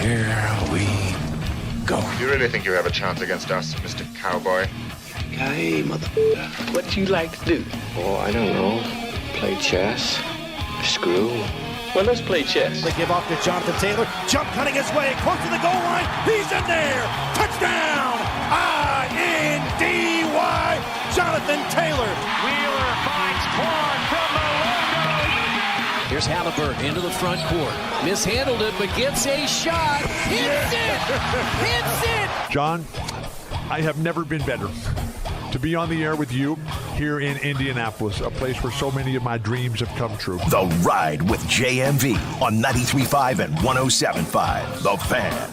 Here we go. You really think you have a chance against us, Mr. Cowboy? Hey, motherfucker. What do you like to do? Oh, I don't know. Play chess. Screw. Well, let's play chess. They give off to Jonathan Taylor. Jump cutting his way close to the goal line. He's in there. Touchdown. I-N-D-Y. Jonathan Taylor. Wheeler finds Quan from the logo. Here's Halliburton into the front court. Mishandled it, but gets a shot. Hits it. Hits it. John, I have never been better to be on the air with you here in Indianapolis, a place where so many of my dreams have come true. The Ride with JMV on 93.5 and 107.5. The Fan.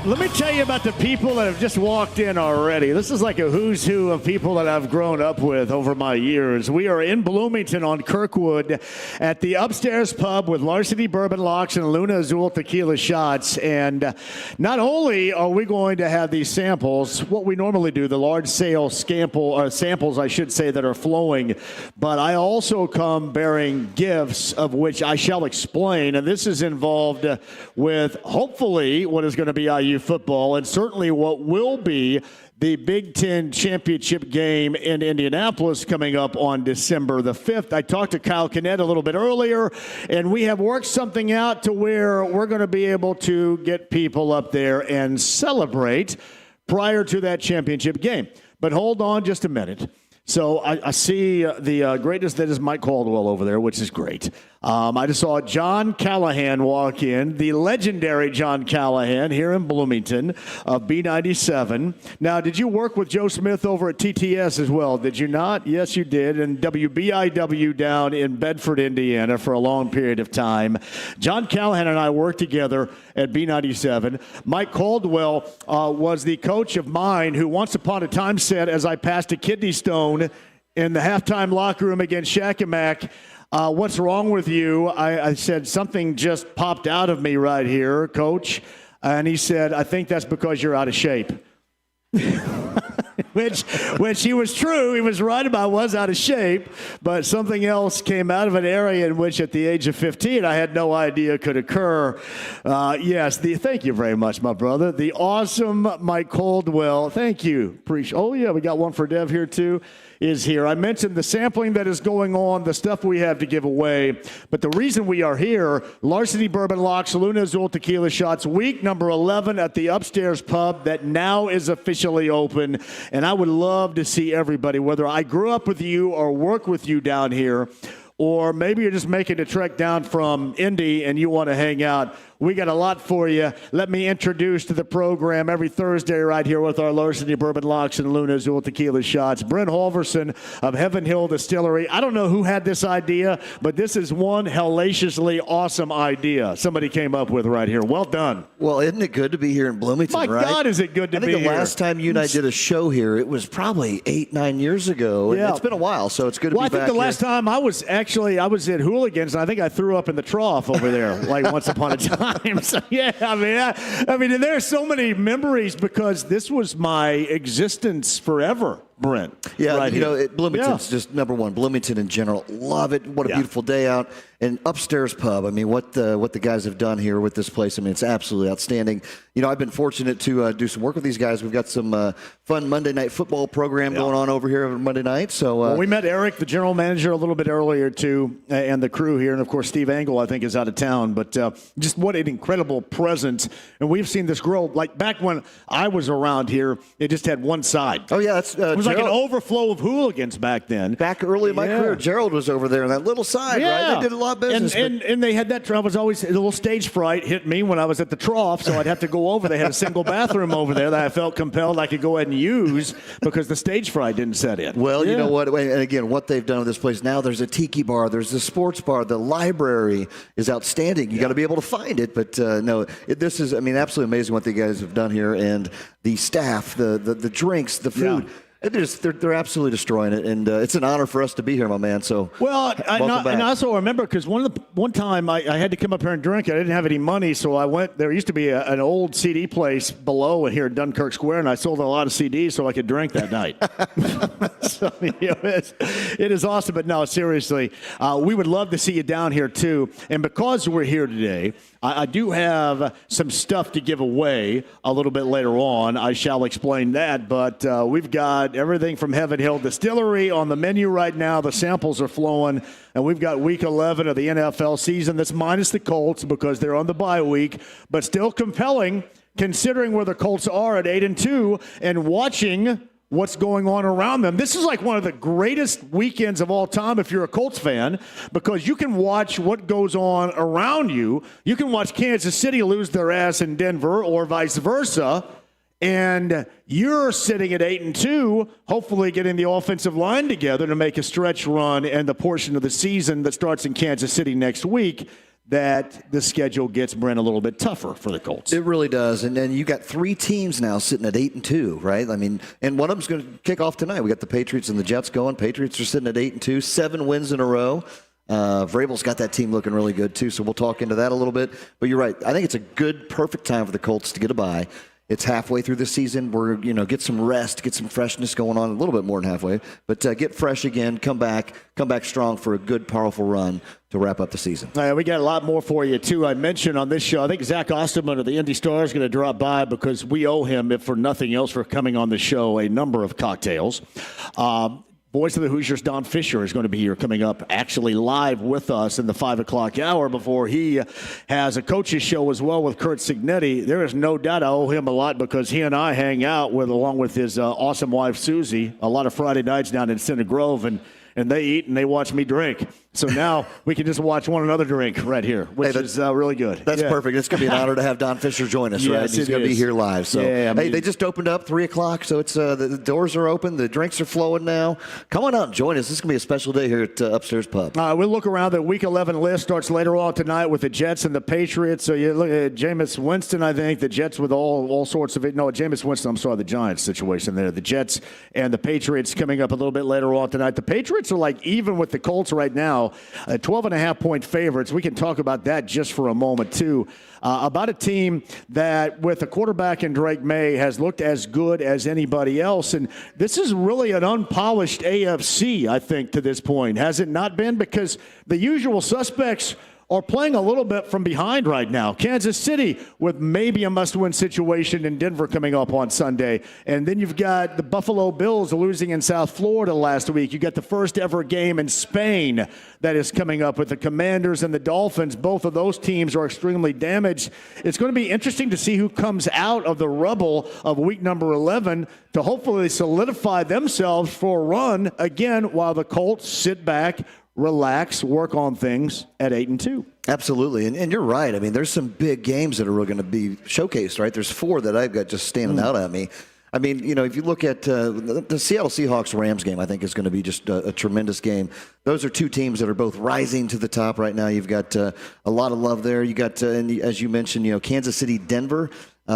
Let me tell you about the people that have just walked in already. This is like a who's who of people that I've grown up with over my years. We are in Bloomington on Kirkwood at the Upstairs Pub with Larceny Bourbon Locks and Luna Azul Tequila Shots. And not only are we going to have these samples, what we normally do, the large sale samples, I should say, that are flowing, but I also come bearing gifts of which I shall explain. And this is involved with hopefully what is going to be IU football, and certainly what will be the Big Ten championship game in Indianapolis coming up on December the 5th. I talked to Kyle Kinnett a little bit earlier, and we have worked something out to where we're going to be able to get people up there and celebrate prior to that championship game. But hold on just a minute. So I see the greatest that is Mike Caldwell over there, which is great. I just saw John Callahan walk in, the legendary John Callahan here in Bloomington of B97. Now, did you work with Joe Smith over at TTS as well? Did you not? Yes, you did. And WBIW down in Bedford, Indiana for a long period of time. John Callahan and I worked together at B97. Mike Caldwell was the coach of mine who once upon a time said, as I passed a kidney stone in the halftime locker room against Shakamak, what's wrong with you? I said, something just popped out of me right here, coach. And he said, I think that's because you're out of shape. which he was true. He was right about I was out of shape, but something else came out of an area in which at the age of 15 I had no idea could occur. Thank you very much, my brother. The awesome Mike Caldwell. Thank you. Oh, yeah, we got one for Dev here, too. Is here. I mentioned the sampling that is going on, the stuff we have to give away. But the reason we are here, Larceny Bourbon Locks, Luna Azul Tequila Shots, week number 11 at the Upstairs Pub that now is officially open. And I would love to see everybody, whether I grew up with you or work with you down here, or maybe you're just making a trek down from Indy and you want to hang out. We got a lot for you. Let me introduce to the program every Thursday right here with our Larceny Bourbon Locks and Luna Azul Tequila Shots. Brent Halverson of Heaven Hill Distillery. I don't know who had this idea, but this is one hellaciously awesome idea somebody came up with right here. Well done. Well, isn't it good to be here in Bloomington, My right? God, is it good to be here. I think the last time you and I did a show here, it was probably 8-9 years ago. Yeah. It's been a while, so it's good to be back here. I think the last time I was in Hooligans, and I think I threw up in the trough over there, like once upon a time. So, yeah, I mean, there are so many memories because this was my existence forever, Brent. Yeah, right Bloomington's just number one. Bloomington in general, love it. What a beautiful day out. And Upstairs Pub, I mean, what the guys have done here with this place, I mean, it's absolutely outstanding. I've been fortunate to do some work with these guys. We've got some fun Monday night football program going on over here every Monday night. So we met Eric, the general manager, a little bit earlier, too, and the crew here. And, of course, Steve Angle, I think, is out of town. But just what an incredible presence. And we've seen this grow. Like, back when I was around here, it just had one side. Oh, yeah. That's, it was like an overflow of hooligans back then. Back early in my career, Gerald was over there on that little side, right? They did a lot of business. And they had that. I was always a little stage fright hit me when I was at the trough, so I'd have to go over. They had a single bathroom over there that I felt compelled I could go ahead and use because the stage fright didn't set in. Well, you know what? And again, what they've done with this place now, there's a tiki bar, there's a sports bar, the library is outstanding. You got to be able to find it, but this is, I mean, absolutely amazing what the guys have done here, and the staff, the drinks, the food. Yeah. They're absolutely destroying it, and it's an honor for us to be here, my man. So and I also remember because one time I had to come up here and drink. I didn't have any money, so I went. There used to be an old CD place below here in Dunkirk Square, and I sold a lot of CDs so I could drink that night. So, it is awesome. But no, seriously, we would love to see you down here too. And because we're here today, I do have some stuff to give away a little bit later on. I shall explain that. But we've got everything from Heaven Hill Distillery on the menu right now. The samples are flowing. And we've got week 11 of the NFL season. That's minus the Colts because they're on the bye week. But still compelling considering where the Colts are at 8-2 and watching what's going on around them. This is like one of the greatest weekends of all time if you're a Colts fan, because you can watch what goes on around you. You can watch Kansas City lose their ass in Denver or vice versa, and you're sitting at 8-2, hopefully getting the offensive line together to make a stretch run and the portion of the season that starts in Kansas City next week, that the schedule gets, Brent, a little bit tougher for the Colts. It really does. And then you got 3 teams now sitting at 8-2, right? I mean, and one of them's going to kick off tonight. We got the Patriots and the Jets going. Patriots are sitting at 8-2, 7 wins in a row. Vrabel's got that team looking really good too, so we'll talk into that a little bit. But you're right. I think it's a good, perfect time for the Colts to get a bye. It's halfway through the season. We're, get some rest, get some freshness going on, a little bit more than halfway. But get fresh again, come back strong for a good, powerful run to wrap up the season. We got a lot more for you, too. I mentioned on this show, I think Zach Osterman of the Indy Star is going to drop by because we owe him, if for nothing else, for coming on the show, a number of cocktails. Voice of the Hoosiers, Don Fisher, is going to be here coming up actually live with us in the 5 o'clock hour before he has a coach's show as well with Kurt Signetti. There is no doubt I owe him a lot because he and I hang out along with his awesome wife, Susie, a lot of Friday nights down in Center Grove, and they eat and they watch me drink. So now we can just watch one another drink right here, which is really good. That's perfect. It's going to be an honor to have Don Fisher join us, right? He's going to be here live. So, they just opened up 3 o'clock, so it's the doors are open. The drinks are flowing now. Come on out and join us. This is going to be a special day here at Upstairs Pub. We'll look around. The Week 11 list starts later on tonight with the Jets and the Patriots. So you look at Jameis Winston, I think, the Jets with all sorts of it. No, Jameis Winston, I'm sorry, the Giants situation there. The Jets and the Patriots coming up a little bit later on tonight. The Patriots are like even with the Colts right now, 12.5-point favorites. We can talk about that just for a moment, too. About a team that, with a quarterback in Drake May, has looked as good as anybody else. And this is really an unpolished AFC, I think, to this point. Has it not been? Because the usual suspects are playing a little bit from behind right now. Kansas City with maybe a must-win situation in Denver coming up on Sunday. And then you've got the Buffalo Bills losing in South Florida last week. You got the first ever game in Spain that is coming up with the Commanders and the Dolphins. Both of those teams are extremely damaged. It's going to be interesting to see who comes out of the rubble of week number 11 to hopefully solidify themselves for a run again while the Colts sit back, relax, work on things at 8-2. Absolutely. And you're right. I mean, there's some big games that are really going to be showcased, right? There's 4 that I've got just standing out at me. I mean, if you look at the Seattle Seahawks-Rams game, I think is going to be just a tremendous game. Those are 2 teams that are both rising to the top right now. You've got a lot of love there. You got, and as you mentioned, Kansas City, Denver.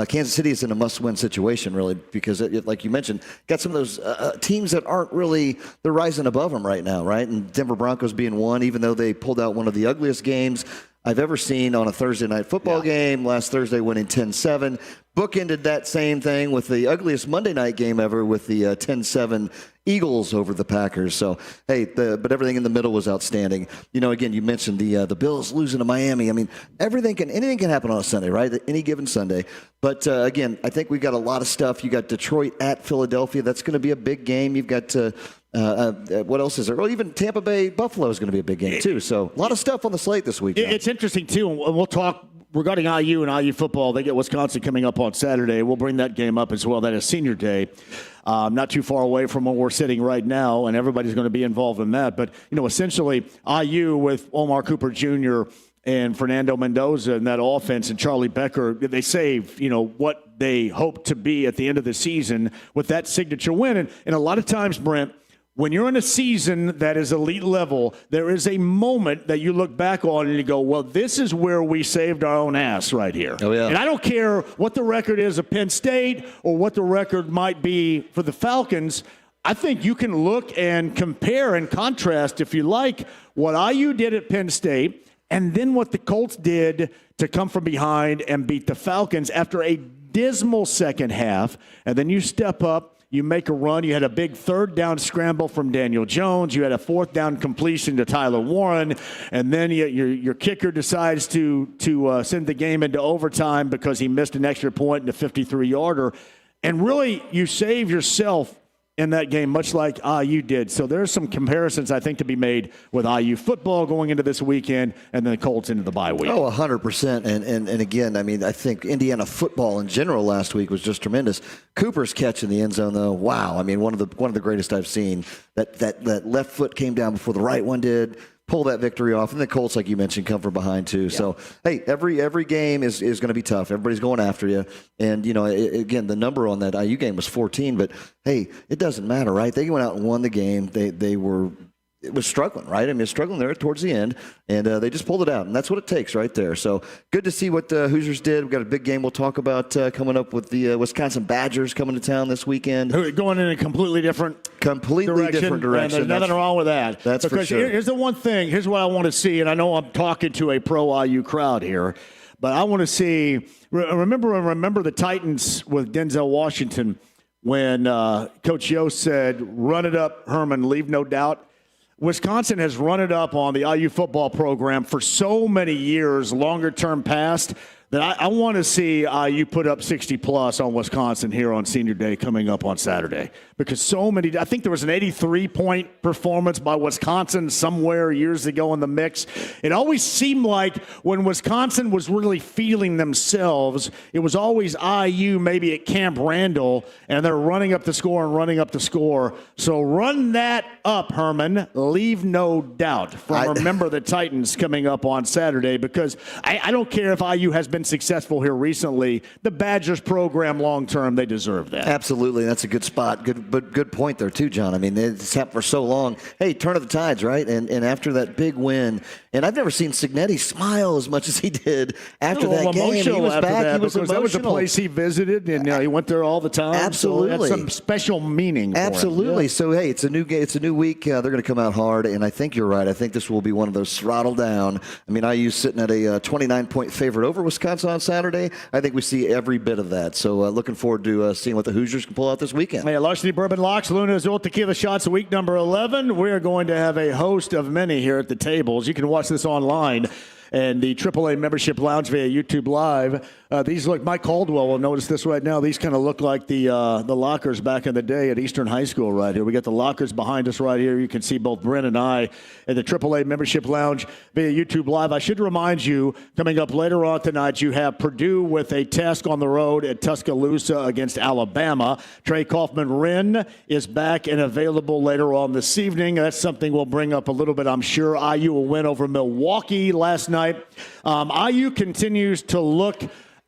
Kansas City is in a must-win situation, really, because, like you mentioned, got some of those teams that aren't really, they're rising above them right now, right? And Denver Broncos being one, even though they pulled out one of the ugliest games I've ever seen on a Thursday night football game. Last Thursday winning 10-7. Bookended that same thing with the ugliest Monday night game ever with the 10-7 Eagles over the Packers. So, hey, but everything in the middle was outstanding. Again, you mentioned the Bills losing to Miami. I mean, anything can happen on a Sunday, right? Any given Sunday. But, again, I think we've got a lot of stuff. You got Detroit at Philadelphia. That's going to be a big game. You've got what else is there? Well, even Tampa Bay Buffalo is going to be a big game too. So a lot of stuff on the slate this week. It's interesting too, and we'll talk regarding IU and IU football. They get Wisconsin coming up on Saturday. We'll bring that game up as well. That is Senior Day, not too far away from where we're sitting right now, and everybody's going to be involved in that. But essentially IU with Omar Cooper Jr. and Fernando Mendoza in that offense and Charlie Becker, they save, what they hope to be at the end of the season with that signature win. And a lot of times, Brent, when you're in a season that is elite level, there is a moment that you look back on and you go, well, this is where we saved our own ass right here. Oh, yeah. And I don't care what the record is of Penn State or what the record might be for the Falcons. I think you can look and compare and contrast, if you like, what IU did at Penn State and then what the Colts did to come from behind and beat the Falcons after a dismal second half. And then you step up, you make a run. You had a big third down scramble from Daniel Jones. You had a fourth down completion to Tyler Warren. And then your kicker decides to send the game into overtime because he missed an extra point in a 53-yarder. And really, you save yourself in that game, much like IU did. So there's some comparisons, I think, to be made with IU football going into this weekend and then the Colts into the bye week. Oh, 100%. And again, I mean, I think Indiana football in general last week was just tremendous. Cooper's catch in the end zone, though, wow. I mean, one of the greatest I've seen. That left foot came down before the right one did. Pull that victory off, and the Colts, like you mentioned, come from behind too. Yeah. So, hey, every game is going to be tough. Everybody's going after you, and again, the number on that IU game was 14. But hey, it doesn't matter, right? They went out and won the game. It was struggling, right? I mean, struggling there towards the end, and they just pulled it out, and that's what it takes right there. So good to see what the Hoosiers did. We've got a big game we'll talk about coming up with the Wisconsin Badgers coming to town this weekend. Going in a completely different different direction. And there's nothing wrong with that. That's because for sure. Here's the one thing. Here's what I want to see, and I know I'm talking to a pro-IU crowd here, but I want to see remember the Titans with Denzel Washington when Coach Yost said, "Run it up, Herman, leave no doubt." Wisconsin has run it up on the IU football program for so many years, longer term past, that I want to see IU put up 60-plus on Wisconsin here on Senior Day coming up on Saturday. Because I think there was an 83-point performance by Wisconsin somewhere years ago in the mix. It always seemed like when Wisconsin was really feeling themselves, it was always IU maybe at Camp Randall, and they're running up the score and running up the score. So run that up, Herman. Leave no doubt. Remember the Titans coming up on Saturday, because I don't care if IU has been successful here recently. The Badgers program long term, they deserve that. Absolutely. That's a good spot. Good point there too, John. I mean, it's happened for so long. Hey, turn of the tides, right? And after that big win, and I've never seen Cignetti smile as much as he did after that game. He was back. He was emotional. That was the place he visited, and he went there all the time. Absolutely. So it had some special meaning. Absolutely. Yeah. So hey, it's a new game. It's a new week. They're going to come out hard, and I think you're right. I think this will be one of those throttle down. I mean, IU's sitting at a 29-point favorite over Wisconsin on Saturday. I think we see every bit of that. So looking forward to seeing what the Hoosiers can pull out this weekend. Hey, Larceny Bourbon Locks, Luna Azul Tequila Shots, week number 11. We're going to have a host of many here at the tables. You can watch this online and the AAA Membership Lounge via YouTube Live. These look, Mike Caldwell will notice this right now. These kind of look like the lockers back in the day at Eastern High School right here. We got the lockers behind us right here. You can see both Brent and I at the AAA Membership Lounge via YouTube Live. I should remind you, coming up later on tonight, you have Purdue with a test on the road at Tuscaloosa against Alabama. Trey Kaufman-Wren is back and available later on this evening. That's something we'll bring up a little bit, I'm sure. IU will win over Milwaukee last night. IU continues to look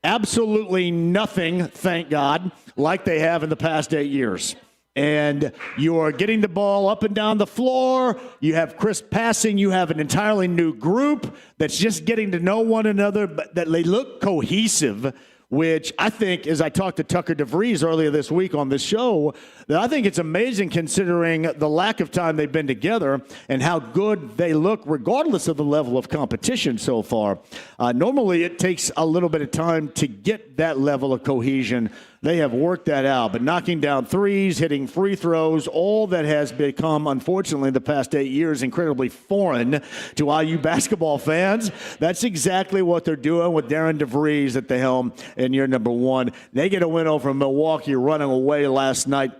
absolutely nothing, thank God, like they have in the past 8 years. And you are getting the ball up and down the floor. You have crisp passing. You have an entirely new group that's just getting to know one another, but that they look cohesive, which I think, as I talked to Tucker DeVries earlier this week on this show, that I think it's amazing considering the lack of time they've been together and how good they look regardless of the level of competition so far. Normally, it takes a little bit of time to get that level of cohesion. They have worked that out, but knocking down threes, hitting free throws, all that has become, unfortunately, the past 8 years, incredibly foreign to IU basketball fans. That's exactly what they're doing with Darren DeVries at the helm in year number one. They get a win over Milwaukee, running away last night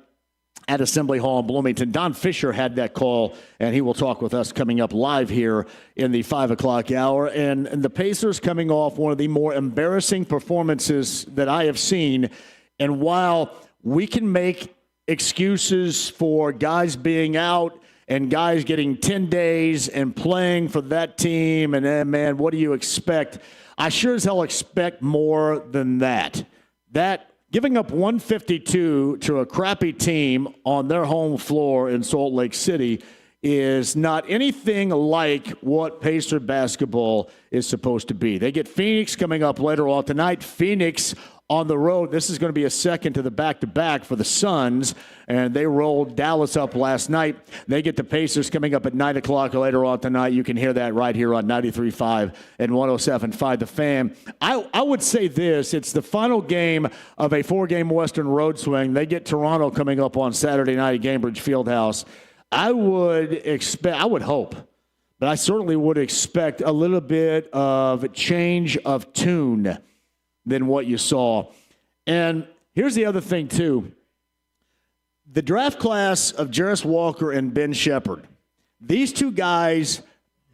at Assembly Hall in Bloomington. Don Fisher had that call, and he will talk with us coming up live here in the 5 o'clock hour. And the Pacers coming off one of the more embarrassing performances that I have seen. And while we can make excuses for guys being out and guys getting 10 days and playing for that team, and man, what do you expect? I sure as hell expect more than that. That giving up 152 to a crappy team on their home floor in Salt Lake City is not anything like what Pacer basketball is supposed to be. They get Phoenix coming up later on tonight. Phoenix on the road. This is going to be a second to the back-to-back for the Suns, and they rolled Dallas up last night. They get the Pacers coming up at 9 o'clock later on tonight. You can hear that right here on 93.5 and 107.5 The Fan. I would say this. It's the final game of a 4-game Western road swing. They get Toronto coming up on Saturday night at Gainbridge Fieldhouse. I would hope, but I certainly would expect a little bit of change of tune than what you saw. And here's the other thing, too. The draft class of Jarris Walker and Ben Shepherd, these two guys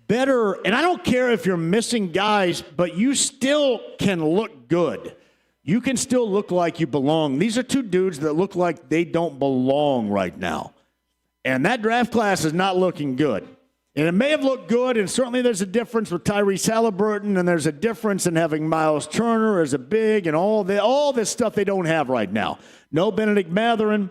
better, and I don't care if you're missing guys, but you still can look good. You can still look like you belong. These are two dudes that look like they don't belong right now. And that draft class is not looking good. And it may have looked good, and certainly there's a difference with Tyrese Halliburton, and there's a difference in having Miles Turner as a big and all this stuff they don't have right now. No Benedict Mathurin,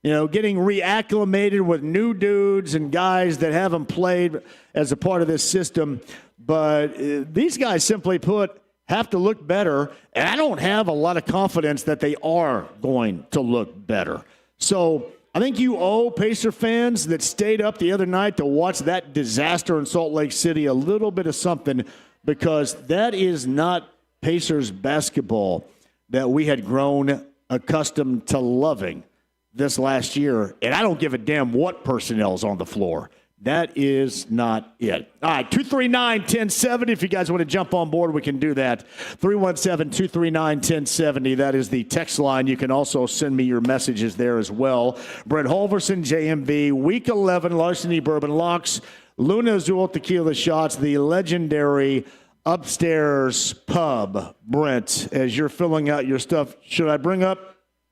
getting reacclimated with new dudes and guys that haven't played as a part of this system. But these guys, simply put, have to look better, and I don't have a lot of confidence that they are going to look better. So I think you owe Pacer fans that stayed up the other night to watch that disaster in Salt Lake City a little bit of something, because that is not Pacers basketball that we had grown accustomed to loving this last year. And I don't give a damn what personnel's on the floor. That is not it. All right, 239-1070. If you guys want to jump on board, we can do that. 317-239-1070. That is the text line. You can also send me your messages there as well. Brett Holverson, JMV, Week 11, Larceny Bourbon Locks, Luna Azul Tequila Shots, the legendary Upstairs Pub. Brent, as you're filling out your stuff, should I bring up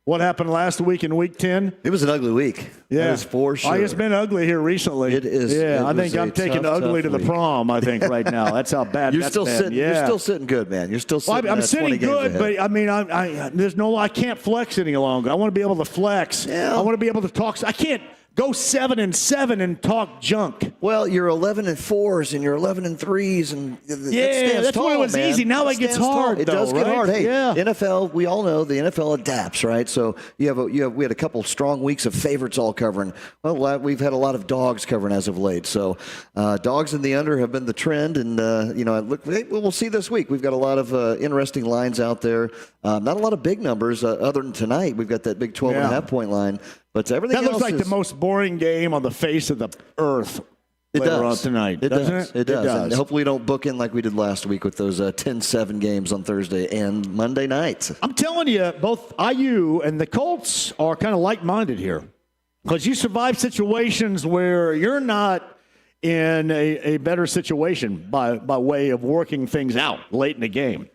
what happened last week in Week 10? It was an ugly week. Yeah. That is for sure. It's been ugly here recently. It is. Yeah, I it think I'm taking ugly to the prom, I think, right now. That's how bad you're that's still been. sitting. Yeah. You're still sitting good, man. You're still sitting. Well, I'm sitting 20 games good, ahead. but I mean, I can't flex any longer. I want to be able to flex. Yeah. I want to be able to talk. I can't go 7-7 and talk junk. Well, you're 11-4s and you're 11-3s, and yeah, that's when it was easy. Now it gets hard. It does get hard. Hey, yeah. NFL. We all know the NFL adapts, right? So we had a couple strong weeks of favorites all covering. Well, we've had a lot of dogs covering as of late. So dogs in the under have been the trend, and we'll see this week. We've got a lot of interesting lines out there. Not a lot of big numbers other than tonight. We've got that big 12.5 point line. But everything that looks like the most boring game on the face of the earth. Later on tonight, doesn't it? It does. And hopefully we don't book in like we did last week with those 10-7 games on Thursday and Monday nights. I'm telling you, both IU and the Colts are kind of like-minded here, because you survive situations where you're not in a better situation by way of working things out late in the game.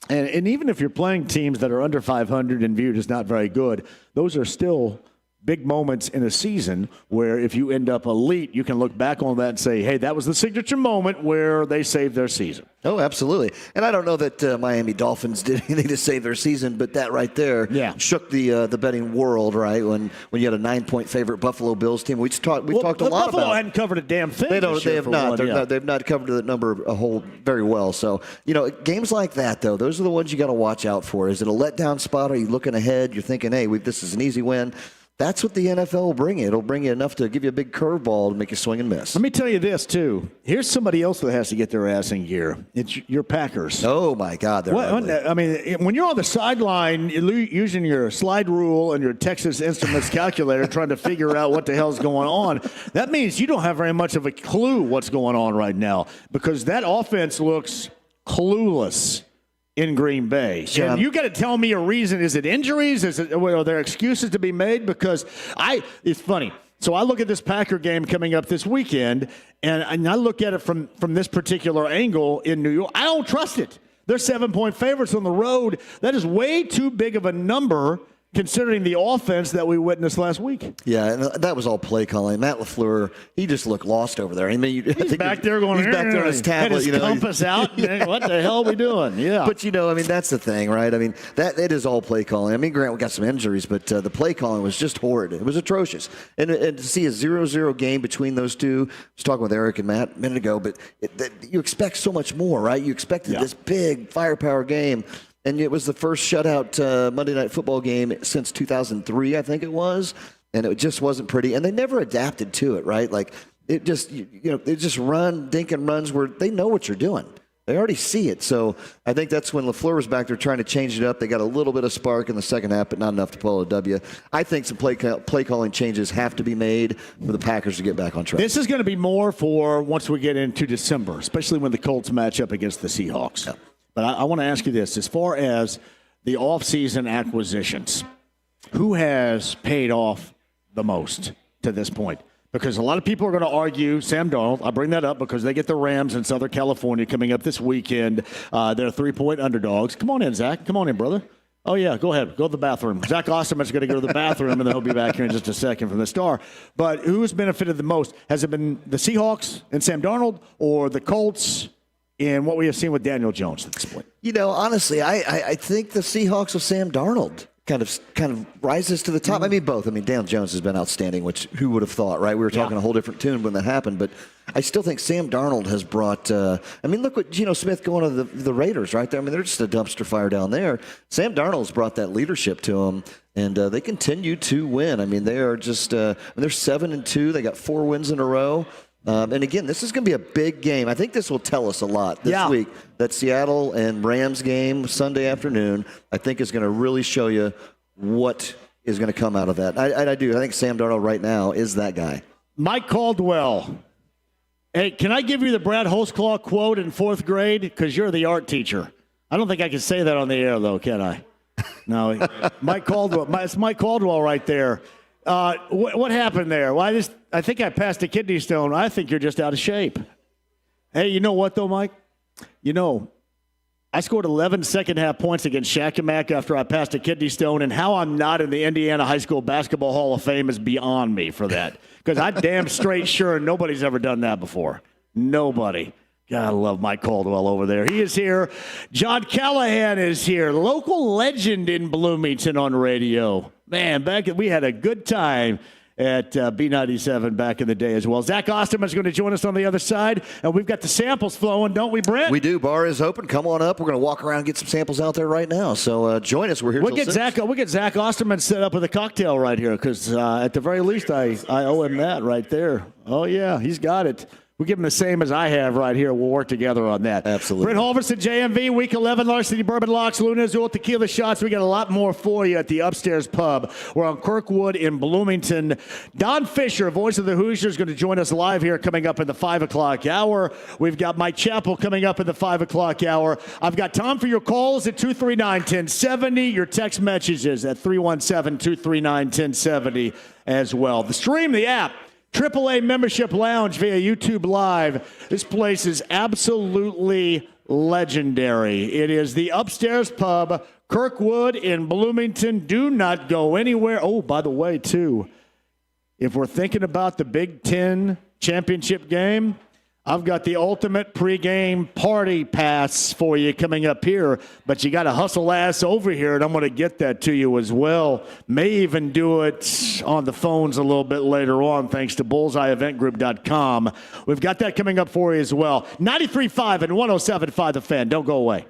And even if you're playing teams that are under 500 and viewed as not very good, those are still big moments in a season where if you end up elite, you can look back on that and say, hey, that was the signature moment where they saved their season. Oh, absolutely. And I don't know that Miami Dolphins did anything to save their season, but that right there shook the betting world, right? When you had a 9-point favorite Buffalo Bills team. We've talked a lot Buffalo about. Buffalo hadn't covered a damn thing. They have not. They've not covered that number a whole very well. So, games like that, though, those are the ones you got to watch out for. Is it a letdown spot? Are you looking ahead? You're thinking, hey, this is an easy win. That's what the NFL will bring you. It'll bring you enough to give you a big curveball to make you swing and miss. Let me tell you this, too. Here's somebody else that has to get their ass in gear. It's your Packers. Oh, my God. They're ugly. I mean, when you're on the sideline using your slide rule and your Texas Instruments calculator trying to figure out what the hell's going on, that means you don't have very much of a clue what's going on right now, because that offense looks clueless in Green Bay. Yeah. And you got to tell me a reason. Is it injuries? Are there excuses to be made? Because it's funny. So I look at this Packer game coming up this weekend, and I look at it from this particular angle in New York. I don't trust it. They're 7-point favorites on the road. That is way too big of a number considering the offense that we witnessed last week. Yeah, and that was all play calling. Matt LaFleur, he just looked lost over there. I mean, he's back there going, he's back there on his tablet. His compass out. What the hell are we doing? Yeah. But, that's the thing, right? I mean, it is all play calling. I mean, Grant, we got some injuries, but the play calling was just horrid. It was atrocious. And to see a 0-0 game between those two, I was talking with Eric and Matt a minute ago, but you expect so much more, right? You expected this big firepower game. and it was the first shutout Monday Night Football game since 2003, I think it was, and it just wasn't pretty. And they never adapted to it, right? Like it just, they just run, dink and runs where they know what you're doing. They already see it. So I think that's when LaFleur was back there trying to change it up. They got a little bit of spark in the second half, but not enough to pull a W. I think some play calling changes have to be made for the Packers to get back on track. This is going to be more for once we get into December, especially when the Colts match up against the Seahawks. Yeah. But I want to ask you this. As far as the offseason acquisitions, who has paid off the most to this point? Because a lot of people are going to argue Sam Darnold. I bring that up because they get the Rams in Southern California coming up this weekend. They're 3-point underdogs. Come on in, Zach. Come on in, brother. Oh, yeah, go ahead. Go to the bathroom. Zach Osterman's going to go to the bathroom, and then he'll be back here in just a second from the Star. But who's benefited the most? Has it been the Seahawks and Sam Darnold or the Colts and what we have seen with Daniel Jones at this point? Honestly, I think the Seahawks with Sam Darnold kind of rises to the top. I mean, both. I mean, Daniel Jones has been outstanding, which who would have thought, right? We were talking a whole different tune when that happened, but I still think Sam Darnold has brought look what Geno Smith going to the Raiders right there. I mean, they're just a dumpster fire down there. Sam Darnold's brought that leadership to them, and they continue to win. I mean, they are just they're 7-2. They got 4 wins in a row. And again, this is going to be a big game. I think this will tell us a lot this week. That Seattle and Rams game Sunday afternoon, I think, is going to really show you what is going to come out of that. I do. I think Sam Darnold right now is that guy. Mike Caldwell. Hey, can I give you the Brad Holzclaw quote in 4th grade? Because you're the art teacher. I don't think I can say that on the air, though, can I? No. Mike Caldwell. It's Mike Caldwell right there. What happened there? Well, I think I passed a kidney stone. I think you're just out of shape. Hey, you know what, though, Mike? I scored 11 second-half points against Shaq and Mack after I passed a kidney stone, and how I'm not in the Indiana High School Basketball Hall of Fame is beyond me for that. Because I'm damn straight sure nobody's ever done that before. Nobody. God, I love Mike Caldwell over there. He is here. John Callahan is here, local legend in Bloomington on radio. Man, we had a good time at B97 back in the day as well. Zach Osterman's going to join us on the other side, and we've got the samples flowing, don't we, Brent? We do. Bar is open. Come on up. We're going to walk around and get some samples out there right now. So join us. We're here. We'll get Zach Osterman set up with a cocktail right here because at the very least, I owe him that right there. Oh yeah, he's got it. We'll give him the same as I have right here. We'll work together on that. Absolutely. Brent Holverson, JMV, Week 11, Larceny Bourbon Locks, Luna Azul Tequila Shots. We got a lot more for you at the Upstairs Pub. We're on Kirkwood in Bloomington. Don Fisher, voice of the Hoosiers, is going to join us live here coming up in the 5 o'clock hour. We've got Mike Chappell coming up in the 5 o'clock hour. I've got time for your calls at 239-1070, your text messages at 317-239-1070 as well. The stream, the app. AAA Membership Lounge via YouTube Live. This place is absolutely legendary. It is the Upstairs Pub, Kirkwood in Bloomington. Do not go anywhere. Oh, by the way, too, if we're thinking about the Big Ten championship game, I've got the ultimate pregame party pass for you coming up here, but you got to hustle ass over here, and I'm going to get that to you as well. May even do it on the phones a little bit later on, thanks to bullseyeeventgroup.com. We've got that coming up for you as well. 93.5 and 107.5 The Fan. Don't go away.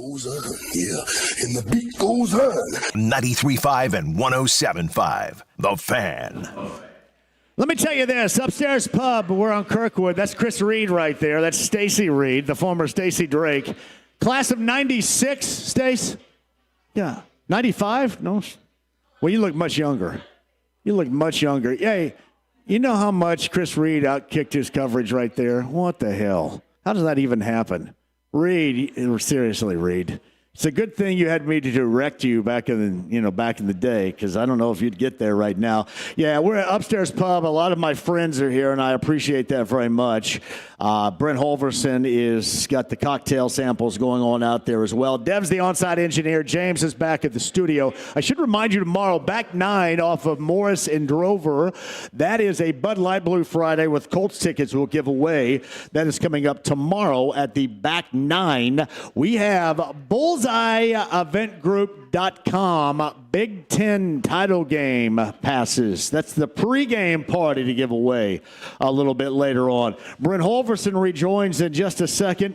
goes on, yeah, and the beat goes on. 93.5 and 107.5, The Fan. Let me tell you this, Upstairs Pub, we're on Kirkwood. That's Chris Reed right there. That's Stacy Reed, the former Stacy Drake. Class of 96, Stace? Yeah. 95? No? Well, you look much younger. You look much younger. Hey, you know how much Chris Reed outkicked his coverage right there? What the hell? How does that even happen? Reed, seriously, Reed. It's a good thing you had me to direct you back in the day, because I don't know if you'd get there right now. Yeah, we're at Upstairs Pub. A lot of my friends are here, and I appreciate that very much. Brent Holverson is got the cocktail samples going on out there as well. Dev's the on-site engineer. James is back at the studio. I should remind you tomorrow, back 9 off of Morris and Drover. That is a Bud Light Blue Friday with Colts tickets we'll give away. That is coming up tomorrow at the back 9. We have BullseyeEventGroup.com Big Ten title game passes. That's the pregame party to give away a little bit later on. Brent Holverson rejoins in just a second,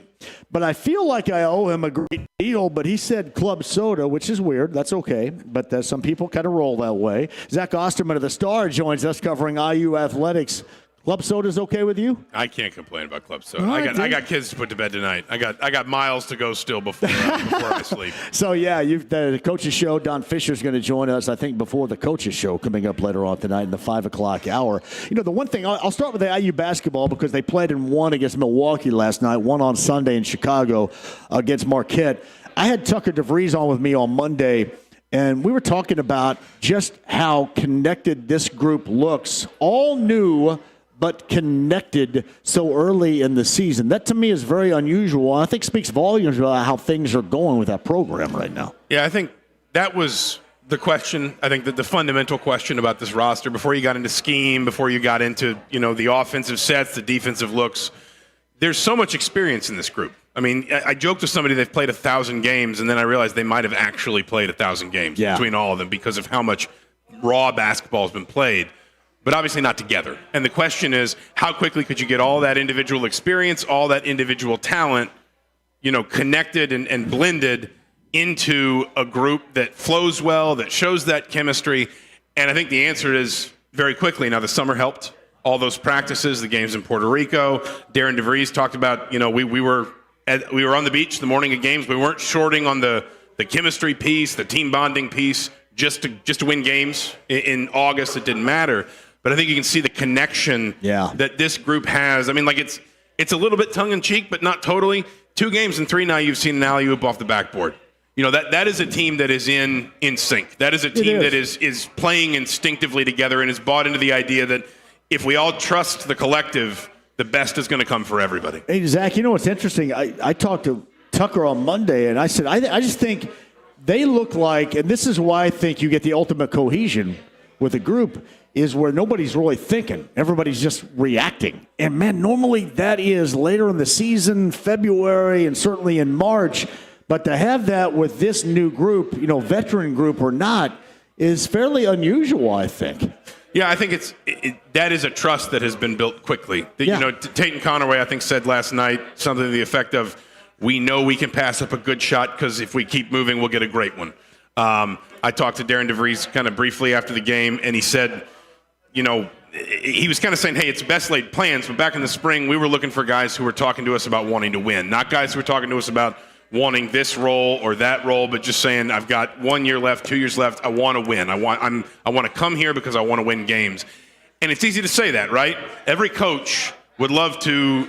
but I feel like I owe him a great deal, but he said club soda, which is weird. That's okay, but some people kind of roll that way. Zach Osterman of the Star joins us covering IU athletics. Club soda's okay with you? I can't complain about club soda. I got kids to put to bed tonight. I got miles to go still before I sleep. So yeah, the coaches show. Don Fisher's going to join us, I think, before the coaches show coming up later on tonight in the 5 o'clock hour. You know, the one thing I'll start with the IU basketball, because they played and won against Milwaukee last night. Won on Sunday in Chicago against Marquette. I had Tucker DeVries on with me on Monday, and we were talking about just how connected this group looks. All new, but connected so early in the season. That, to me, is very unusual. I think speaks volumes about how things are going with that program right now. Yeah, I think that was the question. I think that the fundamental question about this roster, before you got into scheme, before you got into, the offensive sets, the defensive looks, there's so much experience in this group. I mean, I joked with somebody they've played 1,000 games, and then I realized they might have actually played 1,000 games between all of them because of how much raw basketball has been played. But obviously not together. And the question is, how quickly could you get all that individual experience, all that individual talent, connected and blended into a group that flows well, that shows that chemistry? And I think the answer is very quickly. Now, the summer helped. All those practices, the games in Puerto Rico. Darren DeVries talked about, we were on the beach the morning of games. We weren't shorting on the chemistry piece, the team bonding piece, just to win games. In August, it didn't matter. But I think you can see the connection that this group has. I mean, like it's a little bit tongue-in-cheek, but not totally. 2 games in 3 now, you've seen an alley-oop off the backboard. That is a team that is in sync. That is a team that is playing instinctively together and is bought into the idea that if we all trust the collective, the best is going to come for everybody. Hey, Zach, you know what's interesting? I talked to Tucker on Monday, and I said, I just think they look like, and this is why I think you get the ultimate cohesion with a group, is where nobody's really thinking. Everybody's just reacting. And, man, normally that is later in the season, February, and certainly in March. But to have that with this new group, veteran group or not, is fairly unusual, I think. Yeah, I think that is a trust that has been built quickly. Tayton Conaway, I think, said last night something to the effect of, we know we can pass up a good shot because if we keep moving, we'll get a great one. I talked to Darren DeVries kind of briefly after the game, and he said, he was kind of saying, hey, it's best laid plans, but back in the spring, we were looking for guys who were talking to us about wanting to win, not guys who were talking to us about wanting this role or that role, but just saying, I've got 1 year left, 2 years left, I want to win. I want to come here because I want to win games. And it's easy to say that, right? Every coach would love to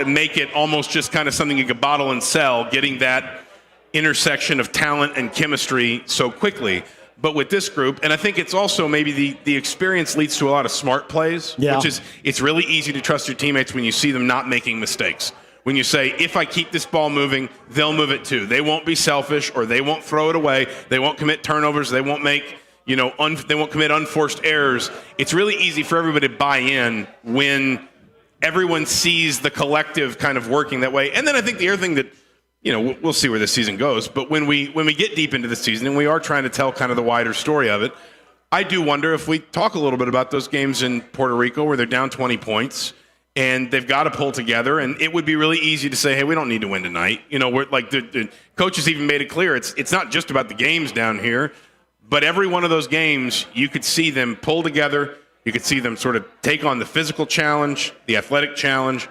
make it almost just kind of something you could bottle and sell, getting that intersection of talent and chemistry so quickly. But with this group, and I think it's also maybe the experience leads to a lot of smart plays, which is it's really easy to trust your teammates when you see them not making mistakes. When you say, if I keep this ball moving, they'll move it too. They won't be selfish, or they won't throw it away. They won't commit turnovers. They won't make, they won't commit unforced errors. It's really easy for everybody to buy in when everyone sees the collective kind of working that way. And then I think the other thing that, we'll see where this season goes, but when we get deep into the season and we are trying to tell kind of the wider story of it, I do wonder if we talk a little bit about those games in Puerto Rico where they're down 20 points and they've got to pull together. And it would be really easy to say, hey, we don't need to win tonight. We're like the coaches even made it clear. It's not just about the games down here, but every one of those games, you could see them pull together. You could see them sort of take on the physical challenge, the athletic challenge.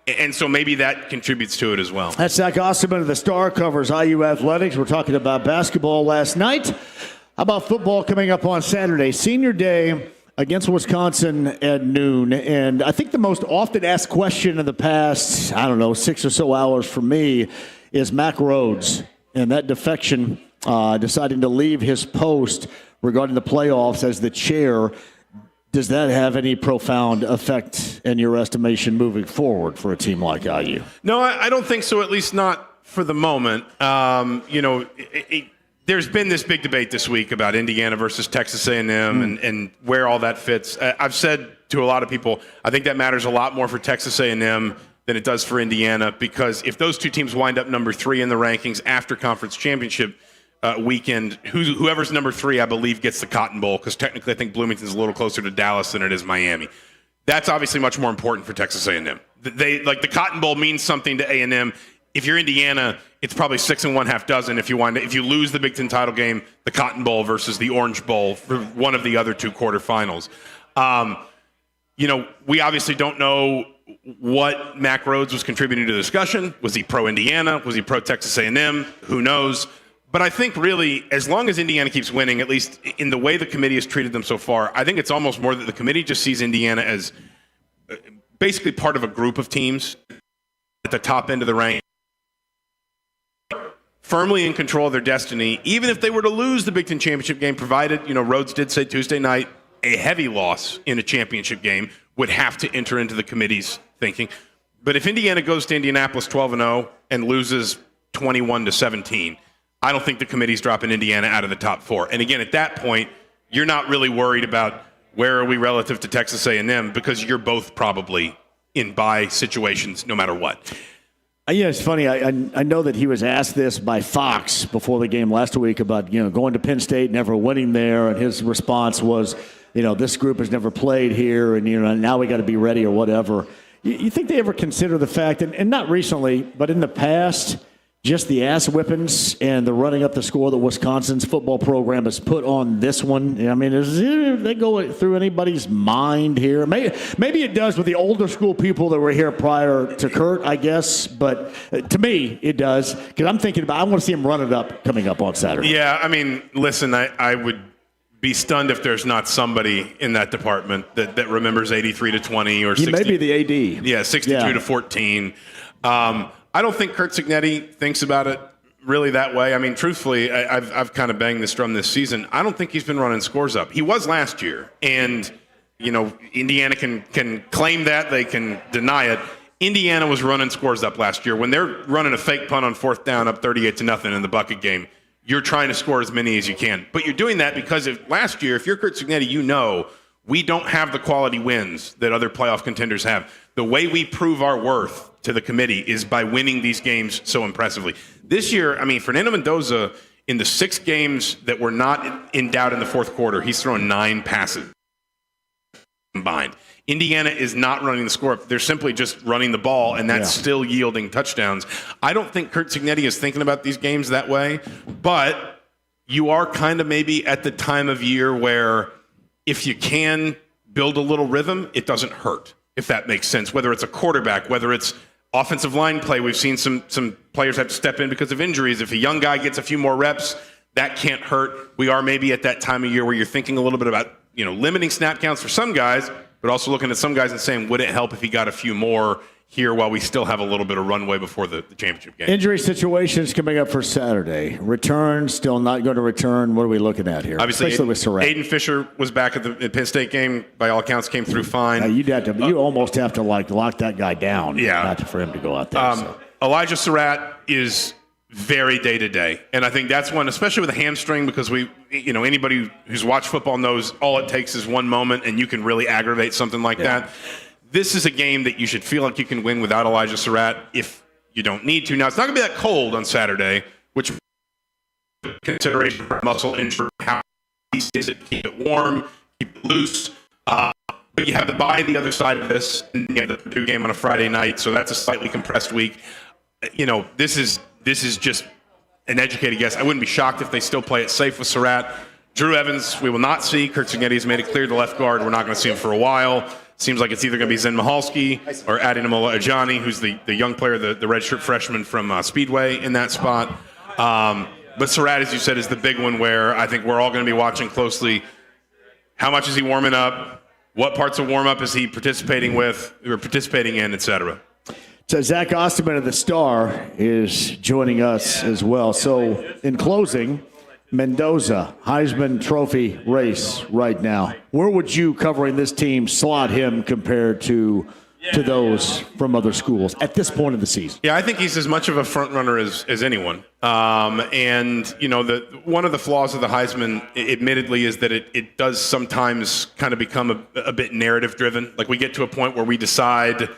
And so maybe that contributes to it as well. That's Zach Osterman of the Star, covers IU Athletics. We're talking about basketball last night. How about football coming up on Saturday? Senior Day against Wisconsin at noon. And I think the most often asked question in the past, 6 or so hours for me is Mack Rhoades and that defection, deciding to leave his post regarding the playoffs as the chair. Does that have any profound effect in your estimation moving forward for a team like IU? No, I don't think so, at least not for the moment. There's been this big debate this week about Indiana versus Texas A&M and where all that fits. I've said to a lot of people, I think that matters a lot more for Texas A&M than it does for Indiana, because if those two teams wind up number 3 in the rankings after conference championship weekend, whoever's number 3, I believe, gets the Cotton Bowl, because technically I think Bloomington's a little closer to Dallas than it is Miami. That's obviously much more important for Texas A&M. The Cotton Bowl means something to A&M. If you're Indiana, it's probably 6 1/2 dozen. If you lose the Big Ten title game, the Cotton Bowl versus the Orange Bowl for one of the other 2 quarterfinals. We obviously don't know what Mack Rhoades was contributing to the discussion. Was he pro-Indiana? Was he pro-Texas A&M? Who knows? But I think really, as long as Indiana keeps winning, at least in the way the committee has treated them so far, I think it's almost more that the committee just sees Indiana as basically part of a group of teams at the top end of the rank, firmly in control of their destiny, even if they were to lose the Big Ten championship game, provided, Rhoades did say Tuesday night, a heavy loss in a championship game would have to enter into the committee's thinking. But if Indiana goes to Indianapolis 12-0 and loses 21-17, I don't think the committee's dropping Indiana out of the top 4. And again, at that point, you're not really worried about where are we relative to Texas A&M, because you're both probably in bye situations no matter what. Yeah, it's funny. I know that he was asked this by Fox before the game last week about, going to Penn State, never winning there. And his response was, this group has never played here, and, now we got to be ready or whatever. You think they ever consider the fact, and not recently, but in the past, just the ass whippings and the running up the score that Wisconsin's football program has put on this one? I mean, they go through anybody's mind here? Maybe it does with the older school people that were here prior to Kurt, I guess. But to me, it does, because I'm thinking I want to see him run it up coming up on Saturday. Yeah, I mean, listen, I would be stunned if there's not somebody in that department that remembers 83-20 or 60. Maybe the AD. Yeah, 62-14. I don't think Curt Cignetti thinks about it really that way. I mean, truthfully, I've kind of banged this drum this season. I don't think he's been running scores up. He was last year, and Indiana can claim that, they can deny it. Indiana was running scores up last year. When they're running a fake punt on 4th down up 38-0 in the bucket game, you're trying to score as many as you can. But you're doing that because last year, if you're Curt Cignetti, we don't have the quality wins that other playoff contenders have. The way we prove our worth to the committee is by winning these games so impressively. This year, I mean, Fernando Mendoza, in the 6 games that were not in doubt in the 4th quarter, he's thrown 9 passes combined. Indiana is not running the score. They're simply just running the ball, and that's still yielding touchdowns. I don't think Curt Cignetti is thinking about these games that way, but you are kind of maybe at the time of year where if you can build a little rhythm, it doesn't hurt, if that makes sense. Whether it's a quarterback, whether it's offensive line play, we've seen some players have to step in because of injuries. If a young guy gets a few more reps, that can't hurt. We are maybe at that time of year where you're thinking a little bit about, limiting snap counts for some guys, but also looking at some guys and saying, would it help if he got a few more here while we still have a little bit of runway before the championship game? Injury situations coming up for Saturday. Return, still not going to return. What are we looking at here? Obviously, especially with Surratt. Aiden Fisher was back at the Penn State game. By all accounts, came through fine. You almost have to lock that guy down. Yeah, for him to go out there. Elijah Surratt is very day-to-day. And I think that's one, especially with a hamstring, because anybody who's watched football knows all it takes is one moment and you can really aggravate something like that. This is a game that you should feel like you can win without Elijah Surratt if you don't need to. Now, it's not going to be that cold on Saturday, which consideration for muscle injury, how easy is it to keep it warm, keep it loose. But you have the bye the other side of this, and you have the Purdue game on a Friday night, so that's a slightly compressed week. This is just an educated guess. I wouldn't be shocked if they still play it safe with Surratt. Drew Evans, we will not see. Kurt Cignetti has made it clear, the left guard, we're not going to see him for a while. Seems like it's either going to be Zen Mihalski or Ademola Ajani, who's the young player, the redshirt freshman from Speedway in that spot. But Surratt, as you said, is the big one where I think we're all going to be watching closely. How much is he warming up? What parts of warm-up is he participating in, et cetera? So Zach Osterman of the Star is joining us as well. So in closing, Mendoza, Heisman Trophy race right now. Where would you, covering this team, slot him compared to those from other schools at this point of the season? Yeah, I think he's as much of a front runner as anyone. And one of the flaws of the Heisman, admittedly, is that it does sometimes kind of become a bit narrative driven. Like we get to a point where we decide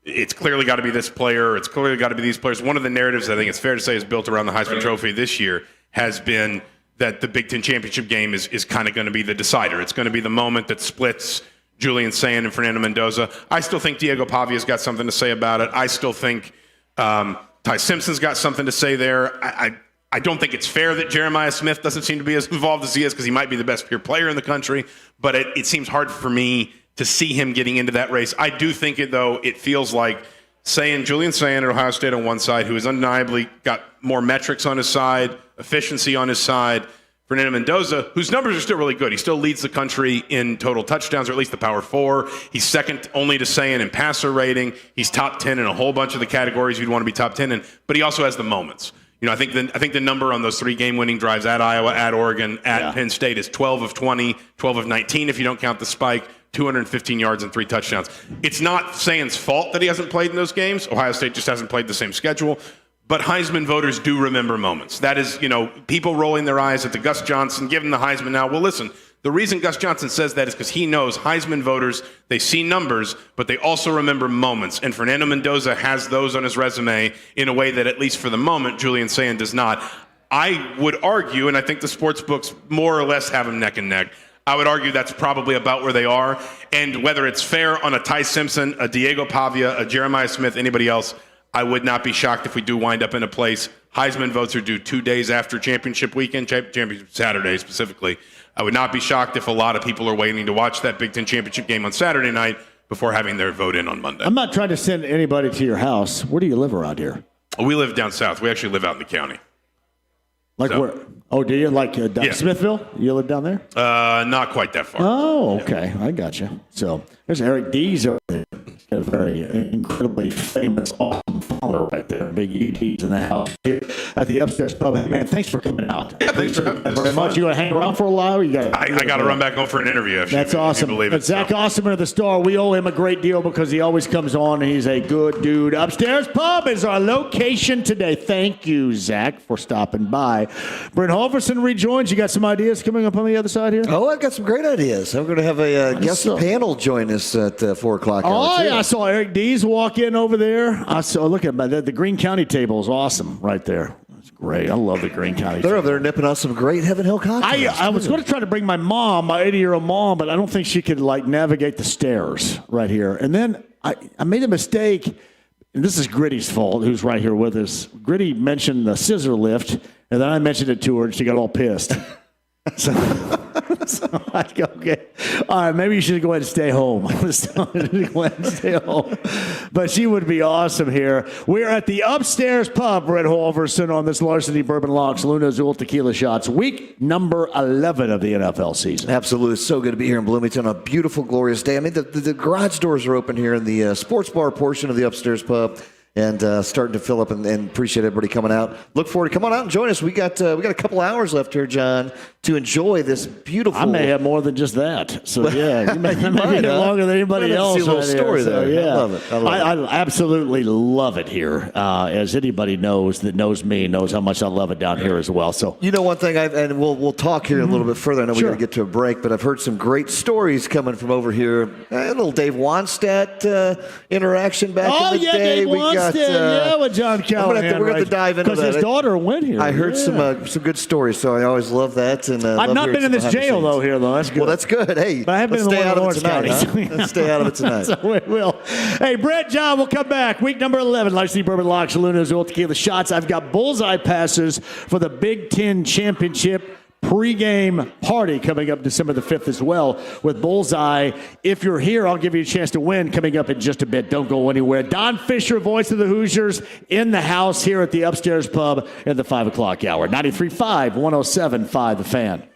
it's clearly got to be this player, it's clearly got to be these players. One of the narratives I think it's fair to say is built around the Heisman Trophy this year has been that the Big Ten championship game is kind of going to be the decider. It's going to be the moment that splits Julian Sand and Fernando Mendoza. I still think Diego Pavia's got something to say about it. I still think Ty Simpson's got something to say there. I don't think it's fair that Jeremiah Smith doesn't seem to be as involved as he is because he might be the best pure player in the country, but it seems hard for me to see him getting into that race. I do think it feels like saying Julian Sand at Ohio State on one side, who has undeniably got more metrics on his side, efficiency on his side. Fernando Mendoza, whose numbers are still really good. He still leads the country in total touchdowns, or at least the Power 4. He's second only to Sand in passer rating. He's top 10 in a whole bunch of the categories you'd want to be top 10 in, but he also has the moments. I think the number on those 3 game-winning drives at Iowa, at Oregon, at Penn State is 12 of 20, 12 of 19 if you don't count the spike, 215 yards and 3 touchdowns. It's not Sand's fault that he hasn't played in those games. Ohio State just hasn't played the same schedule. But Heisman voters do remember moments. That is, people rolling their eyes at the Gus Johnson, give him the Heisman now. Well, listen, the reason Gus Johnson says that is because he knows Heisman voters, they see numbers, but they also remember moments. And Fernando Mendoza has those on his resume in a way that, at least for the moment, Julian Sand does not. I would argue, and I think the sports books more or less have them neck and neck, I would argue that's probably about where they are. And whether it's fair on a Ty Simpson, a Diego Pavia, a Jeremiah Smith, anybody else, I would not be shocked if we do wind up in a place. Heisman votes are due 2 days after championship weekend, championship Saturday specifically. I would not be shocked if a lot of people are waiting to watch that Big Ten championship game on Saturday night before having their vote in on Monday. I'm not trying to send anybody to your house. Where do you live around here? We live down south. We actually live out in the county. Like where? Oh, do you? Like Smithville? You live down there? Not quite that far. Oh, okay. I got you. So there's Eric Dees over there. A very incredibly famous, awesome father right there. Big ETs in the house here at the Upstairs Pub. Hey, man, thanks for coming out. Yeah, thanks for having us. Very much. You want to hang around for a while? I got to run back home for an interview. That's awesome. But Zach Osterman of the Star, we owe him a great deal because he always comes on and he's a good dude. Upstairs Pub is our location today. Thank you, Zach, for stopping by. Brent Holverson rejoins. You got some ideas coming up on the other side here? Oh, I've got some great ideas. I'm going to have a guest panel join us at 4 o'clock. Oh, yeah. I saw Eric Dees walk in over there. Look at the Greene County table is awesome right there. That's great. I love the Greene County. They're over there nipping on some great Heaven Hill cocktails. I was going to try to bring my mom, my 80-year-old mom, but I don't think she could navigate the stairs right here. And then I made a mistake, and this is Gritty's fault, who's right here with us. Gritty mentioned the scissor lift, and then I mentioned it to her, and she got all pissed. So I go, okay. All right, maybe you should go ahead and stay home. Go ahead and stay home. But she would be awesome here. We're at the Upstairs Pub, Brett Holverson, on this Larceny Bourbon Locks Luna Azul Tequila Shots, week number 11 of the NFL season. Absolutely. It's so good to be here in Bloomington on a beautiful, glorious day. I mean, the garage doors are open here in the sports bar portion of the Upstairs Pub. And starting to fill up, and appreciate everybody coming out. Look forward to coming out and join us. We got a couple hours left here, John, to enjoy this beautiful. I may have more than just that. So yeah, you may get longer than anybody else. See a little story there. Yeah. I love it. I absolutely love it here. As anybody knows that knows me knows how much I love it down here as well. So one thing, and we'll talk here a little bit further. I know we got to get to a break, but I've heard some great stories coming from over here. A little Dave Wanstadt interaction back in the day. Dave missed it. With John Callahan. We're going to dive into that. Because his daughter went here. I heard some good stories, so I always love that. And I've not been in this jail, though, here, though. That's good. Well, that's good. Hey, but I have been in Lawrence County. Let's stay out of it tonight. So we will. Hey, Brett, John, we'll come back. Week number 11, Licensee Bourbon Locks, Luna's Old Tequila Shots. I've got bullseye passes for the Big Ten Championship pregame party coming up December the 5th as well with Bullseye. If you're here, I'll give you a chance to win coming up in just a bit. Don't go anywhere. Don Fisher, voice of the Hoosiers, in the house here at the Upstairs Pub at the 5 o'clock hour. 93.5, 107.5 The Fan.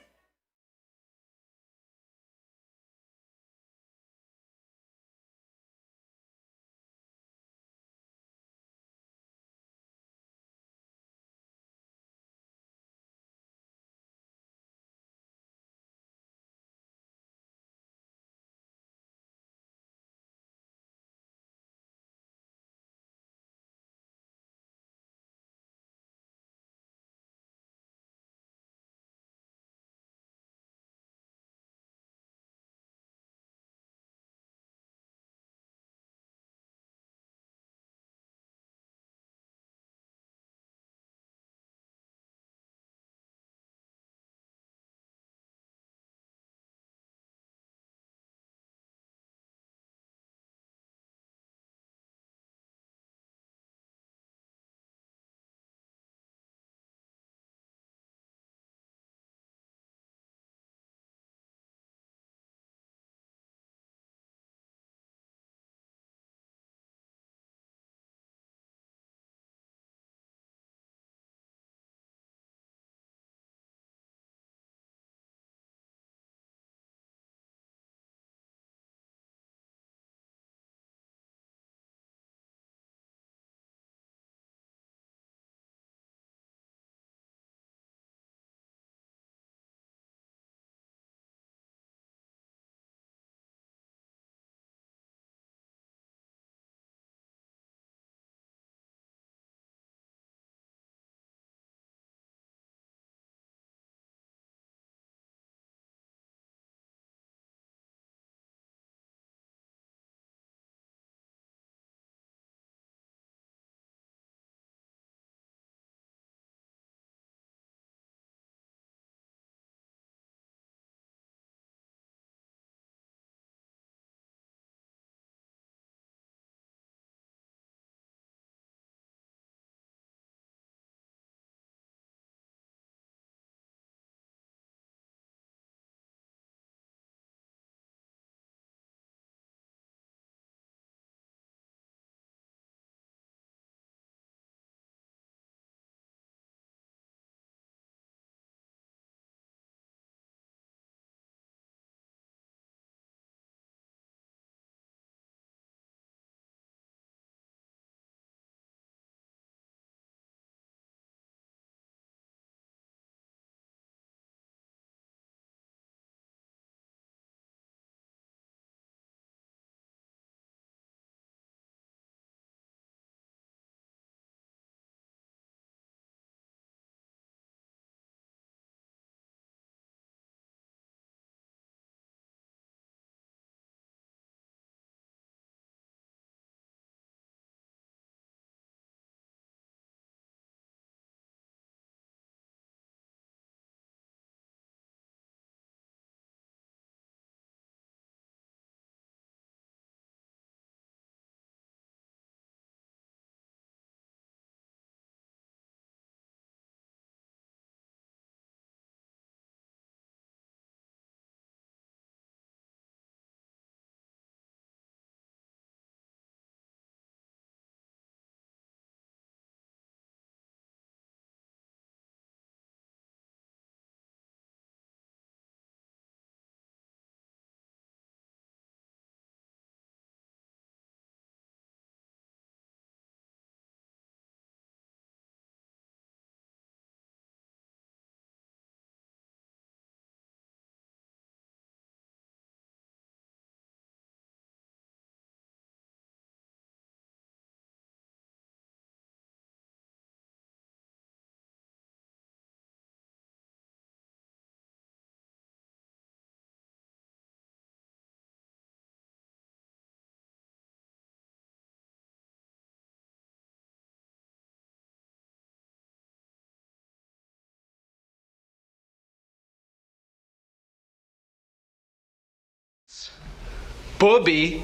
Bobby,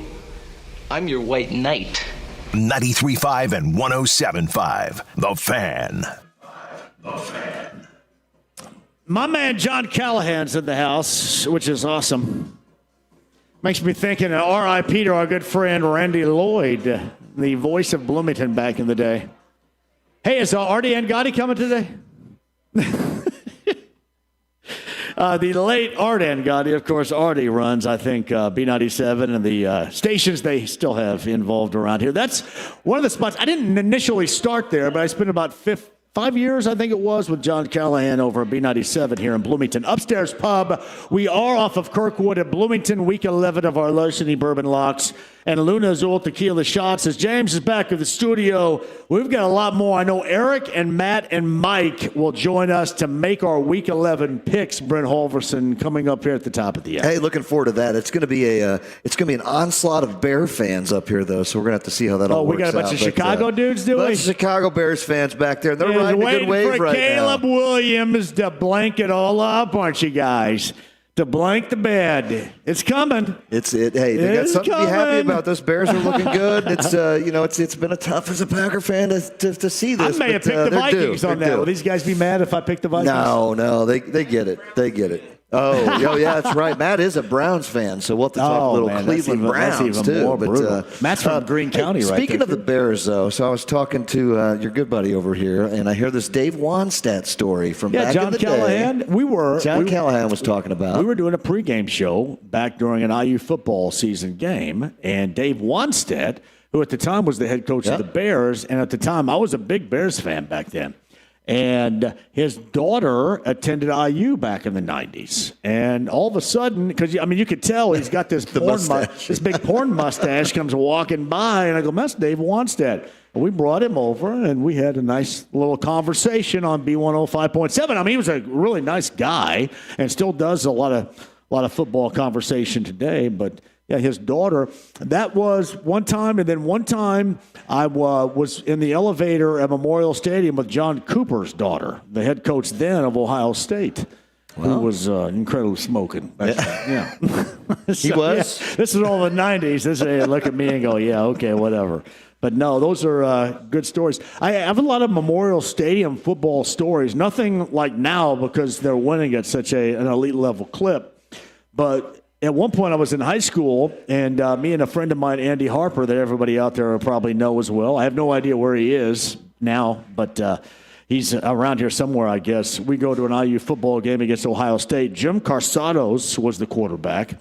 I'm your white knight. 93.5 and 107.5. The Fan. My man John Callahan's in the house, which is awesome. Makes me thinking of R.I.P. to our good friend Randy Lloyd, the voice of Bloomington back in the day. Hey, is Artie and Gotti coming today? The late Art Angotti, of course, Artie runs, I think, B97 and the stations they still have involved around here. That's one of the spots. I didn't initially start there, but I spent about 5 years, I think it was, with John Callahan over at B97 here in Bloomington. Upstairs Pub. We are off of Kirkwood at Bloomington, week 11 of our Larceny Bourbon Locks. And Luna Azul Tequila Shots. As James is back in the studio, we've got a lot more. I know Eric and Matt and Mike will join us to make our Week 11 picks. Brent Halverson coming up here at the top of the hour. Hey, looking forward to that. It's going to be an onslaught of Bear fans up here, though, so we're going to have to see how that all works out. We got a bunch of Chicago dudes, do we? A bunch of Chicago Bears fans back there. They're riding a good wave right now. Waiting for Caleb Williams to blank it all up, aren't you guys? To blank the bed. It's coming. Hey, they got something to be happy about. Those Bears are looking good. It's it's been a tough as a Packer fan to see this. I may have picked the Vikings on that. Will these guys be mad if I pick the Vikings? No, they get it. They get it. Oh, yeah, that's right. Matt is a Browns fan, so we'll have to talk a little Cleveland Browns too. But Matt's from Greene County, right? Speaking of the Bears, though, so I was talking to your good buddy over here, and I hear this Dave Wannstedt story from back John in the Callahan. day. John Callahan was talking about. We were doing a pregame show back during an IU football season game, and Dave Wannstedt, who at the time was the head coach of the Bears, and at the time I was a big Bears fan back then. And his daughter attended IU back in the 90s. And all of a sudden, because, you could tell he's got this this big porn mustache comes walking by. And I go, that's Dave Wannstedt. And we brought him over, and we had a nice little conversation on B105.7. He was a really nice guy and still does a lot of football conversation today. But yeah, his daughter. That was one time, and then one time I was in the elevator at Memorial Stadium with John Cooper's daughter, the head coach then of Ohio State, who was incredibly smoking. Yeah. He was? Yeah, this is all the 90s. They look at me and go, yeah, okay, whatever. But no, those are good stories. I have a lot of Memorial Stadium football stories. Nothing like now because they're winning at such an elite level clip. But at one point, I was in high school, and me and a friend of mine, Andy Harper, that everybody out there probably know as well. I have no idea where he is now, but he's around here somewhere, I guess. We go to an IU football game against Ohio State. Jim Carsados was the quarterback.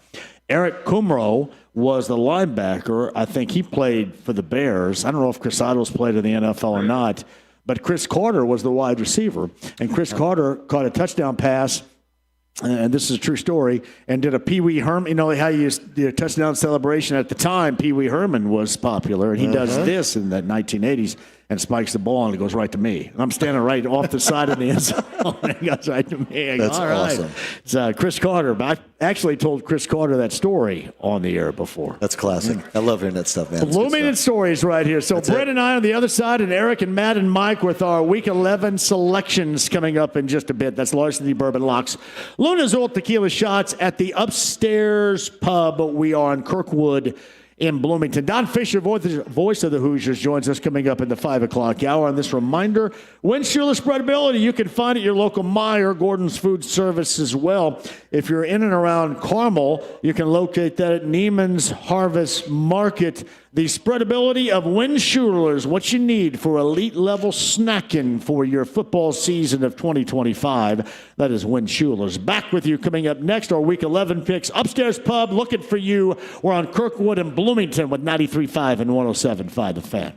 Eric Kumro was the linebacker. I think he played for the Bears. I don't know if Carsados played in the NFL or not, but Chris Carter was the wide receiver. And Chris Carter caught a touchdown pass, and this is a true story, and did a Pee Wee Herman. You know how you do a touchdown celebration at the time? Pee Wee Herman was popular, and he does this in the 1980s and spikes the ball, and it goes right to me. And I'm standing right off the side of the end zone, and it goes right to me. I go, That's awesome. It's Chris Carter, but I actually told Chris Carter that story on the air before. That's classic. I love hearing that stuff, man. Bloomington stories right here. So That's Brent and I on the other side, and Eric and Matt and Mike with our Week 11 selections coming up in just a bit. That's Larceny Bourbon Locks. Luna Azul Tequila Shots at the Upstairs Pub. We are on Kirkwood in Bloomington. Don Fisher, voice of the Hoosiers, joins us coming up in the 5 o'clock hour. And this reminder, Windshield spreadability, you can find at your local Meijer, Gordon's Food Service as well. If you're in and around Carmel, you can locate that at Neiman's Harvest Market. The spreadability of Windshield, what you need for elite level snacking for your football season of 2025. That is Windshield. Back with you coming up next, our Week 11 picks. Upstairs Pub, looking for you. We're on Kirkwood and Bloomington with 93.5 and 107.5 The Fan.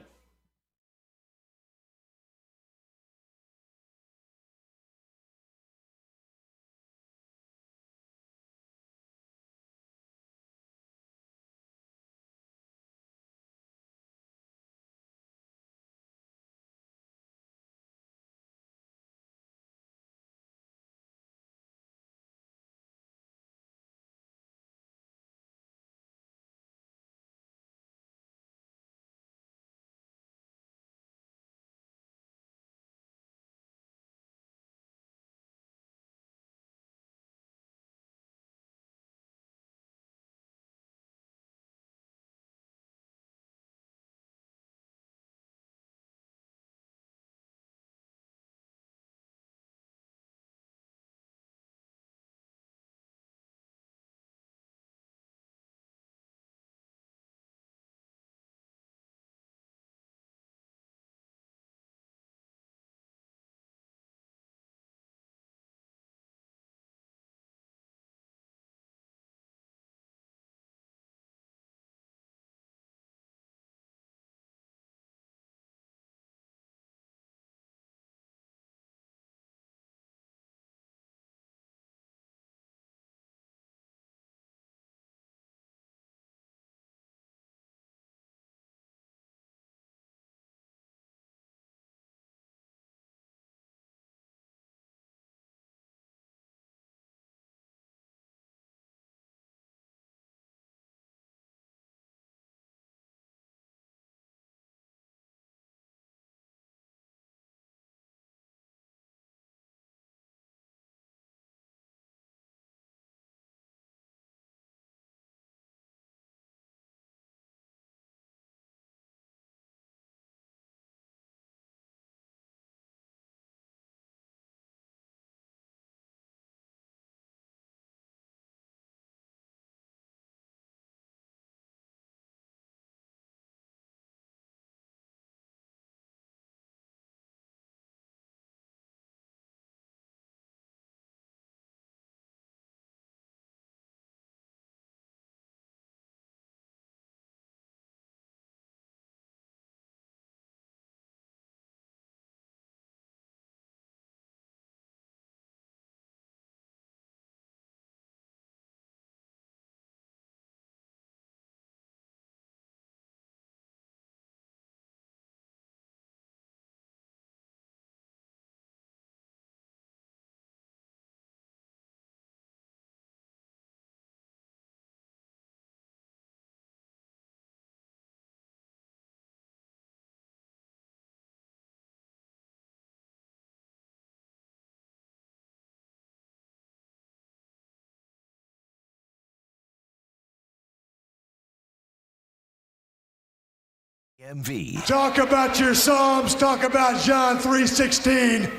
JMV. Talk about your Psalms. Talk about John 3:16.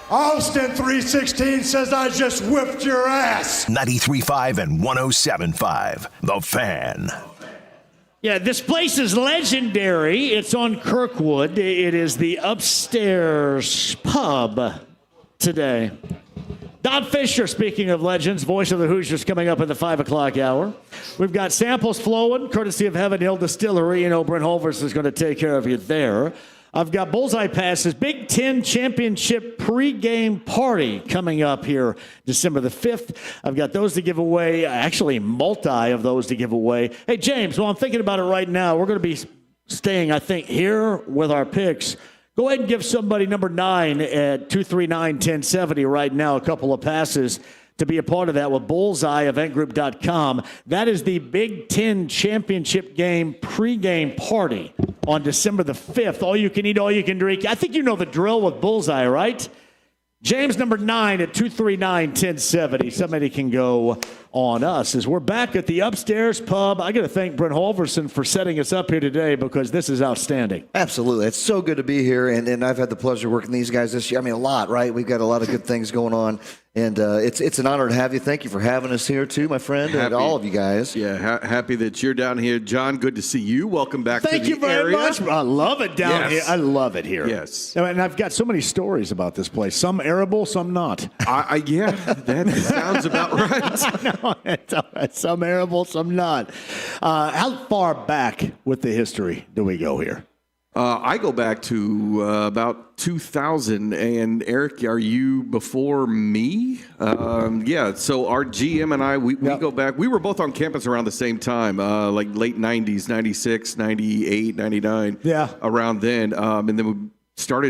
Austin 3:16 says, I just whipped your ass. 93.5 and 107.5. The Fan. Yeah, this place is legendary. It's on Kirkwood. It is the Upstairs Pub today. Don Fisher, speaking of legends, voice of the Hoosiers, coming up at the 5 o'clock hour. We've got samples flowing, courtesy of Heaven Hill Distillery. You know, Brent Holvers is going to take care of you there. I've got Bullseye Passes, Big Ten Championship pregame party coming up here December the 5th. I've got those to give away, actually multi of those to give away. Hey, James, well, I'm thinking about it right now. We're going to be staying, I think, here with our picks. Go ahead and give somebody number 9 at 239-1070 right now a couple of passes to be a part of that with bullseyeeventgroup.com. That is the Big Ten Championship game pregame party on December the 5th. All you can eat, all you can drink. I think you know the drill with Bullseye, right? James, number 9 at 239-1070. Somebody can go on us as we're back at the Upstairs Pub. I got to thank Brent Holverson for setting us up here today because this is outstanding. Absolutely. It's so good to be here, and I've had the pleasure working these guys this year. I mean, a lot, right? We've got a lot of good things going on, and it's an honor to have you. Thank you for having us here, too, my friend, and all of you guys. Yeah, happy that you're down here. John, good to see you. Welcome back to the area. Thank you very much. I love it down here. I love it here. Yes. And I've got so many stories about this place. Some arable, some not. Yeah, that sounds about right. No, some arable, some not. How far back with the history do we go here? I go back to about 2000. And Eric, are you before me? Yeah, so our GM and I, we go back. We were both on campus around the same time, like late 90s, 96, 98, 99. Yeah. Around then. And then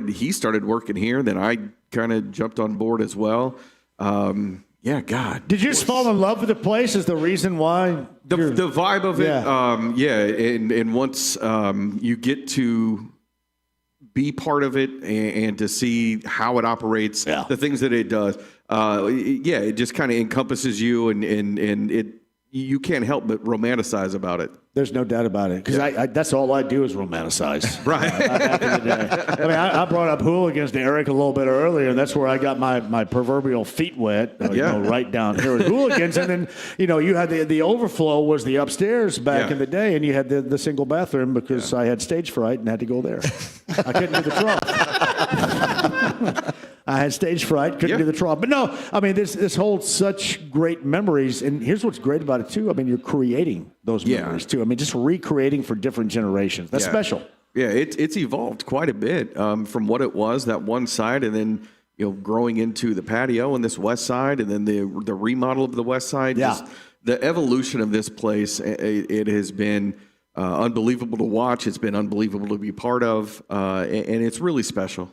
he started working here. Then I kind of jumped on board as well. Yeah, God. Did you just fall in love with the place? Is the reason why? The vibe of it, and once you get to be part of it and to see how it operates, the things that it does, it just kind of encompasses you, and it you can't help but romanticize about it. There's no doubt about it, because that's all I do is romanticize. Right. Back in the day. I mean, I brought up hooligans to Eric a little bit earlier, and that's where I got my proverbial feet wet, right down here with hooligans. And then, you had the overflow was the upstairs back in the day, and you had the single bathroom because I had stage fright and had to go there. I couldn't do the trough. I had stage fright, couldn't do the trough. But no, I mean, this holds such great memories. And here's what's great about it, too. I mean, you're creating those memories, too. I mean, just recreating for different generations. That's special. Yeah, it's evolved quite a bit from what it was, that one side, and then, growing into the patio on this west side, and then the remodel of the west side. Yeah. Just the evolution of this place, it has been unbelievable to watch. It's been unbelievable to be part of, and it's really special.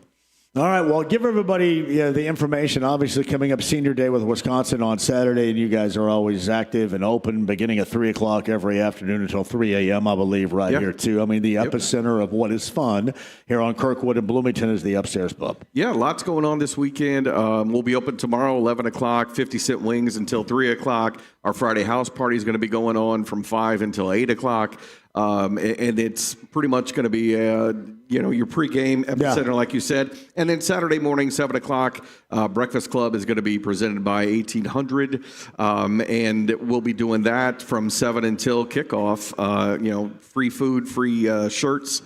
All right, well, give everybody the information. Obviously, coming up Senior Day with Wisconsin on Saturday, and you guys are always active and open, beginning at 3 o'clock every afternoon until 3 a.m., I believe, right here, too. I mean, the epicenter of what is fun here on Kirkwood and Bloomington is the Upstairs Pub. Yeah, lots going on this weekend. We'll be open tomorrow, 11 o'clock, 50-cent wings until 3 o'clock. Our Friday house party is going to be going on from 5 until 8 o'clock. And it's pretty much going to be, your pregame epicenter, like you said. And then Saturday morning, 7 o'clock, Breakfast Club is going to be presented by 1800. And we'll be doing that from 7 until kickoff. Free food, free shirts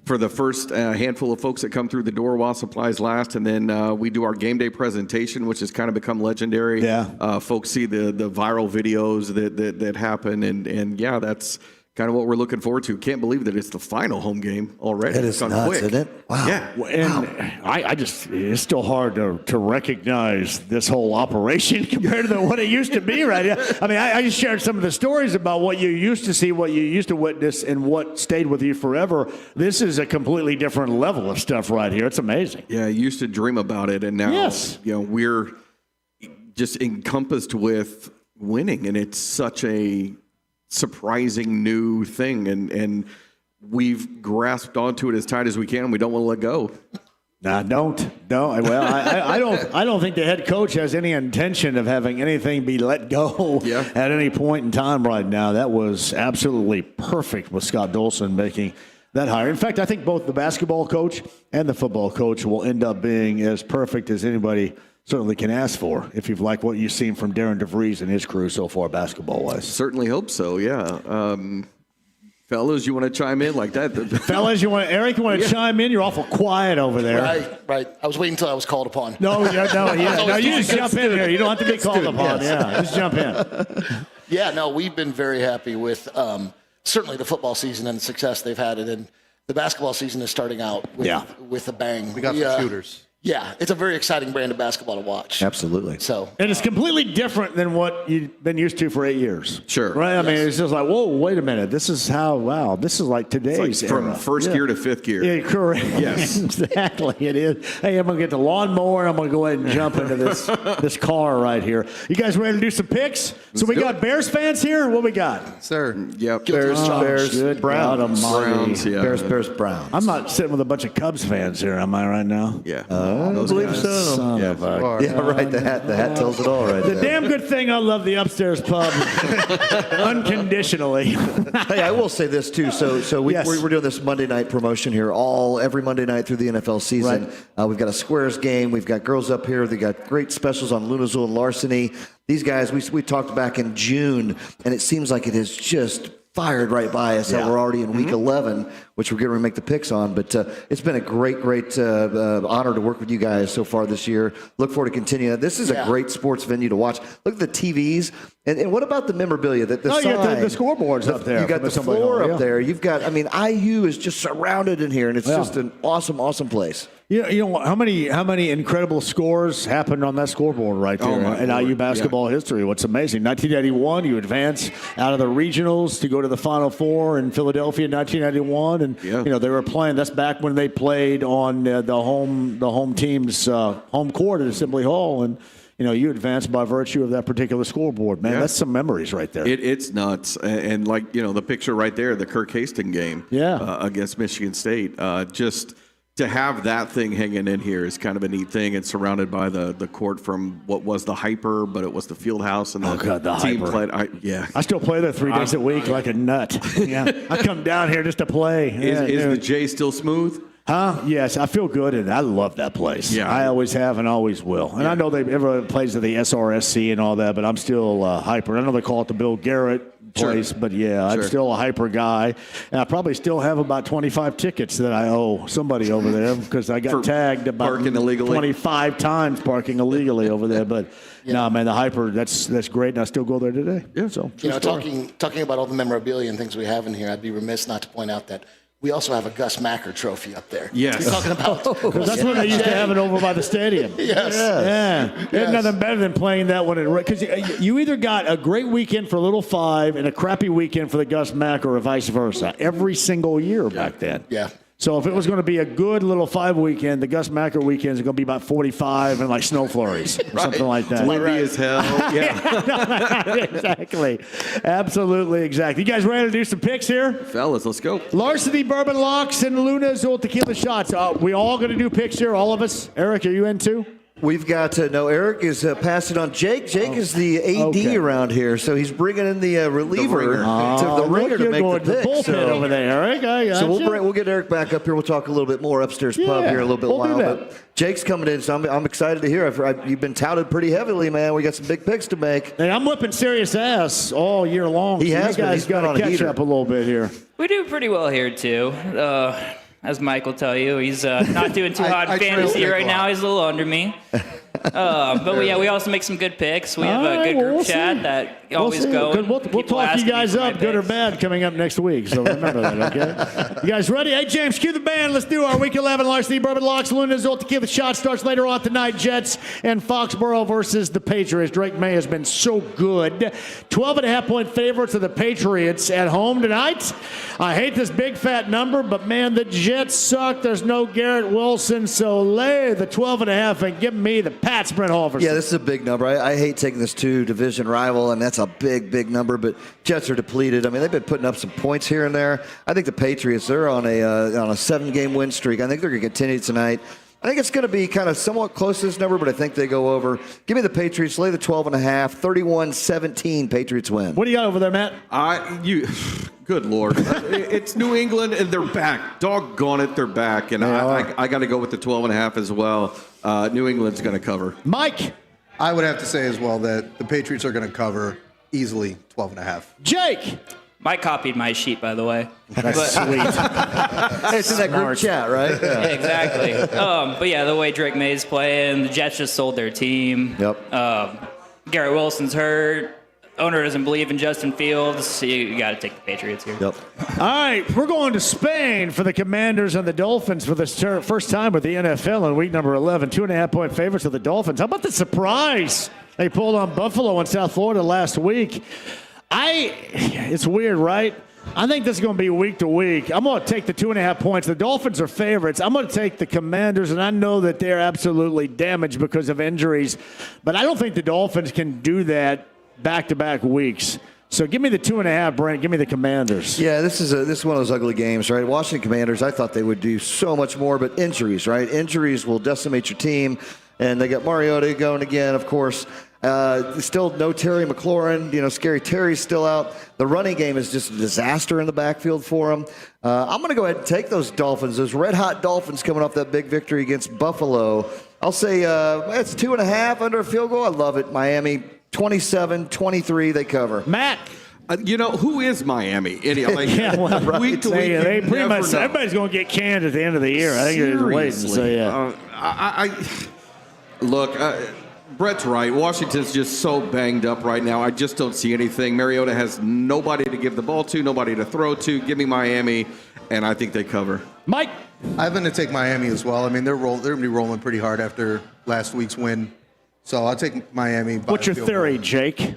for the first handful of folks that come through the door while supplies last. And then we do our game day presentation, which has kind of become legendary. Yeah. Folks see the viral videos that happen. And that's kind of what we're looking forward to. Can't believe that it's the final home game already. It is nuts, isn't it? Wow. Yeah. And it's still hard to recognize this whole operation compared to what it used to be, right? I mean, I just shared some of the stories about what you used to see, what you used to witness, and what stayed with you forever. This is a completely different level of stuff right here. It's amazing. Yeah, I used to dream about it, and now we're just encompassed with winning, and it's such a surprising new thing, and we've grasped onto it as tight as we can. We don't want to let go. Nah, don't. Well, I don't think the head coach has any intention of having anything be let go at any point in time right now. That was absolutely perfect with Scott Dolson making that hire. In fact, I think both the basketball coach and the football coach will end up being as perfect as anybody certainly can ask for, if you've liked what you've seen from Darren DeVries and his crew so far basketball-wise. Certainly hope so, yeah. Fellas, you want to chime in like that? Fellas, Eric, you want to chime in? You're awful quiet over there. Right. I was waiting until I was called upon. No, you just jump in here. You don't have to be called upon. Yeah, just jump in. Yeah, no, we've been very happy with certainly the football season and the success they've had, and the basketball season is starting out with a bang. We got some shooters. Yeah, it's a very exciting brand of basketball to watch. Absolutely. And it's completely different than what you've been used to for 8 years. Sure. Right? I mean, it's just like, whoa, wait a minute. This is this is like today's from era. first gear to fifth gear. Yeah, correct. Yes. Exactly. It is. Hey, I'm going to get the lawnmower, and I'm going to go ahead and jump into this car right here. You guys ready to do some picks? So we got Bears fans here? What we got? Sir. Yep. Bears, Browns. Browns, yeah. Bears, Browns. I'm not sitting with a bunch of Cubs fans here, am I right now? Yeah. I believe so. Yeah, right. The hat tells it all right The there. damn good thing I love the upstairs pub unconditionally. Hey, I will say this too. So we're doing this Monday night promotion here, every Monday night through the NFL season. Right. We've got a Squares game. We've got girls up here. They got great specials on Lunazul and Larceny. These guys, we talked back in June, and it seems like it has just fired right by us. We're already in week 11, which we're going to make the picks on. But it's been a great honor to work with you guys so far this year. Look forward to continuing. This is a great sports venue to watch. Look at the TVs. And what about the memorabilia? You got the scoreboards up there. You got the floor up there. You've got, IU is just surrounded in here, and it's just an awesome, awesome place. You know how many incredible scores happened on that scoreboard right there in IU basketball history? What's amazing, 1981, you advance out of the regionals to go to the Final Four in Philadelphia in 1991, and they were playing. That's back when they played on the home team's home court at Assembly Hall, and you advanced by virtue of that particular scoreboard. Man, that's some memories right there. It's nuts, and the picture right there, the Kirk Hastings game, against Michigan State, just. To have that thing hanging in here is kind of a neat thing. It's surrounded by the court from what was the Hyper, but it was the field house. And the team Hyper. Played. I still play there 3 days a week like a nut. Yeah, I come down here just to play. Is the J still smooth? Huh? Yes, I feel good, and I love that place. Yeah, I always have and always will. And I know everyone plays at the SRSC and all that, but I'm still Hyper. I know they call it the Bill Garrett place, but I'm still a Hyper guy, and I probably still have about 25 tickets that I owe somebody over there because I got tagged about parking illegally 25 times parking illegally over there. But no, man, the Hyper that's great, and I still go there today. Yeah, so talking about all the memorabilia and things we have in here, I'd be remiss not to point out that we also have a Gus Macker trophy up there. Yes. You're talking about. That's what they used to have it over by the stadium. Yes. Yeah. There's nothing better than playing that one. Because you either got a great weekend for Little Five and a crappy weekend for the Gus Macker or vice versa every single year back then. Yeah. So if it was going to be a good Little Five weekend, the Gus Macker weekends are going to be about 45 and like snow flurries or something like that. Windy as hell. Yeah. Exactly. Absolutely exactly. You guys ready to do some picks here? Fellas, let's go. Larceny Bourbon Locks and Lunazul Tequila Shots. We all going to do picks here, all of us? Eric, are you in too? We've got Eric is passing on Jake. Jake is the AD around here, so he's bringing in the reliever to the ringer to make the pick. Bullpen over there, Eric. So we'll get Eric back up here. We'll talk a little bit more upstairs pub here in a little bit while. But Jake's coming in, so I'm excited to hear. You've been touted pretty heavily, man. We got some big picks to make. Hey, I'm whipping serious ass all year long. He has. You guys got to catch up a little bit here. We do pretty well here too. As Mike will tell you, he's not doing too hot in fantasy right now. He's a little under me. But we also make some good picks. We have a good group chat that always go. We'll talk you guys up, good or bad, coming up next week. So remember that, okay? You guys ready? Hey, James, cue the band. Let's do our Week 11 Larceny Bourbon Locks. Lunazul Tequila Shot starts later on tonight. Jets and Foxborough versus the Patriots. Drake May has been so good. 12.5-point favorites of the Patriots at home tonight. I hate this big fat number, but man, the Jets suck. There's no Garrett Wilson, so lay the 12.5 and give me the Pats, Brent Halverson. Yeah, this is a big number. I hate taking this to division rival, and that's a big, big number. But Jets are depleted. I mean, they've been putting up some points here and there. I think the Patriots, they're on a 7-game win streak. I think they're going to continue tonight. I think it's going to be kind of somewhat close to this number, but I think they go over. Give me the Patriots. Lay the 12.5. 31-17. Patriots win. What do you got over there, Matt? Good Good Lord. It's New England, and they're back. Doggone it, they're back. And I got to go with the 12.5 as well. New England's going to cover. Mike? I would have to say as well that the Patriots are going to cover easily 12.5. Jake? Mike copied my sheet, by the way. That's sweet. It's in that group chat, right? Yeah, exactly. But yeah, the way Drake May's playing, the Jets just sold their team. Yep. Garrett Wilson's hurt. Owner doesn't believe in Justin Fields. So you got to take the Patriots here. Yep. All right, we're going to Spain for the Commanders and the Dolphins for this first time with the NFL in week number 11. 2.5-point favorites of the Dolphins. How about the surprise they pulled on Buffalo in South Florida last week? It's weird, right? I think this is going to be week to week. I'm going to take the 2.5 points. The Dolphins are favorites. I'm going to take the Commanders, and I know that they're absolutely damaged because of injuries, but I don't think the Dolphins can do that back-to-back weeks. So give me the 2.5, Brent. Give me the Commanders. Yeah, this is one of those ugly games, right? Washington Commanders, I thought they would do so much more, but injuries, right? Injuries will decimate your team, and they got Mariota going again, of course. Still no Terry McLaurin. Scary Terry's still out. The running game is just a disaster in the backfield for him. I'm going to go ahead and take those Dolphins, those red-hot Dolphins coming off that big victory against Buffalo. I'll say it's 2.5 under a field goal. I love it. Miami, 27-23, they cover. Matt. Who is Miami? Yeah, well, right. Week to week, they pretty much everybody's going to get canned at the end of the year. I think they're waiting. So yeah. Look. Brett's right. Washington's just so banged up right now. I just don't see anything. Mariota has nobody to give the ball to, nobody to throw to. Give me Miami, and I think they cover. Mike? I'm going to take Miami as well. I mean, they're going to be rolling pretty hard after last week's win. So I'll take Miami. What's your theory, Jake?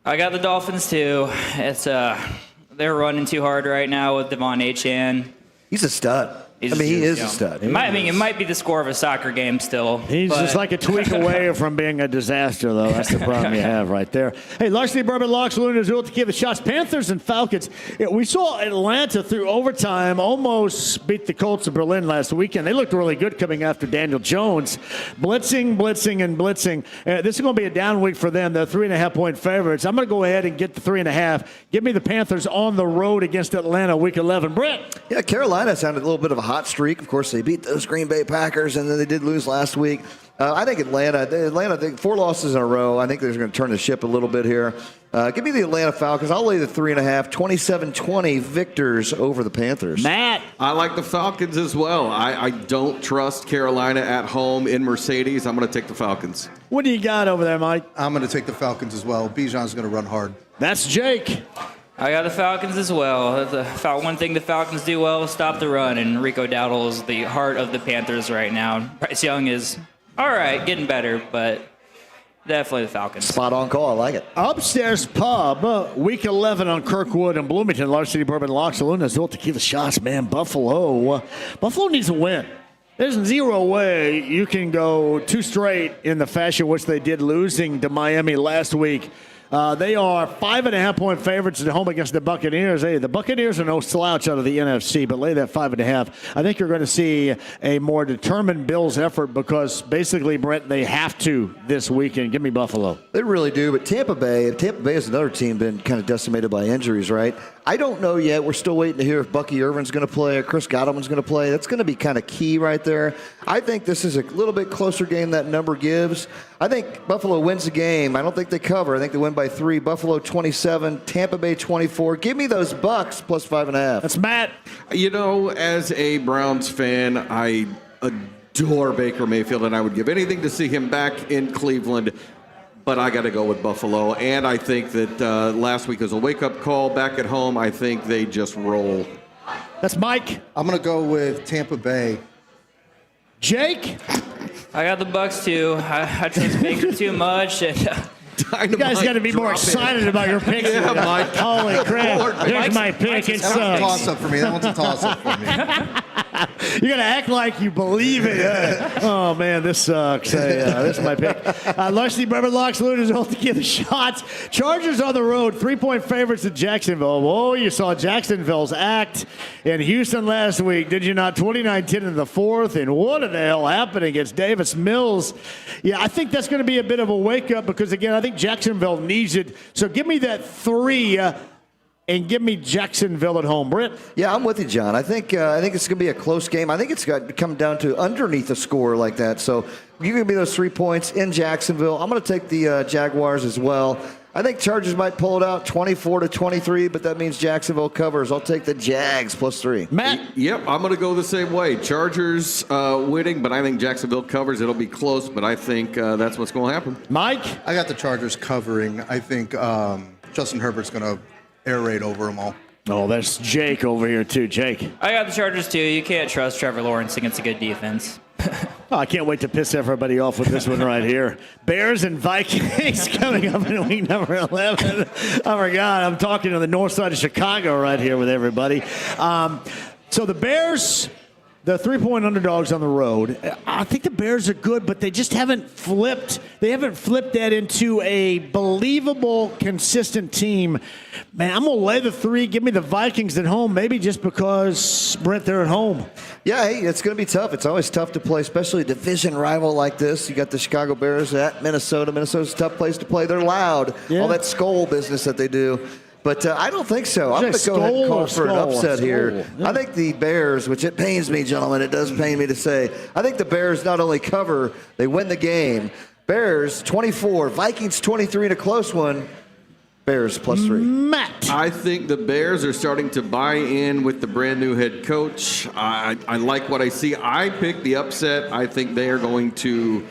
I got the Dolphins, too. They're running too hard right now with Devon Achane. He's a stud. He is a stud. It might be the score of a soccer game still. He's just like a tweak away from being a disaster, though. That's the problem you have right there. Hey, Larceny Bourbon Locks, Luna Azul to give the shots. Panthers and Falcons. We saw Atlanta through overtime almost beat the Colts of Berlin last weekend. They looked really good coming after Daniel Jones. Blitzing. This is going to be a down week for them. They're 3.5-point favorites. I'm going to go ahead and get the 3.5. Give me the Panthers on the road against Atlanta week 11. Brett? Yeah, Carolina sounded a little bit of a hot streak. Of course, they beat those Green Bay Packers, and then they did lose last week. I think Atlanta, 4 losses in a row. I think they're going to turn the ship a little bit here. Give me the Atlanta Falcons. I'll lay the 3.5, 27-20 victors over the Panthers. Matt? I like the Falcons as well. I don't trust Carolina at home in Mercedes. I'm going to take the Falcons. What do you got over there, Mike? I'm going to take the Falcons as well. Bijan's going to run hard. That's Jake. I got the Falcons as well. One thing the Falcons do well is stop the run, and Rico Dowdle is the heart of the Panthers right now. Bryce Young is all right, getting better, but definitely the Falcons. Spot on call. I like it. Upstairs Pub, week 11 on Kirkwood and Bloomington. Larceny Bourbon Locks, Luna Azul Tequila Shots, man. Buffalo needs a win. There's zero way you can go 2 straight in the fashion which they did, losing to Miami last week. They are 5.5-point favorites at home against the Buccaneers. Hey, the Buccaneers are no slouch out of the NFC, but lay that 5.5. I think you're going to see a more determined Bills effort because basically, Brent, they have to this weekend. Give me Buffalo. They really do, but Tampa Bay is another team been kind of decimated by injuries, right? I don't know yet. We're still waiting to hear if Bucky Irvin's going to play or Chris Godwin's going to play. That's going to be kind of key right there. I think this is a little bit closer game that number gives. I think Buffalo wins the game. I don't think they cover. I think they win by 3. Buffalo 27, Tampa Bay 24. Give me those Bucks plus 5.5. That's Matt. As a Browns fan, I adore Baker Mayfield, and I would give anything to see him back in Cleveland. But I got to go with Buffalo, and I think that last week was a wake-up call. Back at home, I think they just roll. That's Mike. I'm going to go with Tampa Bay. Jake? I got the Bucks, too. I trust Baker too much. And, you guys got to be more excited about your picks. Yeah, Mike. Holy crap. There's my pick. It sucks. That one's a toss-up for me. That one's a toss-up for me. You got to act like you believe it. Oh, man, this sucks. This is my pick. Larceny Bourbon Locks, Luna Azul to give the shots. Chargers on the road, 3-point favorites at Jacksonville. Whoa, you saw Jacksonville's act in Houston last week, did you not? 29-10 in the 4th, and what the hell happened against Davis Mills? Yeah, I think that's going to be a bit of a wake-up because, again, I think Jacksonville needs it. So give me that 3. and give me Jacksonville at home. Britt? Yeah, I'm with you, John. I think it's going to be a close game. I think it's got to come down to underneath a score like that. So you give me those 3 points in Jacksonville. I'm going to take the Jaguars as well. I think Chargers might pull it out 24-23, but that means Jacksonville covers. I'll take the Jags +3. Matt? Yep, I'm going to go the same way. Chargers winning, but I think Jacksonville covers. It'll be close, but I think that's what's going to happen. Mike? I got the Chargers covering. I think Justin Herbert's going to air raid over them all. Oh, that's Jake over here, too. Jake? I got the Chargers, too. You can't trust Trevor Lawrence against a good defense. Oh, I can't wait to piss everybody off with this one right here. Bears and Vikings coming up in week number 11. Oh, my God. I'm talking to the north side of Chicago right here with everybody. So the Bears, the 3-point underdogs on the road. I think the Bears are good, but they just haven't flipped. They haven't flipped that into a believable, consistent team. Man, I'm going to lay the 3. Give me the Vikings at home, maybe just because, Brent, they're at home. Yeah, hey, it's going to be tough. It's always tough to play, especially a division rival like this. You got the Chicago Bears at Minnesota. Minnesota's a tough place to play. They're loud. Yeah. All that skull business that they do. But I don't think so. I'm going to go ahead and call for an upset here. Yeah. I think the Bears, which it pains me, gentlemen, it does pain me to say, I think the Bears not only cover, they win the game. Bears 24, Vikings 23 in a close one. Bears +3. Matt. I think the Bears are starting to buy in with the brand new head coach. I like what I see. I pick the upset. I think they are going to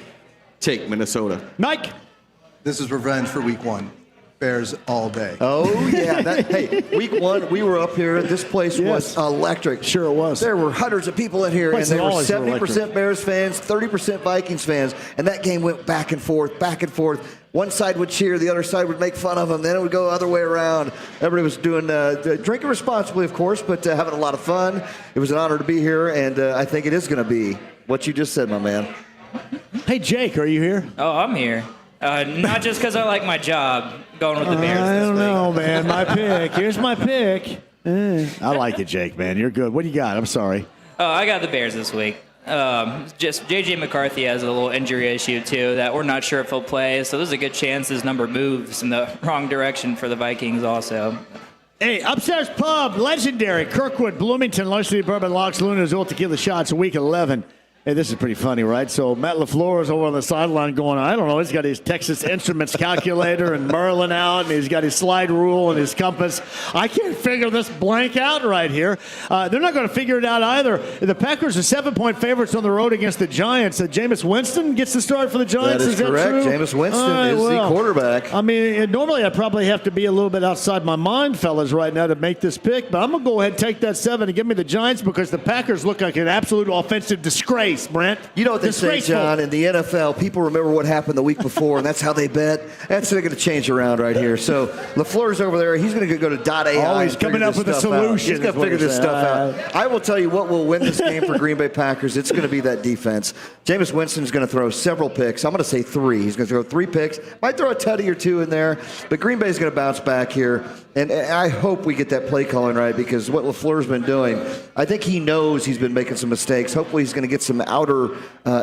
take Minnesota. Mike. This is revenge for week 1. Bears all day. Oh, yeah. Hey, week 1, we were up here. This place was electric. Sure it was. There were hundreds of people in here, and there were 70% electric. Bears fans, 30% Vikings fans, and that game went back and forth, back and forth. One side would cheer, the other side would make fun of them, then it would go the other way around. Everybody was doing drinking responsibly, of course, but having a lot of fun. It was an honor to be here, and I think it is going to be what you just said, my man. Hey, Jake, are you here? Oh, I'm here. Not just because I like my job, going with the Bears. I don't this week. know, man. My pick. Here's my pick. I like it, Jake, man. You're good. What do you got? I'm sorry. Oh, I got the Bears this week. Just J.J. McCarthy has a little injury issue, too, that we're not sure if he'll play. So there's a good chance his number moves in the wrong direction for the Vikings also. Hey, Upstairs Pub, legendary, Kirkwood, Bloomington, Larceny Bourbon, Locks, Lunas, Old Tequila Shots, week 11. Hey, this is pretty funny, right? So Matt LaFleur is over on the sideline going, I don't know, he's got his Texas Instruments calculator and Merlin out, and he's got his slide rule and his compass. I can't figure this blank out right here. They're not going to figure it out either. The Packers are 7-point favorites on the road against the Giants. Jameis Winston gets the start for the Giants. That is correct. True? Jameis Winston is the quarterback. I mean, normally I probably have to be a little bit outside my mind, fellas, right now to make this pick, but I'm going to go ahead and take that 7 and give me the Giants because the Packers look like an absolute offensive disgrace. Brent. You know what they say, John, in the NFL, people remember what happened the week before, and that's how they bet. That's going to change around right here. So LaFleur's over there. He's going to go to .ai. Always coming up with a solution. He's going to figure this stuff out. I will tell you what will win this game for Green Bay Packers. It's going to be that defense. Jameis Winston's going to throw several picks. I'm going to say 3. He's going to throw 3 picks. Might throw a tutty or 2 in there. But Green Bay's going to bounce back here. And I hope we get that play calling right because what LaFleur's been doing, I think he knows he's been making some mistakes. Hopefully he's going to get some outer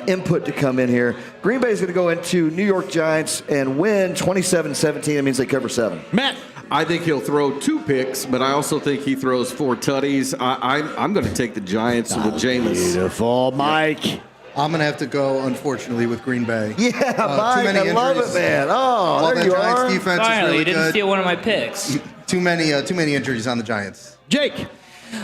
input to come in here. Green Bay's going to go into New York Giants and win 27-17. That means they cover 7. Matt. I think he'll throw 2 picks, but I also think he throws 4 tutties. I'm going to take the Giants with Jameis. Beautiful. Mike. I'm going to have to go, unfortunately, with Green Bay. Yeah, Mike, I love it, man. Oh, While there you Giants are. defense Finally, is really you didn't good. steal one of my picks. Too many injuries on the Giants. Jake.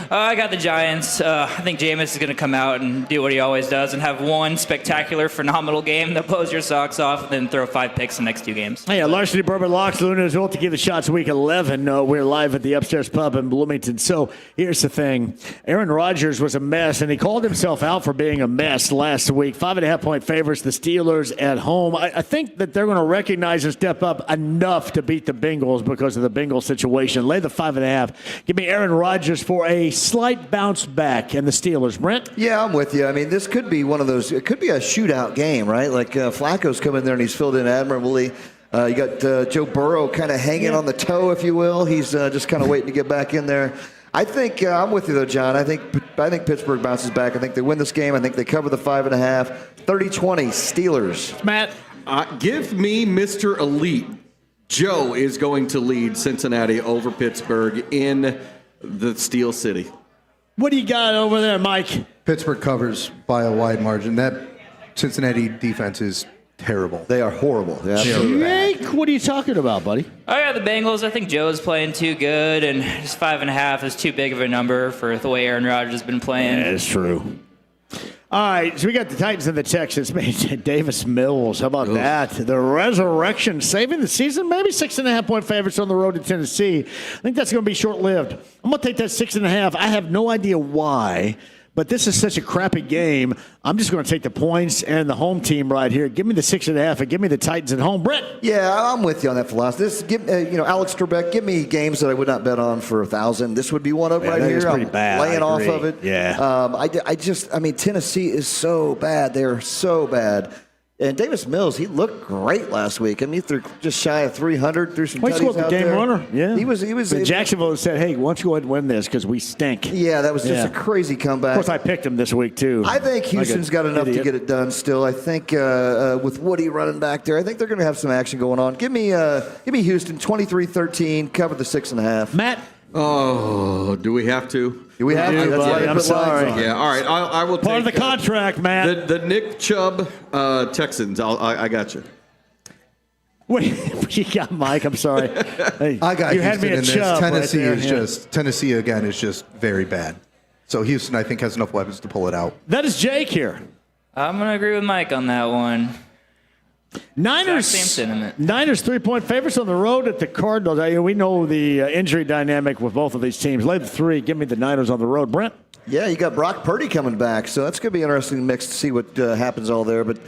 I got the Giants. I think Jameis is going to come out and do what he always does and have one spectacular, phenomenal game that blows your socks off and then throw 5 picks the next 2 games. Hey, Larceny Bourbon Locks, Lunas, Old Tequila Shots, week 11. We're live at the Upstairs Pub in Bloomington. So here's the thing. Aaron Rodgers was a mess, and he called himself out for being a mess last week. 5.5-point favorites, the Steelers at home. I think that they're going to recognize and step up enough to beat the Bengals because of the Bengals situation. Lay the 5.5. Give me Aaron Rodgers for a slight bounce back and the Steelers. Brent? Yeah, I'm with you. I mean, this could be one of those, it could be a shootout game, right? Like Flacco's come in there and he's filled in admirably. You got Joe Burrow kind of hanging on the toe, if you will. He's just kind of waiting to get back in there. I think I'm with you, though, John. I think Pittsburgh bounces back. I think they win this game. I think they cover the 5.5. 30-20, Steelers. Matt? Give me Mr. Elite. Joe is going to lead Cincinnati over Pittsburgh in the Steel City. What do you got over there, Mike? Pittsburgh covers by a wide margin. That Cincinnati defense is terrible. They are horrible. Yeah, Jake, what are you talking about, buddy? I got the Bengals. I think Joe's playing too good, and just 5.5 is too big of a number for the way Aaron Rodgers has been playing. That is true. All right, so we got the Titans and the Texans. Davis Mills, how about that? The resurrection, saving the season, maybe 6.5-point favorites on the road to Tennessee. I think that's going to be short-lived. I'm going to take that 6.5. I have no idea why, but this is such a crappy game. I'm just going to take the points and the home team right here. Give me the 6.5 and give me the Titans at home. Brett? Yeah, I'm with you on that philosophy. Alex Trebek, give me games that I would not bet on for 1,000. This would be one of them right here. Pretty bad. Laying off of it. Yeah. Tennessee is so bad. They're so bad. And Davis Mills, he looked great last week. I mean, he threw just shy of 300, threw some tutties the out game there. Runner. Yeah. He was. But Jacksonville said, hey, why don't you go ahead and win this because we stink. Yeah, that was just a crazy comeback. Of course, I picked him this week, too. I think Houston's got enough to get it done still. I think with Woody running back there, I think they're going to have some action going on. Give me Houston, 23-13, cover the 6.5. Matt? Oh, do we have to? Do we have to? That's why I'm sorry. Yeah, all right. I will Part take of the contract, Matt. The Nick Chubb Texans. I got you. What you got, Mike? I'm sorry. Hey, I got you Houston had me in at this. Chubb Tennessee right there, Tennessee again is just very bad. So Houston, I think, has enough weapons to pull it out. That is Jake here. I'm going to agree with Mike on that one. Niners, same sentiment. Niners 3-point favorites on the road at the Cardinals. We know the injury dynamic with both of these teams. Lay the 3. Give me the Niners on the road. Brent? Yeah, you got Brock Purdy coming back, so that's going to be an interesting mix to see what happens all there. But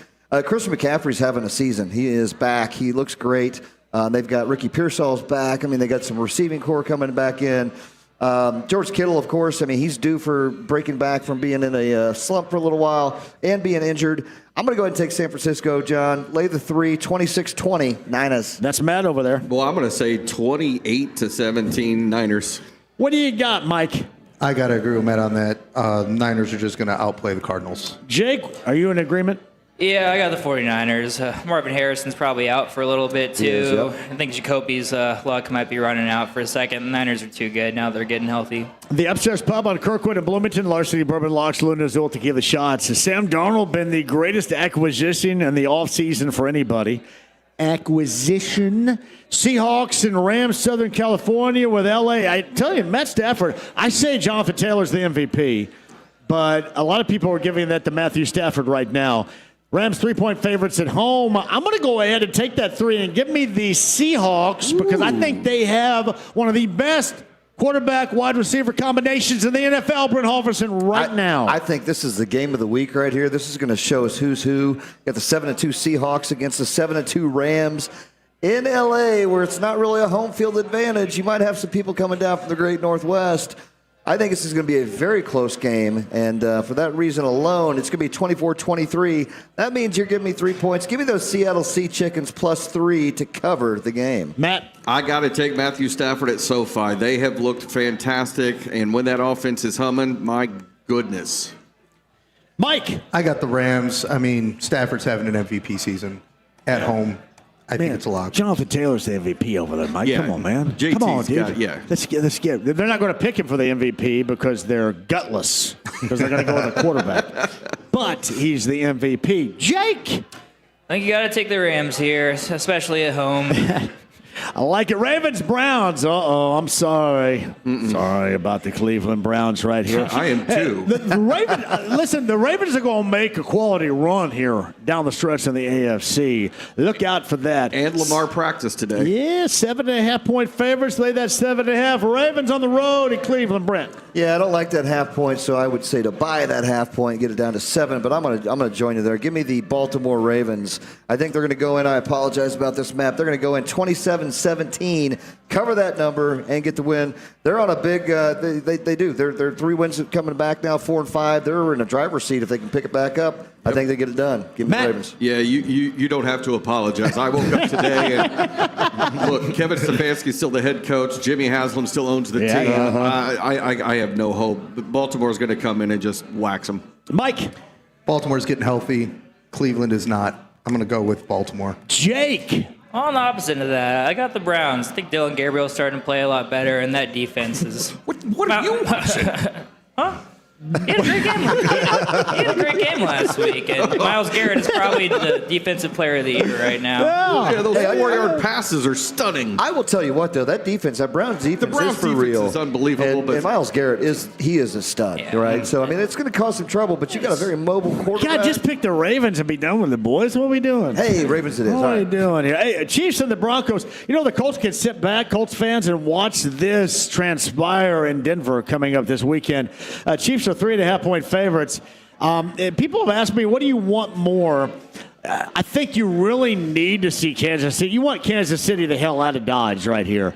Christian McCaffrey's having a season. He is back. He looks great. They've got Ricky Pearsall's back. I mean, they got some receiving core coming back in. George Kittle, of course, he's due for breaking back from being in a slump for a little while and being injured. I'm going to go ahead and take San Francisco, John. Lay the 3, 26-20, Niners. That's Matt over there. Well, I'm going to say 28-17 Niners. What do you got, Mike? I got to agree with Matt on that. Niners are just going to outplay the Cardinals. Jake, are you in agreement? Yeah, I got the 49ers. Marvin Harrison's probably out for a little bit, too. Yes, yep. I think Jacoby's luck might be running out for a second. The Niners are too good. Now they're getting healthy. The Upstairs Pub on Kirkwood and Bloomington, Larceny Bourbon Locks, Luna Azul Tequila Shots. Has Sam Darnold been the greatest acquisition in the offseason for anybody? Acquisition. Seahawks and Rams, Southern California with L.A. I tell you, Matt Stafford, I say Jonathan Taylor's the MVP, but a lot of people are giving that to Matthew Stafford right now. Rams 3-point favorites at home. I'm going to go ahead and take that 3 and give me the Seahawks because I think they have one of the best quarterback wide receiver combinations in the NFL, Brent Halverson, now. I think this is the game of the week right here. This is going to show us who's who. Got the 7-2 Seahawks against the 7-2 Rams. In L.A., where it's not really a home field advantage, you might have some people coming down from the great Northwest. I think this is going to be a very close game, and for that reason alone, it's going to be 24-23. That means you're giving me 3 points. Give me those Seattle Sea Chickens plus 3 to cover the game. Matt? I got to take Matthew Stafford at SoFi. They have looked fantastic, and when that offense is humming, my goodness. Mike? I got the Rams. Stafford's having an MVP season at home. I think it's a lock. Jonathan Taylor's the MVP over there, Mike. Yeah. Come on, man. JT's Come on, dude. got it, yeah. Let's get. They're not going to pick him for the MVP because they're gutless because they're going to go with a quarterback. But he's the MVP. Jake? I think you got to take the Rams here, especially at home. I like it. Ravens-Browns. Uh-oh, I'm sorry. Sorry about the Cleveland Browns right here. I am too. The Ravens are going to make a quality run here down the stretch in the AFC. Look out for that. And Lamar practiced today. Yeah, 7.5-point favorites. Lay that 7.5. Ravens on the road in Cleveland, Brent. Yeah, I don't like that half point, so I would say to buy that half point and get it down to 7, but I'm gonna join you there. Give me the Baltimore Ravens. I think they're going to go in, I apologize about this map, they're going to go in 27-17, cover that number, and get the win. They're on a big, they do. They're 3 wins coming back now, 4 and 5. They're in a driver's seat if they can pick it back up. I think they get it done. Give me the Ravens. Yeah, you don't have to apologize. I woke up today and look, Kevin Stefanski's still the head coach. Jimmy Haslam still owns the team. I have no hope. Baltimore's going to come in and just wax them. Mike. Baltimore's getting healthy. Cleveland is not. I'm going to go with Baltimore. Jake. On the opposite of that, I got the Browns. I think Dylan Gabriel's starting to play a lot better, and that defense is. What are you watching? Huh? He had a great game last week, and Myles Garrett is probably the defensive player of the year right now. Yeah, those 4-yard passes are stunning. I will tell you what, though, that defense, that Browns defense is for real. Is unbelievable. And Myles Garrett is a stud, right? So, I mean, it's going to cause some trouble, but you got a very mobile quarterback. God, just pick the Ravens and be done with it, boys. What are we doing? Hey, Ravens it is. What are we doing here? Hey, Chiefs and the Broncos. You know, the Colts can sit back, Colts fans, and watch this transpire in Denver coming up this weekend. Chiefs are 3.5-point favorites. People have asked me, what do you want more? I think you really need to see Kansas City. You want Kansas City the hell out of Dodge right here.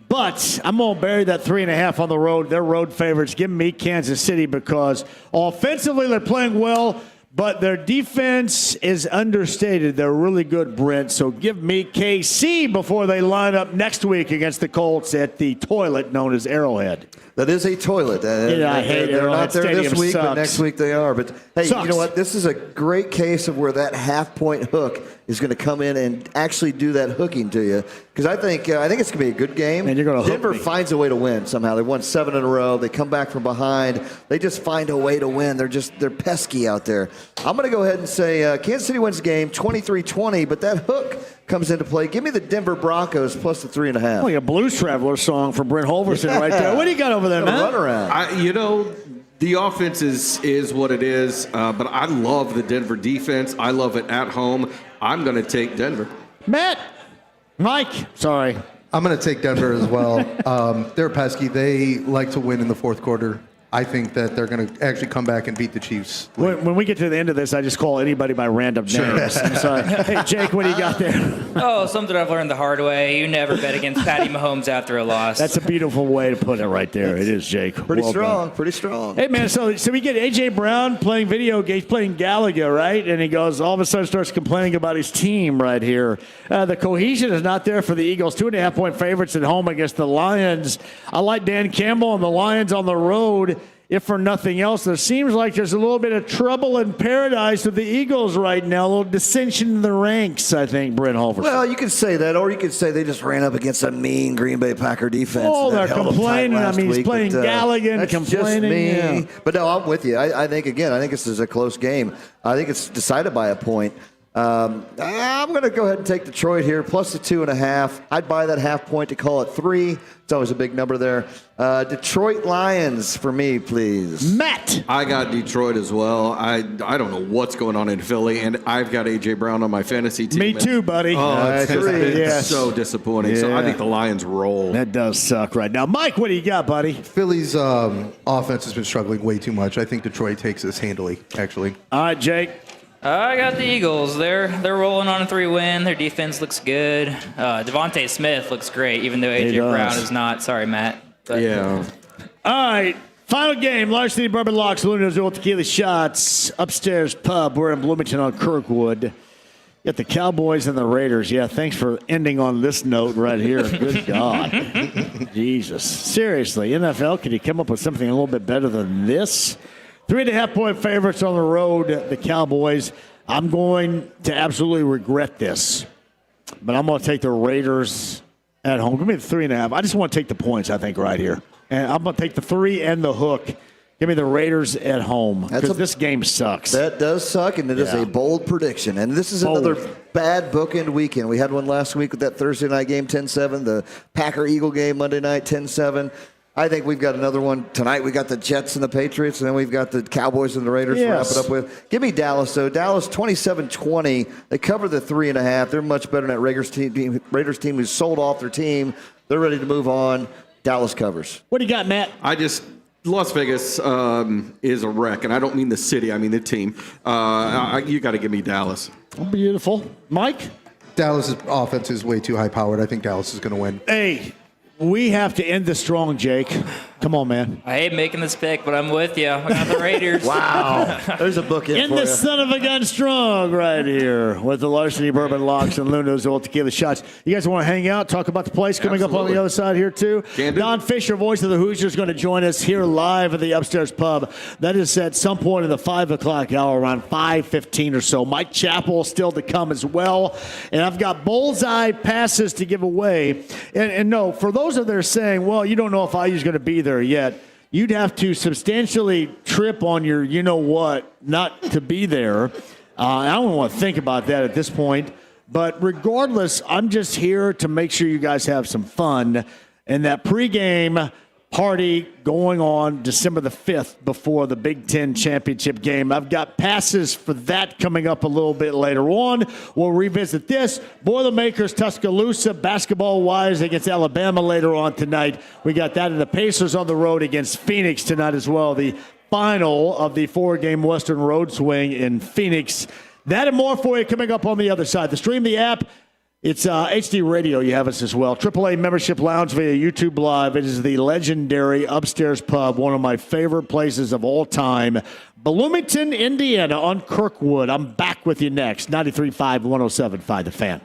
But I'm going to bury that 3.5 on the road. They're road favorites. Give me Kansas City because offensively they're playing well, but their defense is understated. They're really good, Brent. So give me KC before they line up next week against the Colts at the toilet known as Arrowhead. That is a toilet. I hate They're not there this week, sucks. but next week they are. But, hey, Sucks. You know what? This is a great case of where that half-point hook is going to come in and actually do that hooking to you. Because I think it's going to be a good game. And you're going to Denver finds a way to win somehow. They won 7 in a row. They come back from behind. They just find a way to win. They're pesky out there. I'm going to go ahead and say Kansas City wins the game 23-20, but that hook comes into play. Give me the Denver Broncos plus the 3.5. Like a Blues Traveler song from Brent Holverson right there. What do you got over there, man? Run around. The offense is what it is, but I love the Denver defense. I love it at home. I'm going to take Denver. Matt, Mike, sorry. I'm going to take Denver as well. They're pesky. They like to win in the fourth quarter. I think that they're going to actually come back and beat the Chiefs. When we get to the end of this, I just call anybody by random names. I'm sorry. Hey, Jake, what do you got there? Oh, something I've learned the hard way. You never bet against Patty Mahomes after a loss. That's a beautiful way to put it right there. It is, Jake. Pretty Well strong. done. Pretty strong. Hey, man, so we get A.J. Brown playing video games, playing Galaga, right? And he goes, all of a sudden starts complaining about his team right here. The cohesion is not there for the Eagles. 2.5-point favorites at home against the Lions. I like Dan Campbell and the Lions on the road. If for nothing else, there seems like there's a little bit of trouble in paradise with the Eagles right now. A little dissension in the ranks, I think, Brent Holverson. Well, you could say that, or you could say they just ran up against a mean Green Bay Packer defense. Oh, they're complaining. I mean, he's playing Gallagher and complaining. Just me. Yeah. But no, I'm with you. I think this is a close game. I think it's decided by a point. I'm going to go ahead and take Detroit here, plus the 2.5. I'd buy that half point to call it 3. It's always a big number there. Detroit Lions for me, please. Matt. I got Detroit as well. I don't know what's going on in Philly, and I've got A.J. Brown on my fantasy team. Me too, buddy. Oh, it's Yes. so disappointing. So I think the Lions roll. That does suck right now. Mike, what do you got, buddy? Philly's offense has been struggling way too much. I think Detroit takes this handily, actually. All right, Jake. I got the Eagles. They're rolling on a 3-win. Their defense looks good. Devontae Smith looks great, even though A.J. Brown is not. Sorry, Matt. But. Yeah. All right. Final game. Large City Bourbon Locks, Luna's Old Tequila Shots, Upstairs Pub. We're in Bloomington on Kirkwood. Got the Cowboys and the Raiders. Yeah, thanks for ending on this note right here. Good God. Jesus. Seriously, NFL, could you come up with something a little bit better than this? 3.5-point favorites on the road, the Cowboys. I'm going to absolutely regret this, but I'm going to take the Raiders at home. Give me the 3.5. I just want to take the points, I think, right here. And I'm going to take the 3 and the hook. Give me the Raiders at home because this game sucks. That does suck, and it is a bold prediction. And this is another bad bookend weekend. We had one last week with that Thursday night game, 10-7, the Packer-Eagle game Monday night, 10-7. I think we've got another one tonight. We got the Jets and the Patriots, and then we've got the Cowboys and the Raiders to wrap it up with. Give me Dallas, though. Dallas 27-20. They cover the 3.5. They're much better than that Raiders team who's sold off their team. They're ready to move on. Dallas covers. What do you got, Matt? Las Vegas is a wreck, and I don't mean the city. I mean the team. You got to give me Dallas. Oh, beautiful. Mike? Dallas' offense is way too high-powered. I think Dallas is going to win. Hey. We have to end this strong, Jake. Come on, man. I hate making this pick, but I'm with you. I got the Raiders. Wow. There's a book in the son of a gun strong right here with the Larceny Bourbon Locks and Luno's Old Tequila Shots. You guys want to hang out, talk about the place coming up on the other side here, too? Don Fisher, voice of the Hoosiers, going to join us here live at the Upstairs Pub. That is at some point in the 5 o'clock hour, around 5:15 or so. Mike Chappell still to come as well. And I've got bullseye passes to give away. And no, for those of there saying, well, you don't know if IU's going to be there yet, you'd have to substantially trip on your you-know-what not to be there. I don't want to think about that at this point. But regardless, I'm just here to make sure you guys have some fun. And that pregame party going on December the 5th before the Big Ten championship game. I've got passes for that coming up a little bit later on. We'll revisit this. Boilermakers, Tuscaloosa, basketball-wise against Alabama later on tonight. We got that, and the Pacers on the road against Phoenix tonight as well. The final of the 4-game Western Road Swing in Phoenix. That and more for you coming up on the other side. The Stream the app. It's HD Radio. You have us as well. AAA Membership Lounge via YouTube Live. It is the legendary Upstairs Pub, one of my favorite places of all time. Bloomington, Indiana on Kirkwood. I'm back with you next. 93.5, 107.5 The Fan.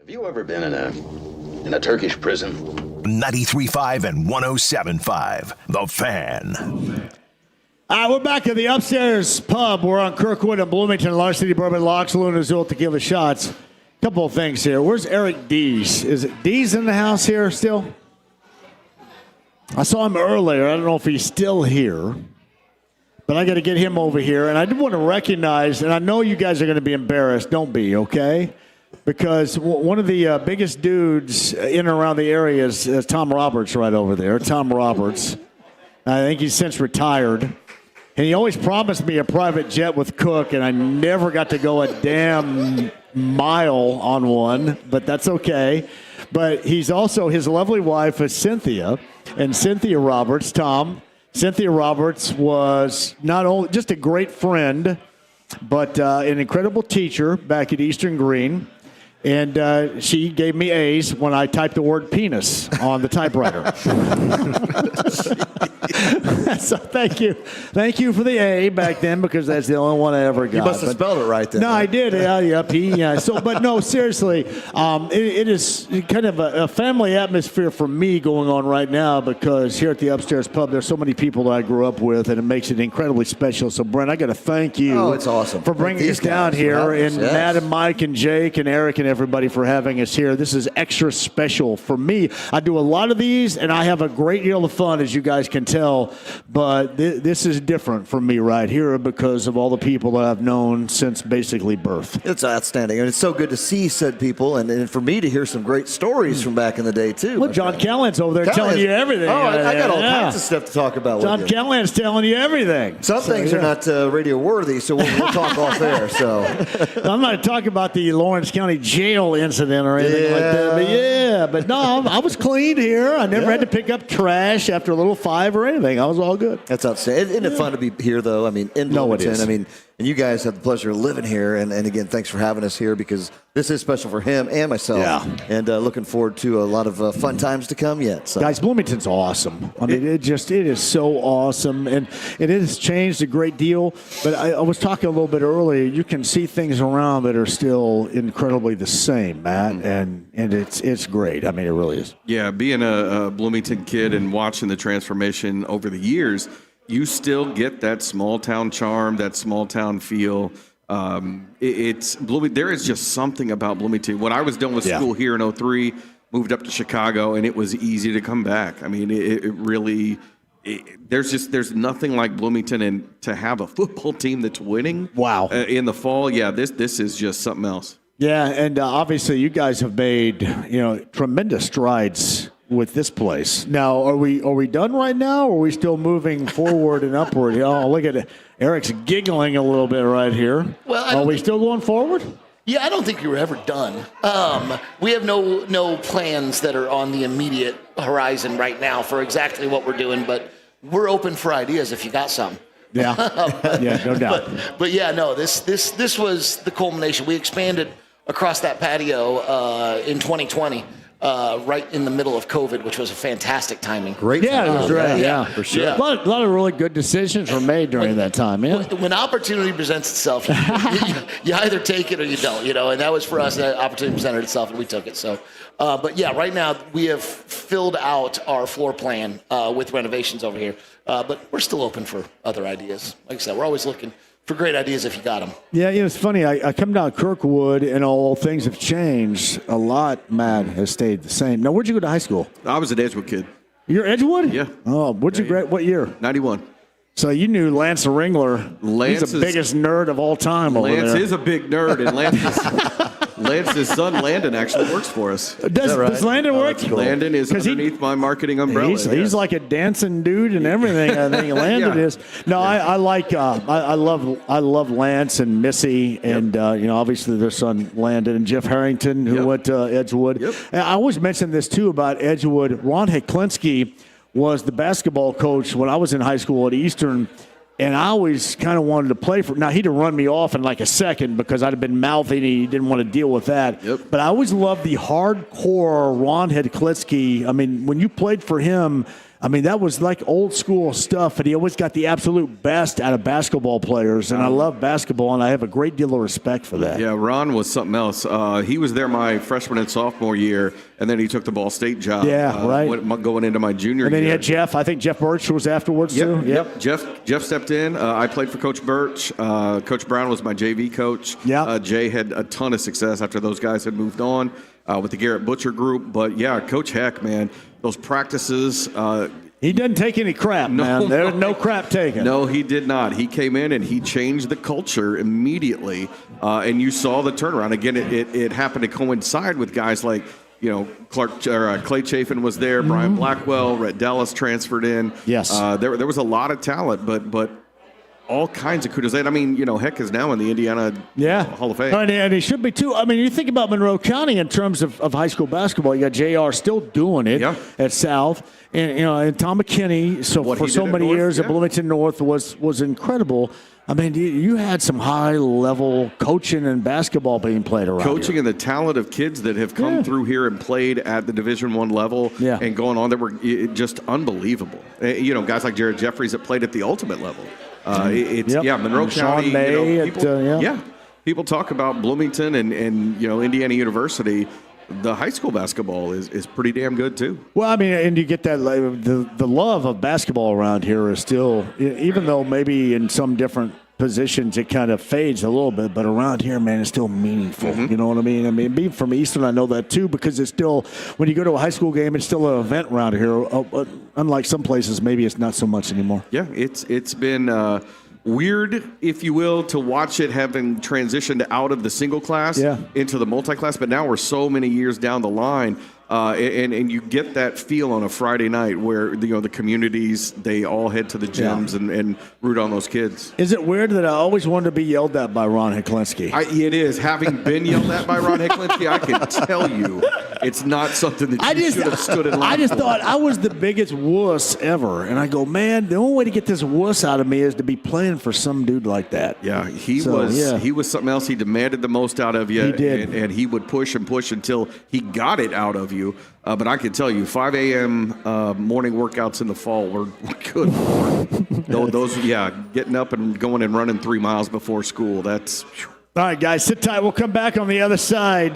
Have you ever been in a Turkish prison? 93.5 and 107.5, The Fan. We're back at the Upstairs Pub. We're on Kirkwood and Bloomington, Large City Bourbon, Locks, Luna, Azul, Tequila Shots. Couple of things here. Where's Eric Dees? Is it Dees in the house here still? I saw him earlier. I don't know if he's still here. But I got to get him over here. And I do want to recognize, and I know you guys are going to be embarrassed. Don't be, okay? Because one of the biggest dudes in and around the area is Tom Roberts right over there. Tom Roberts. I think he's since retired. And he always promised me a private jet with Cook, and I never got to go a damn mile on one, but that's okay. But he's also, his lovely wife is Cynthia, and Cynthia Roberts, Tom. Cynthia Roberts was not only just a great friend, but an incredible teacher back at Eastern Green. And she gave me A's when I typed the word penis on the typewriter. So thank you. Thank you for the A back then, because that's the only one I ever got. You must have spelled it right then. No, I did. Yeah. So, but no, seriously, it is kind of a family atmosphere for me going on right now, because here at the Upstairs Pub, there's so many people that I grew up with, and it makes it incredibly special. So, Brent, I got to thank you. Oh, it's awesome. For bringing us down here, and yes. Matt and Mike and Jake and Eric and everybody for having us here. This is extra special for me. I do a lot of these, and I have a great deal of fun, as you guys can tell. But this is different for me right here because of all the people that I've known since basically birth. It's outstanding. And it's so good to see said people, and for me to hear some great stories from back in the day, too. Look, John Callahan's over there telling you everything. Oh, I got all kinds of stuff to talk about John with you. Callahan's telling you everything. Some things are not radio worthy, so we'll talk off there. So I'm not talking about the Lawrence County Jail incident or anything like that. But no, I was clean here. I never had to pick up trash after a little 5 or anything. I was all good. That's outstanding. Isn't it fun to be here, though? I mean, in Bloomington. it is. I mean, and you guys have the pleasure of living here. And again, thanks for having us here, because this is special for him and myself. Yeah. And looking forward to a lot of fun times to come yet. So. Guys, Bloomington's awesome. I mean, it is so awesome. And it has changed a great deal. But I was talking a little bit earlier. You can see things around that are still incredibly the same, Matt. And it's great. I mean, it really is. Yeah, being a Bloomington kid and watching the transformation over the years, you still get that small town charm, that small town feel. It's Bloomington. There is just something about Bloomington. When I was done with school here in 2003, moved up to Chicago, and it was easy to come back. I mean, it really. There's nothing like Bloomington, and to have a football team that's winning. Wow. In the fall, this is just something else. Yeah, and obviously you guys have made tremendous strides with this place. Now, are we done right now, or are we still moving forward and upward? Oh, look at it. Eric's giggling a little bit right here. Well, are we still going forward? Yeah, I don't think you were ever done. We have no plans that are on the immediate horizon right now for exactly what we're doing, but we're open for ideas if you got some. Yeah, yeah, no doubt. But yeah, no, this was the culmination. We expanded across that patio in 2020. Right in the middle of COVID, which was a fantastic timing. Great. Yeah, it was right. Yeah, for sure. Yeah. A lot of really good decisions were made during that time. Yeah. When opportunity presents itself, you either take it or you don't. And that was for us. That opportunity presented itself, and we took it. So, but yeah, right now we have filled out our floor plan with renovations over here. But we're still open for other ideas. Like I said, we're always looking for great ideas if you got them. Yeah, it's funny. I come down Kirkwood, and all things have changed. A lot, Matt, has stayed the same. Now, where'd you go to high school? I was an Edgewood kid. You're Edgewood? Yeah. Oh, what'd you grad? What year? 91. So you knew Lance the Ringler. He's the biggest nerd of all time over there. Lance is a big nerd, and Lance's son, Landon, actually works for us. Does Landon work? Cool. Landon is underneath my marketing umbrella. He's like a dancing dude and everything. I think Landon is. No, I love Lance and Missy, and obviously their son Landon and Jeff Harrington, who went to Edgewood. Yep. And I always mention this too about Edgewood. Ron Heklinski was the basketball coach when I was in high school at Eastern. And I always kind of wanted to play for. Now, he'd have run me off in like a second because I'd have been mouthing. He didn't want to deal with that. Yep. But I always loved the hardcore Ron Heklinski. I mean, when you played for him, I mean, that was like old school stuff, and he always got the absolute best out of basketball players. And I love basketball, and I have a great deal of respect for that. Yeah, Ron was something else. He was there my freshman and sophomore year, and then he took the Ball State job. Yeah, right. Going into my junior year. And then you had Jeff. I think Jeff Birch was afterwards, too. Yep. Jeff stepped in. I played for Coach Birch. Coach Brown was my JV coach. Yeah. Jay had a ton of success after those guys had moved on with the Garrett Butcher group. But, yeah, Coach Heck, man, those practices he didn't take any crap, man. There was no crap taken. No, he did not. He came in and he changed the culture immediately, and you saw the turnaround. Again, it happened to coincide with guys like, Clay Chafin was there, Brian Blackwell, Rhett Dallas transferred in. Yes. There was a lot of talent, but all kinds of kudos. I mean, Heck is now in the Indiana Hall of Fame. And he should be, too. I mean, you think about Monroe County in terms of high school basketball. You got JR still doing it at South. And Tom McKinney, for so many years at Bloomington North was incredible. I mean, you had some high-level coaching and basketball being played around Coaching here. and the talent of kids that have come through here and played at the Division I level and going on that were just unbelievable. Guys like Jared Jeffries that played at the ultimate level. Monroe County. People talk about Bloomington and Indiana University. The high school basketball is pretty damn good too. Well, I mean, and you get that the love of basketball around here is still, even though maybe in some different positions it kind of fades a little bit, but around here, man, it's still meaningful. You know what I mean? I mean, being from Eastern, I know that too, because it's still, when you go to a high school game, it's still an event around here. Unlike some places, maybe it's not so much anymore. Yeah, it's been weird, if you will, to watch it having transitioned out of the single class into the multi-class, but now we're so many years down the line. And you get that feel on a Friday night where the communities, they all head to the gyms and root on those kids. Is it weird that I always wanted to be yelled at by Ron Heklinski? It is. Having been yelled at by Ron Heklinski, I can tell you it's not something that you should have stood in line I just for. thought I was the biggest wuss ever. And I go, man, the only way to get this wuss out of me is to be playing for some dude like that. Yeah, he was something else. He demanded the most out of you. He did. And he would push and push until he got it out of you. But I can tell you, 5 a.m. Morning workouts in the fall were good. Those, getting up and going and running 3 miles before school, that's... All right, guys, sit tight. We'll come back on the other side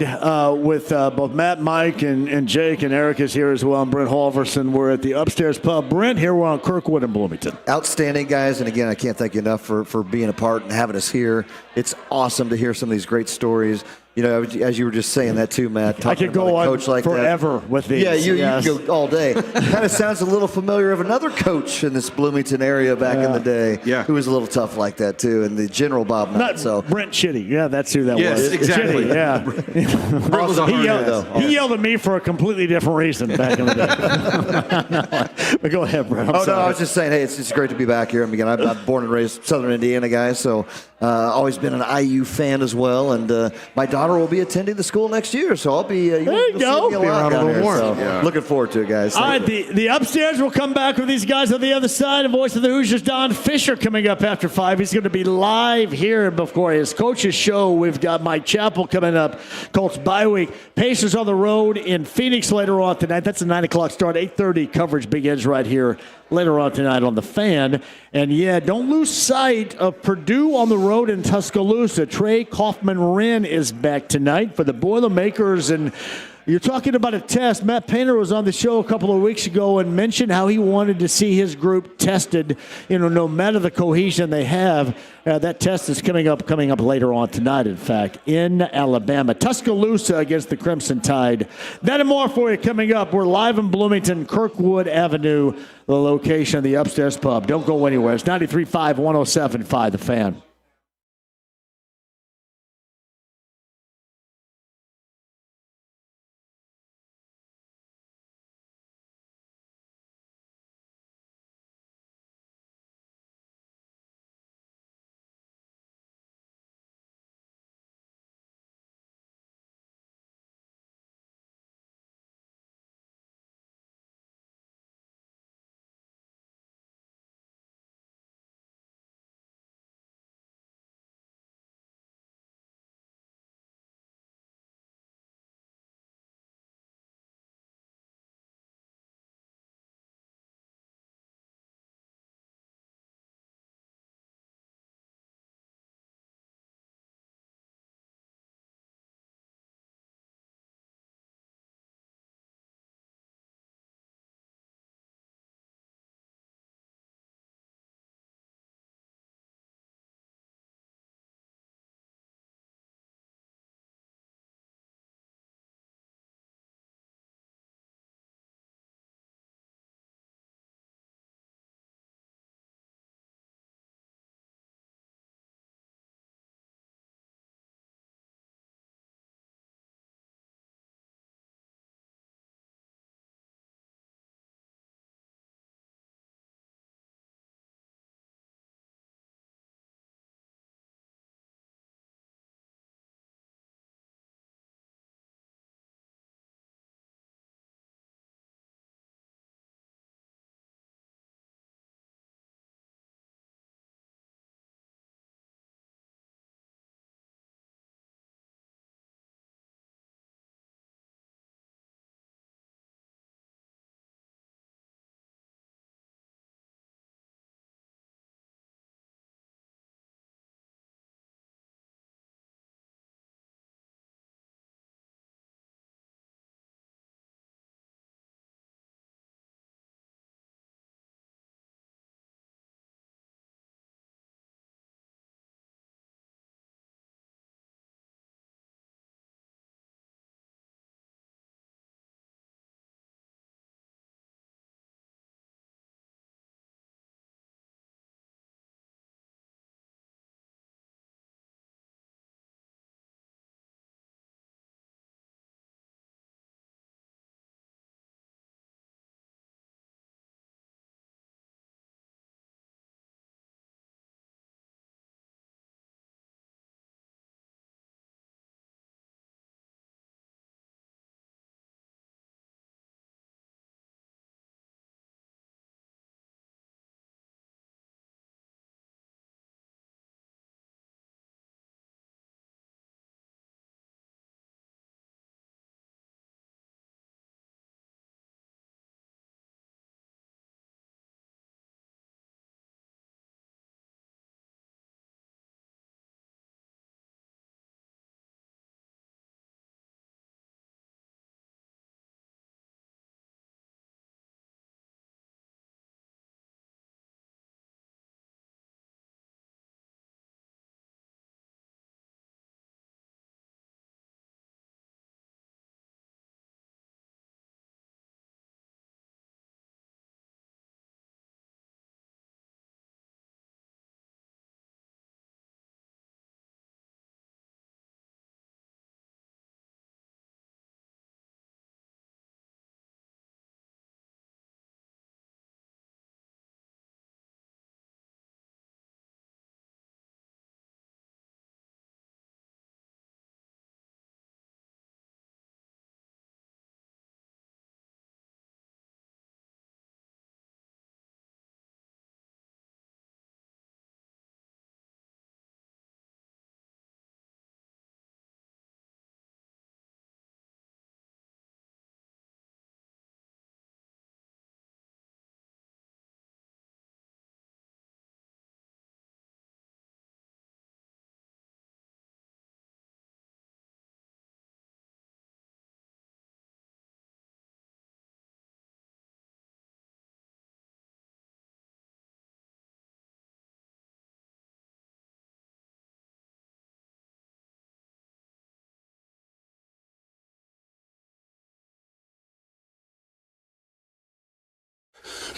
with both Matt, Mike, and Jake, and Eric is here as well, and Brent Halverson. We're at the Upstairs Pub. Brent, here we're on Kirkwood and Bloomington. Outstanding, guys, and again, I can't thank you enough for being a part and having us here. It's awesome to hear some of these great stories. As you were just saying that too, Matt. I could go on forever with these. Yeah, you can go all day. Kind of sounds a little familiar of another coach in this Bloomington area back in the day who was a little tough like that too, and the General Bob Knight. So Brent Chitty. Yeah, that's who that was. Yes, exactly. Chitty, yeah. Brent was a hard ass. He yelled at me for a completely different reason back in the day. But go ahead, Brent. No, I was just saying, hey, it's great to be back here. Again, I'm born and raised Southern Indiana guy, so always been an IU fan as well, and my daughter will be attending the school next year, so I'll be. There you go. Be around a little more. So looking forward to it, guys. All right, the Upstairs will come back with these guys on the other side. The voice of the Hoosiers, Don Fisher, coming up after 5. He's going to be live here before his coach's show. We've got Mike Chappell coming up. Colts bye week. Pacers on the road in Phoenix later on tonight. That's a 9 o'clock start. 8:30 coverage begins right here later on tonight on The Fan. And, don't lose sight of Purdue on the road in Tuscaloosa. Trey Kaufman-Wren is back tonight for the Boilermakers. And you're talking about a test. Matt Painter was on the show a couple of weeks ago and mentioned how he wanted to see his group tested, no matter the cohesion they have. That test is coming up later on tonight, in fact, in Alabama. Tuscaloosa against the Crimson Tide. That and more for you coming up. We're live in Bloomington, Kirkwood Avenue, the location of the Upstairs Pub. Don't go anywhere. It's 93.5, 107.5, The Fan.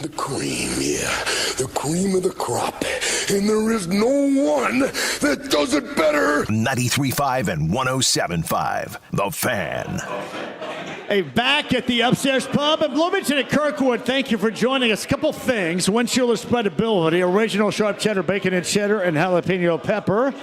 The cream, yeah. The cream of the crop. And there is no one that does it better. 93.5 and 107.5. The Fan. Hey, back at the Upstairs Pub in Bloomington at Kirkwood. Thank you for joining us. A couple things. Windshield spreadability, original sharp cheddar, bacon and cheddar, and jalapeno pepper.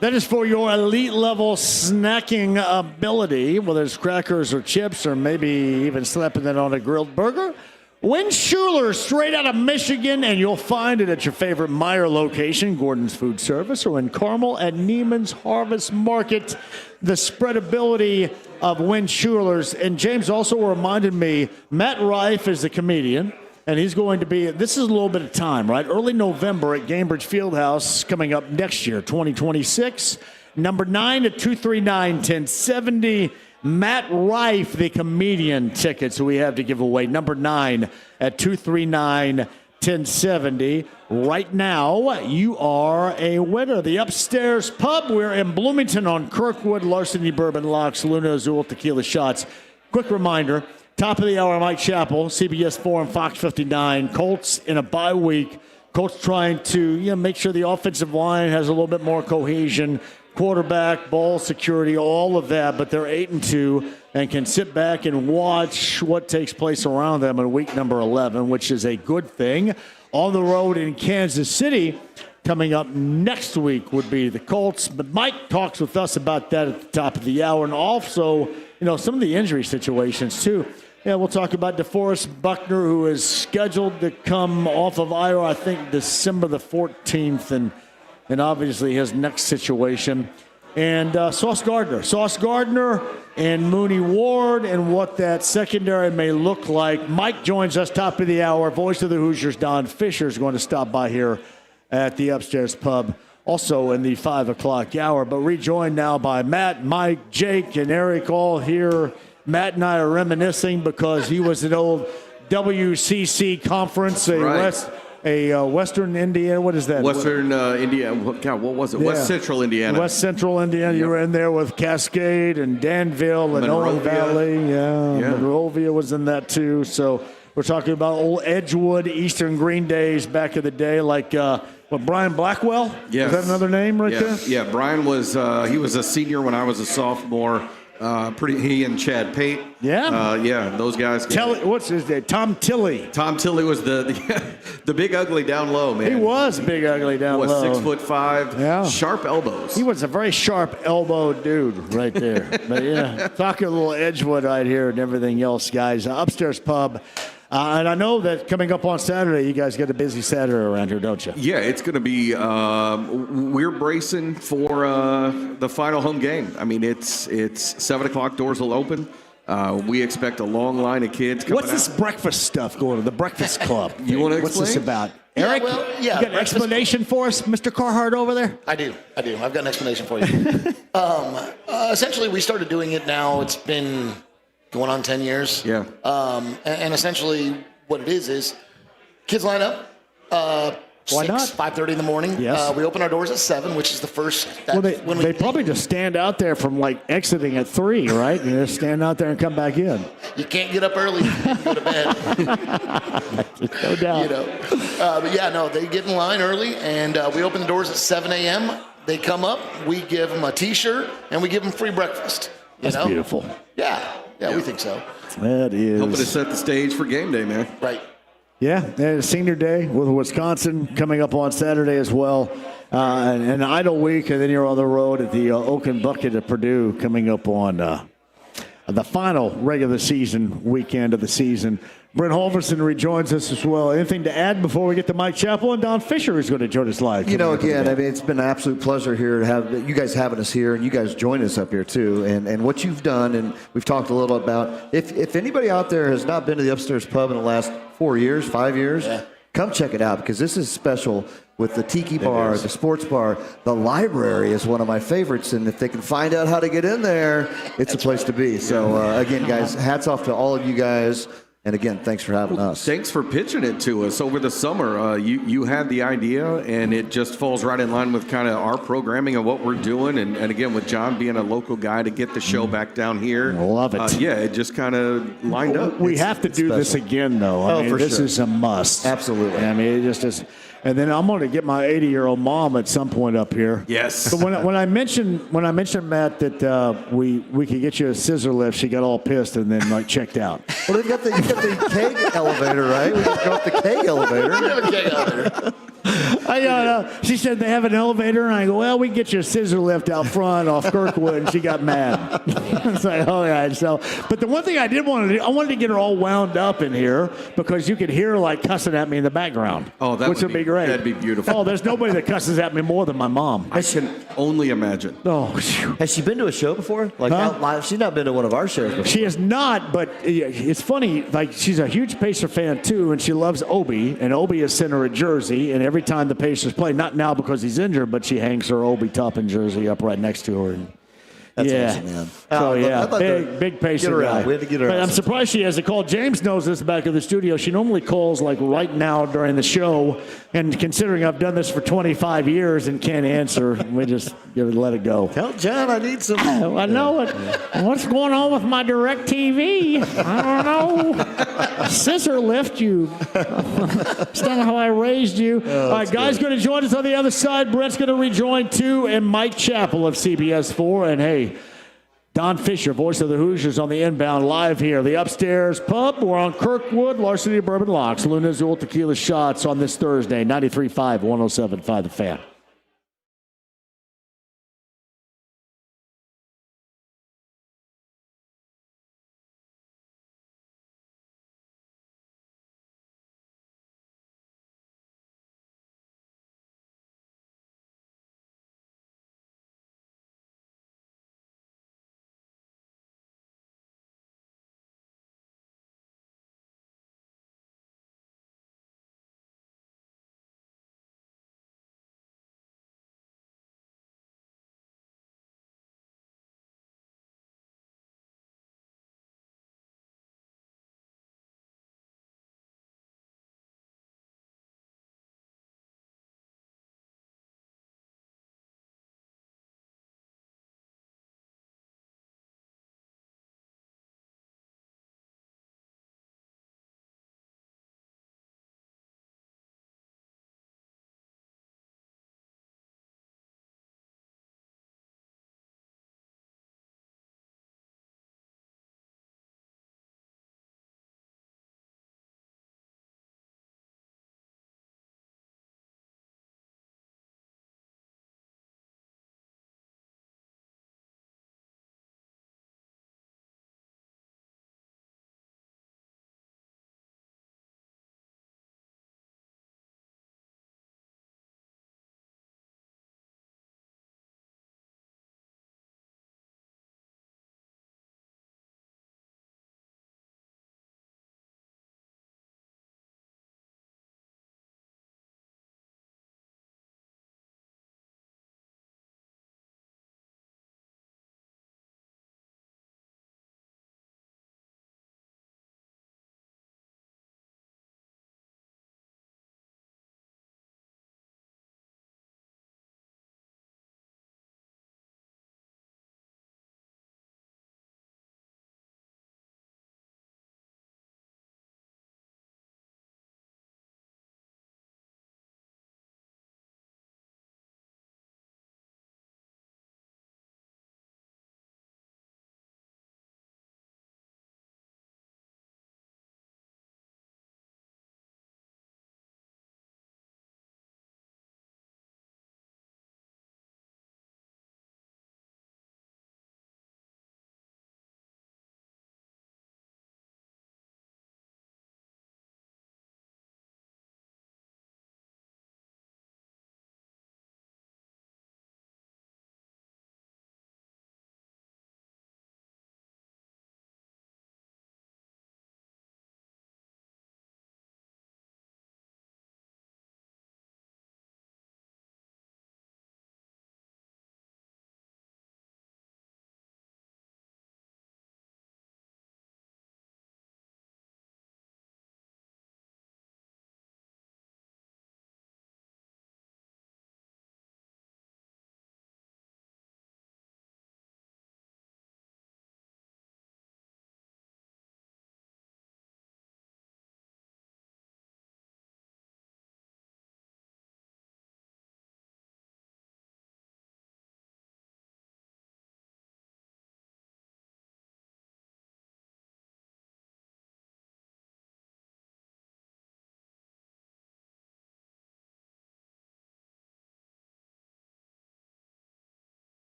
That is for your elite level snacking ability, whether it's crackers or chips or maybe even slapping that on a grilled burger. Windschuler, straight out of Michigan, and you'll find it at your favorite Meijer location, Gordon's Food Service, or in Carmel at Neiman's Harvest Market. The spreadability of Windschulers. And James also reminded me, Matt Rife is the comedian, and he's going to be, this is a little bit of time, right? Early November at Gainbridge Fieldhouse coming up next year, 2026. Number 9 at 239-1070. Matt Rife, the comedian tickets we have to give away. Number 9 at 239-1070. Right now, you are a winner. The Upstairs Pub. We're in Bloomington on Kirkwood, Larceny Bourbon Locks, Luna Azul Tequila Shots. Quick reminder, top of the hour, Mike Chappell, CBS 4 and Fox 59. Colts in a bye week. Colts trying to make sure the offensive line has a little bit more cohesion. Quarterback, ball security, all of that, but they're 8-2 and can sit back and watch what takes place around them in week number 11, which is a good thing. On the road in Kansas City, coming up next week would be the Colts. But Mike talks with us about that at the top of the hour, and also, some of the injury situations too. Yeah, we'll talk about DeForest Buckner, who is scheduled to come off of IR, I think, December the 14th, and obviously his next situation. And Sauce Gardner and Mooney Ward and what that secondary may look like. Mike joins us top of the hour. Voice of the Hoosiers, Don Fisher, is going to stop by here at the Upstairs Pub, also in the 5 o'clock hour. But rejoined now by Matt, Mike, Jake, and Eric all here. Matt and I are reminiscing because he was an old WCC conference, Western Indiana. What is that? Western Indiana. God, what was it? Yeah. West Central Indiana. West Central Indiana. Yep. You were in there with Cascade and Danville and Owen Valley. Yeah. Monrovia was in that too. So we're talking about old Edgewood, Eastern Green Days back in the day, like Brian Blackwell? Yes. Is that another name there? Yeah, Brian was he was a senior when I was a sophomore. He and Chad Pate. Yeah. Those guys. What's his name? Tom Tilley. Tom Tilley was the big ugly down low, man. He was big ugly down low. 6'5". Yeah. Sharp elbows. He was a very sharp elbow dude right there. But yeah, talking a little Edgewood right here and everything else, guys. Upstairs Pub. And I know that coming up on Saturday, you guys got a busy Saturday around here, don't you? Yeah, it's going to be we're bracing for the final home game. I mean, it's 7 o'clock, doors will open. We expect a long line of kids coming What's this breakfast stuff going on, the Breakfast Club? You want to explain? What's this about? Eric, you got an explanation for us, Mr. Carhart over there? I do. I've got an explanation for you. Essentially, we started doing it now. It's been going on 10 years. Yeah. And essentially what it is kids line up. Why not? 5:30 in the morning. Yes. We open our doors at 7, which is the first. They probably just stand out there from exiting at 3, right? And just stand out there and come back in. You can't get up early. You can go to bed. No doubt. But they get in line early, and we open the doors at 7 a.m. They come up. We give them a T-shirt, and we give them free breakfast. That's beautiful. Yeah, we think so. That is. Helping to set the stage for game day, man. Right. Yeah, and Senior Day with Wisconsin coming up on Saturday as well. And an idle week, and then you're on the road at the Oaken Bucket at Purdue coming up on the final regular season weekend of the season. Brent Holverson rejoins us as well. Anything to add before we get to Mike Chappell? And Don Fisher is going to join us live. It's been an absolute pleasure here to have you guys having us here, and you guys join us up here too. And what you've done, and we've talked a little about, if anybody out there has not been to the Upstairs Pub in the last 4 years, 5 years, come check it out, because this is special with the tiki bar, the sports bar. The library is one of my favorites, and if they can find out how to get in there, it's a place to be. So, again, guys, hats off to all of you guys. And again, thanks for having us. Thanks for pitching it to us over the summer. You had the idea, and it just falls right in line with kind of our programming and what we're doing. And again, with John being a local guy to get the show back down here. I love it. It just kind of lined up. We have to do this again, though. I mean, this is a must. Absolutely. I mean, it just is. And then I'm going to get my 80-year-old mom at some point up here. Yes. But when I mentioned Matt that we could get you a scissor lift, she got all pissed and then checked out. Well, you got the keg elevator, right? We can go up the keg elevator. We have a keg elevator. She said they have an elevator, and I go, well, we can get you a scissor lift out front off Kirkwood, and she got mad. It's like, all right. So, but the one thing I did want to do, I wanted to get her all wound up in here because you could hear her cussing at me in the background. Oh, which would be great. That'd be beautiful. Oh, there's nobody that cusses at me more than my mom. I can only imagine. Oh, has she been to a show before? Out live? She's not been to one of our shows before. She has not, but it's funny. She's a huge Pacer fan too, and she loves Obi, and Obi has sent her a jersey, and every time the Pacers play, not now because he's injured, but she hangs her Obi Toppin jersey up right next to her. And That's awesome, man. So, big Pacer guy. We had to get her But out I'm surprised she hasn't called. James knows this back in the studio. She normally calls right now during the show. And considering I've done this for 25 years and can't answer, we just let it go. Tell John I need some. I know it. What's going on with my direct TV? I don't know. Scissor lift you. That's not how I raised you. All right, guys, going to join us on the other side. Brett's going to rejoin too, and Mike Chappell of CBS 4. And hey, Don Fisher, voice of the Hoosiers, on the inbound live here. The Upstairs Pub. We're on Kirkwood, Larceny Bourbon Locks, Luna Azul Tequila Shots on this Thursday, 93.5, 107.5 The Fan.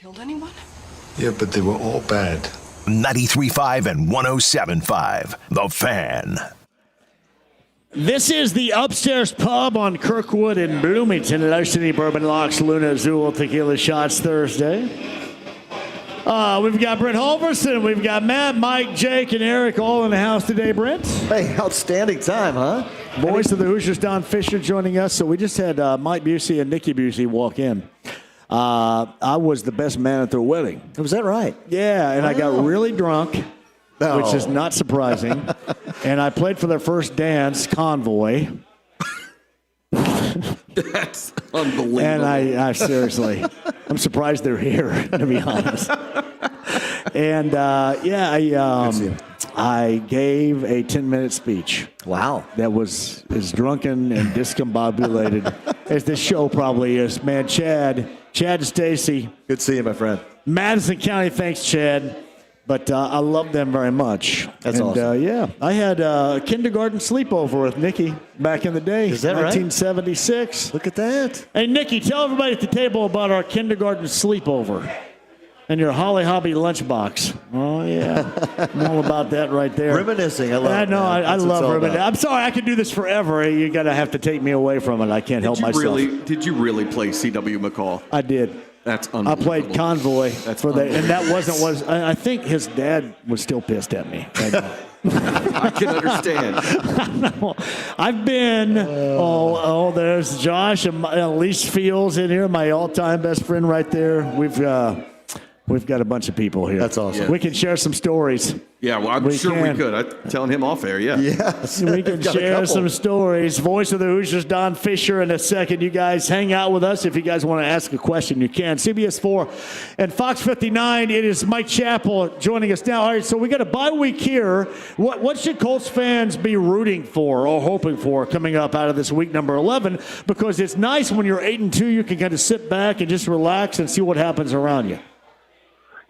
Killed anyone? Yeah, but they were all bad. 93.5 and 107.5. The Fan. This is the Upstairs Pub on Kirkwood in Bloomington. Larceny Bourbon Locks, Luna Azul Tequila Shots Thursday. We've got Brent Holverson, we've got Matt, Mike, Jake, and Eric all in the house today, Brent. Hey, outstanding time, huh? Voice of the Hoosiers, Don Fisher, joining us. So we just had Mike Busey and Nikki Busey walk in. I was the best man at their wedding. Was that right? Yeah, and I got really drunk, which is not surprising. And I played for their first dance, Convoy. That's unbelievable. And I seriously, I'm surprised they're here, to be honest. And I gave a 10-minute speech. Wow. That was as drunken and discombobulated as this show probably is. Man, Chad and Stacy. Good to see you, my friend. Madison County, thanks, Chad. But I love them very much. That's awesome. I had a kindergarten sleepover with Nikki back in the day. Is that 1976. Look at that. Hey, Nikki, tell everybody at the table about our kindergarten sleepover and your Holly Hobby lunchbox. Oh, yeah. I'm all about that right there. Reminiscing. I love it. I know. I love reminiscing. I'm sorry. I could do this forever. You're going to have to take me away from it. I can't help myself. Did you really play C.W. McCall? I did. That's unbelievable. I played Convoy and that wasn't. I think his dad was still pissed at me. I can understand. I've been. There's Josh and Elise Fields in here, my all-time best friend right there. We've got a bunch of people here. That's awesome. Yeah. We can share some stories. Yeah, well, I'm sure we could. I'm telling him off air, yeah. Yes. We can share some stories. Voice of the Hoosiers, Don Fisher, in a second. You guys hang out with us. If you guys want to ask a question, you can. CBS 4 and Fox 59, it is Mike Chappell joining us now. All right, so we got a bye week here. What should Colts fans be rooting for or hoping for coming up out of this week number 11? Because it's nice when you're 8-2, you can kind of sit back and just relax and see what happens around you.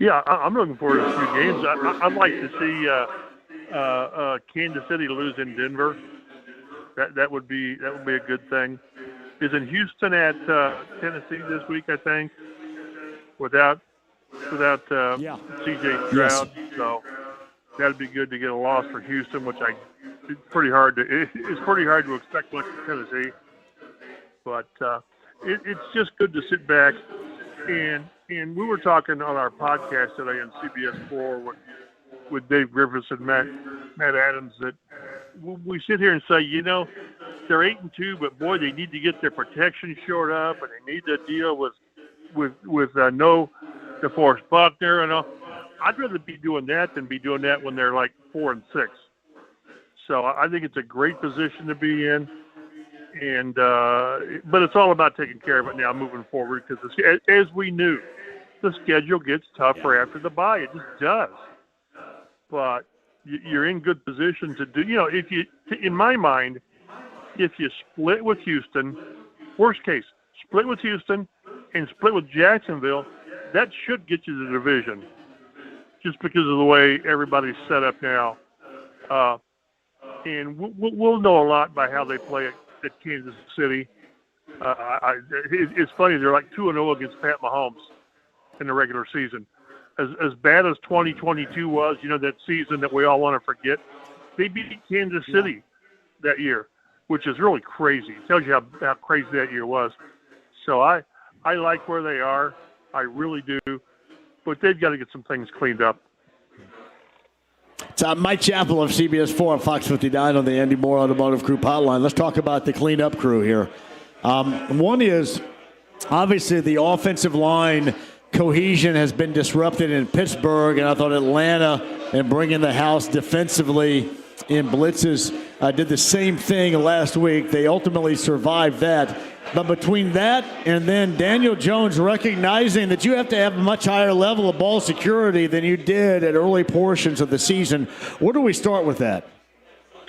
Yeah, I'm looking forward to a few games. I'd like to see Kansas City lose in Denver. That would be a good thing. Isn't Houston at Tennessee this week? I think without C.J. Stroud, so that'd be good to get a loss for Houston, which it's pretty hard to expect much from Tennessee. But it's just good to sit back and we were talking on our podcast today on CBS 4 with Dave Griffiths and Matt Adams that we sit here and say, they're 8-2, but boy, they need to get their protection shored up, and they need to deal with no DeForest Buckner and all. I'd rather be doing that than be doing that when they're like 4-6. So I think it's a great position to be in. And but it's all about taking care of it now moving forward because as we knew, the schedule gets tougher after the bye. It just does. But you're in good position to do. In my mind, if you split with Houston, worst case, split with Houston and split with Jacksonville, that should get you the division. Just because of the way everybody's set up now, and we'll know a lot by how they play it. At Kansas City. It's funny, they're like 2-0 against Pat Mahomes in the regular season. As bad as 2022 was, that season that we all want to forget, they beat Kansas City that year, which is really crazy. It tells you how crazy that year was. So I like where they are. I really do. But they've got to get some things cleaned up. It's Mike Chappell of CBS 4 and Fox 59 on the Andy Moore Automotive Group hotline. Let's talk about the cleanup crew here. One is, obviously, the offensive line cohesion has been disrupted in Pittsburgh, and I thought Atlanta and bringing the house defensively in blitzes did the same thing last week. They ultimately survived that. But between that and then Daniel Jones recognizing that you have to have a much higher level of ball security than you did at early portions of the season, where do we start with that?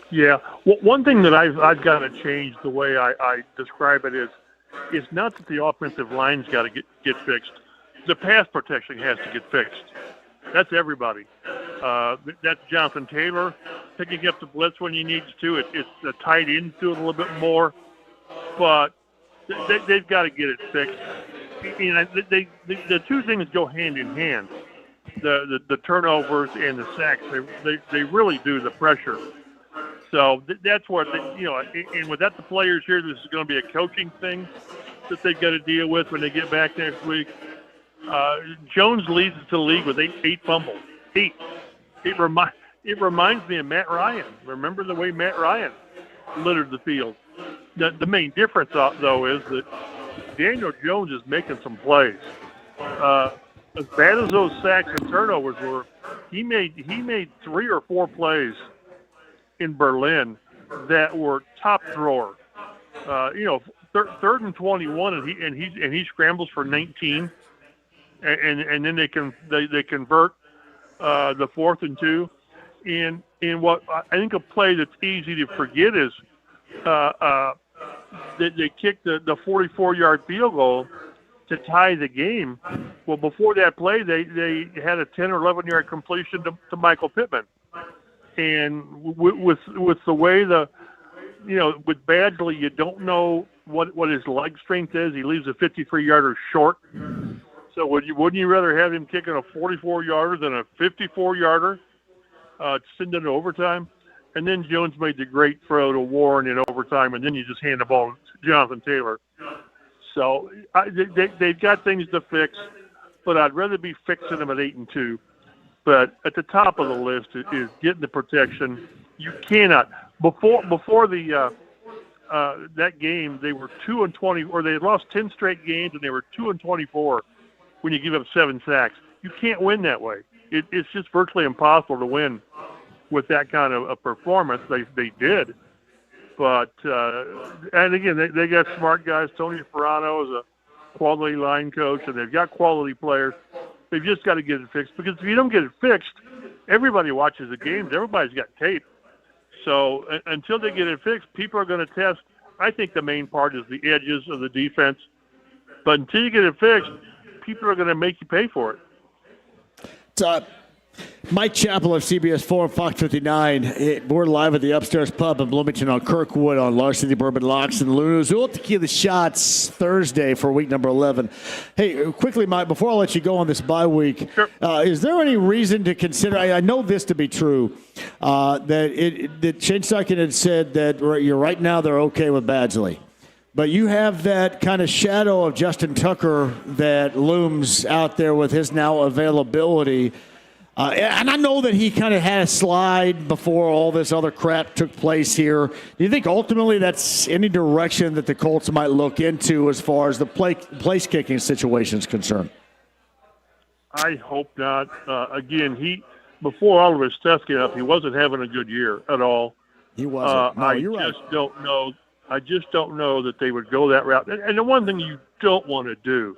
Yeah. Well, one thing that I've got to change the way I describe it is it's not that the offensive line's got to get fixed. The pass protection has to get fixed. That's everybody. That's Jonathan Taylor picking up the blitz when he needs to. It's the tight ends do it a little bit more. But they've got to get it fixed. the two things go hand in hand. The turnovers and the sacks, they really do, the pressure. So that's what, and without the players here, this is going to be a coaching thing that they've got to deal with when they get back next week. Jones leads the league with eight fumbles. 8. It reminds me of Matt Ryan. Remember the way Matt Ryan littered the field? The main difference, though, is that Daniel Jones is making some plays. As bad as those sacks and turnovers were, he made 3 or 4 plays in Berlin that were top drawer. Third and 21, and he scrambles for 19, and then they convert the 4th and 2. And what I think a play that's easy to forget is they kicked the 44-yard field goal to tie the game. Well, before that play, they had a 10 or 11-yard completion to Michael Pittman. And with the way with Badgley, you don't know what his leg strength is. He leaves a 53-yarder short. So wouldn't you rather have him kicking a 44-yarder than a 54-yarder to send it to overtime? And then Jones made the great throw to Warren in overtime, and then you just hand the ball to Jonathan Taylor. So they've got things to fix, but I'd rather be fixing them at 8-2. But at the top of the list is getting the protection. You cannot before the that game they were 2-20, or they had lost 10 straight games and they were 2-24 when you give up 7 sacks. You can't win that way. It's just virtually impossible to win with that kind of a performance. They did. But, and again, they got smart guys. Tony Ferrano is a quality line coach, and they've got quality players. They've just got to get it fixed, because if you don't get it fixed, everybody watches the games. Everybody's got tape. So until they get it fixed, people are going to test. I think the main part is the edges of the defense. But until you get it fixed, people are going to make you pay for it. It's Mike Chappell of CBS 4 and Fox 59. We're live at the Upstairs Pub in Bloomington on Kirkwood on Larceny Bourbon Locks and Luna's. We'll tequila shots Thursday for week number 11. Hey, quickly, Mike, before I let you go on this bye week, sure. Is there any reason to consider, I know this to be true, that Shane Steichen had said that right now they're okay with Badgley. But you have that kind of shadow of Justin Tucker that looms out there with his now availability. And I know that he kind of had a slide before all this other crap took place here. Do you think ultimately that's any direction that the Colts might look into as far as the place kicking situation is concerned? I hope not. Again, before all of his stuff came up, he wasn't having a good year at all. He wasn't. No, you're right. I just don't know that they would go that route. And the one thing you don't want to do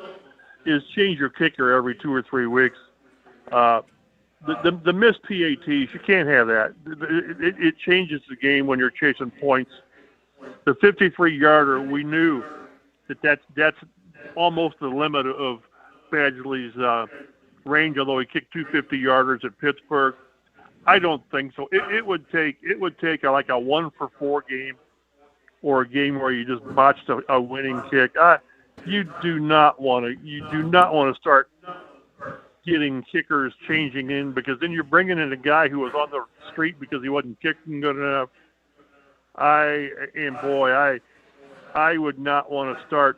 is change your kicker every 2 or 3 weeks. The missed PATs, you can't have that. It changes the game when you're chasing points. The 53-yarder, we knew that's almost the limit of Badgley's range, although he kicked 2 50-yarders at Pittsburgh. I don't think so. It would take like a 1-for-4 game, or a game where you just botched a winning kick. You do not want to start getting kickers changing in, because then you're bringing in a guy who was on the street because he wasn't kicking good enough. I would not want to start,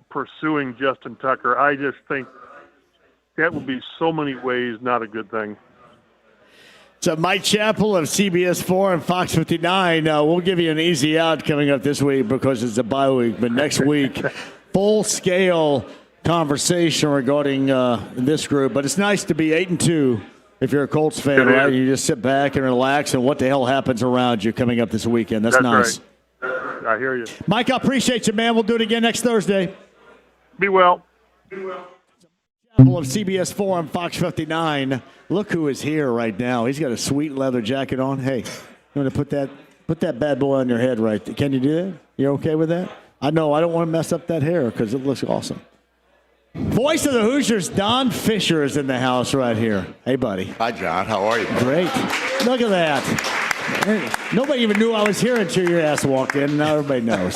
pursuing Justin Tucker. I just think that would be so many ways not a good thing. So Mike Chappell of CBS 4 and Fox 59, we'll give you an easy out coming up this week because it's a bye week. But next week, full-scale conversation regarding this group. But it's nice to be 8-2 if you're a Colts fan, right? You just sit back and relax, and what the hell happens around you coming up this weekend. That's nice. Right. I hear you. Mike, I appreciate you, man. We'll do it again next Thursday. Be well. Of CBS 4 and Fox 59. Look who is here right now. He's got a sweet leather jacket on. Hey, you want to put that bad boy on your head right there. Can you do that? You okay with that? I know. I don't want to mess up that hair because it looks awesome. Voice of the Hoosiers, Don Fisher, is in the house right here. Hey, buddy. Hi, John. How are you? Great. Look at that. Nobody even knew I was here until your ass walked in. Now everybody knows.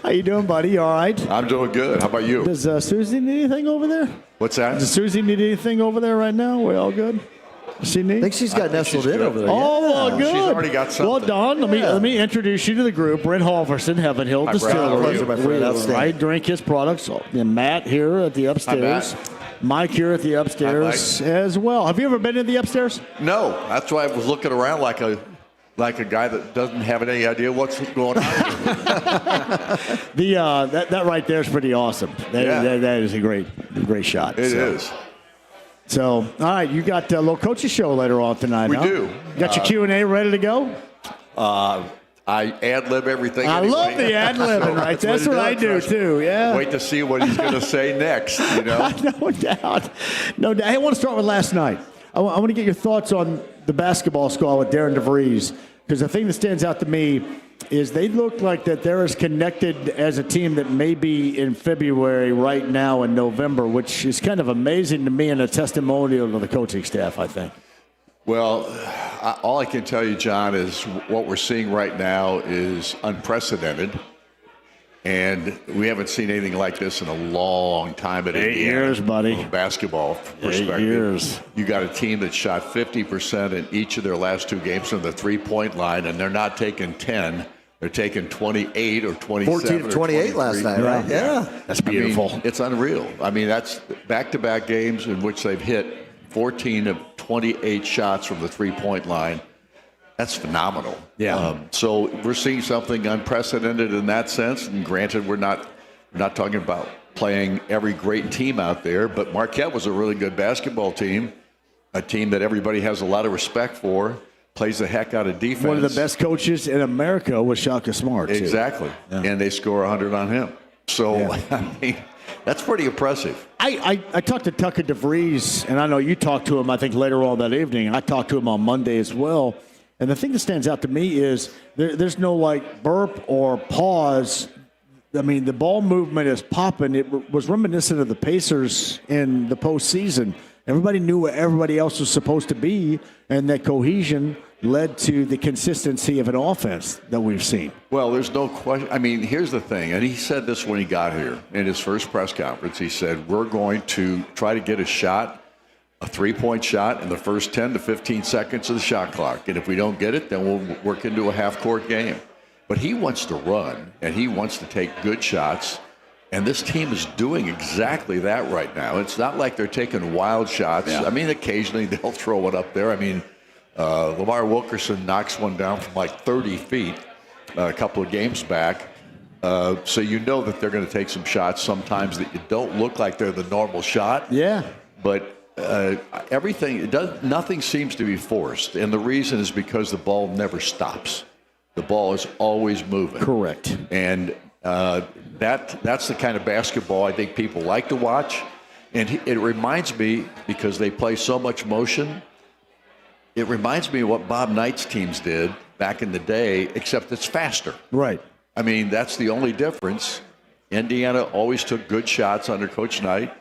How you doing, buddy? You all right? I'm doing good. How about you? Does Susie need anything over there? What's that? Does Susie need anything over there right now? We all good? She needs? I think she's got nestled in over there. Oh, well, good. She's already got something. Well, Don, let me introduce you to the group. Brent Halverson, Heaven Hill Distillery. Pleasure, my friend. Outstanding. I drink his products. And Matt here at the upstairs. Hi, Matt. Mike here at the upstairs as well. Have you ever been to the upstairs? No. That's why I was looking around like a guy that doesn't have any idea what's going on. That right there is pretty awesome. That is a great shot. It is. So, all right, you got a little coaching show later on tonight. We do. Got your Q&A ready to go? I ad-lib everything. I love the ad-libbing, right? That's what I do, too, yeah. Wait to see what he's going to say next, you know? No doubt. No doubt. Hey, I want to start with last night. I want to get your thoughts on the basketball squad with Darren DeVries, because the thing that stands out to me is they look like that they're as connected as a team that may be in February right now in November, which is kind of amazing to me and a testimonial to the coaching staff, I think. Well, all I can tell you, John, is what we're seeing right now is unprecedented. And we haven't seen anything like this in a long time at Indiana. 8 years, buddy. From a basketball perspective. 8 years. You got a team that shot 50% in each of their last 2 games from the three-point line, and they're not taking 10. They're taking 28 or 27. 14 of 28 last night, right? Yeah. That's beautiful. I mean, it's unreal. I mean, that's back-to-back games in which they've hit 14 of 28 shots from the three-point line. That's phenomenal. Yeah. So we're seeing something unprecedented in that sense. And granted, we're not talking about playing every great team out there, but Marquette was a really good basketball team, a team that everybody has a lot of respect for, plays the heck out of defense. One of the best coaches in America was Shaka Smart, too. Exactly. Yeah. And they score 100 on him. So, I mean, that's pretty impressive. I talked to Tucker DeVries, and I know you talked to him, I think, later on that evening, and I talked to him on Monday as well. And the thing that stands out to me is there's no, like, burp or pause. I mean, the ball movement is popping. It was reminiscent of the Pacers in the postseason. Everybody knew where everybody else was supposed to be, and that cohesion led to the consistency of an offense that we've seen. Well, there's no question. I mean, here's the thing, and he said this when he got here in his first press conference. He said, we're going to try to get a shot, a three-point shot in the first 10 to 15 seconds of the shot clock. And if we don't get it, then we'll work into a half-court game. But he wants to run, and he wants to take good shots. And this team is doing exactly that right now. It's not like they're taking wild shots. Yeah. I mean, occasionally they'll throw it up there. I mean, Lamar Wilkerson knocks one down from like 30 feet a couple of games back. So you know that they're going to take some shots sometimes that you don't look like they're the normal shot. Yeah. But nothing seems to be forced. And the reason is because the ball never stops. The ball is always moving. Correct. And that's the kind of basketball I think people like to watch. And it reminds me, because they play so much motion, it reminds me of what Bob Knight's teams did back in the day, except it's faster. Right. I mean, that's the only difference. Indiana always took good shots under Coach Knight.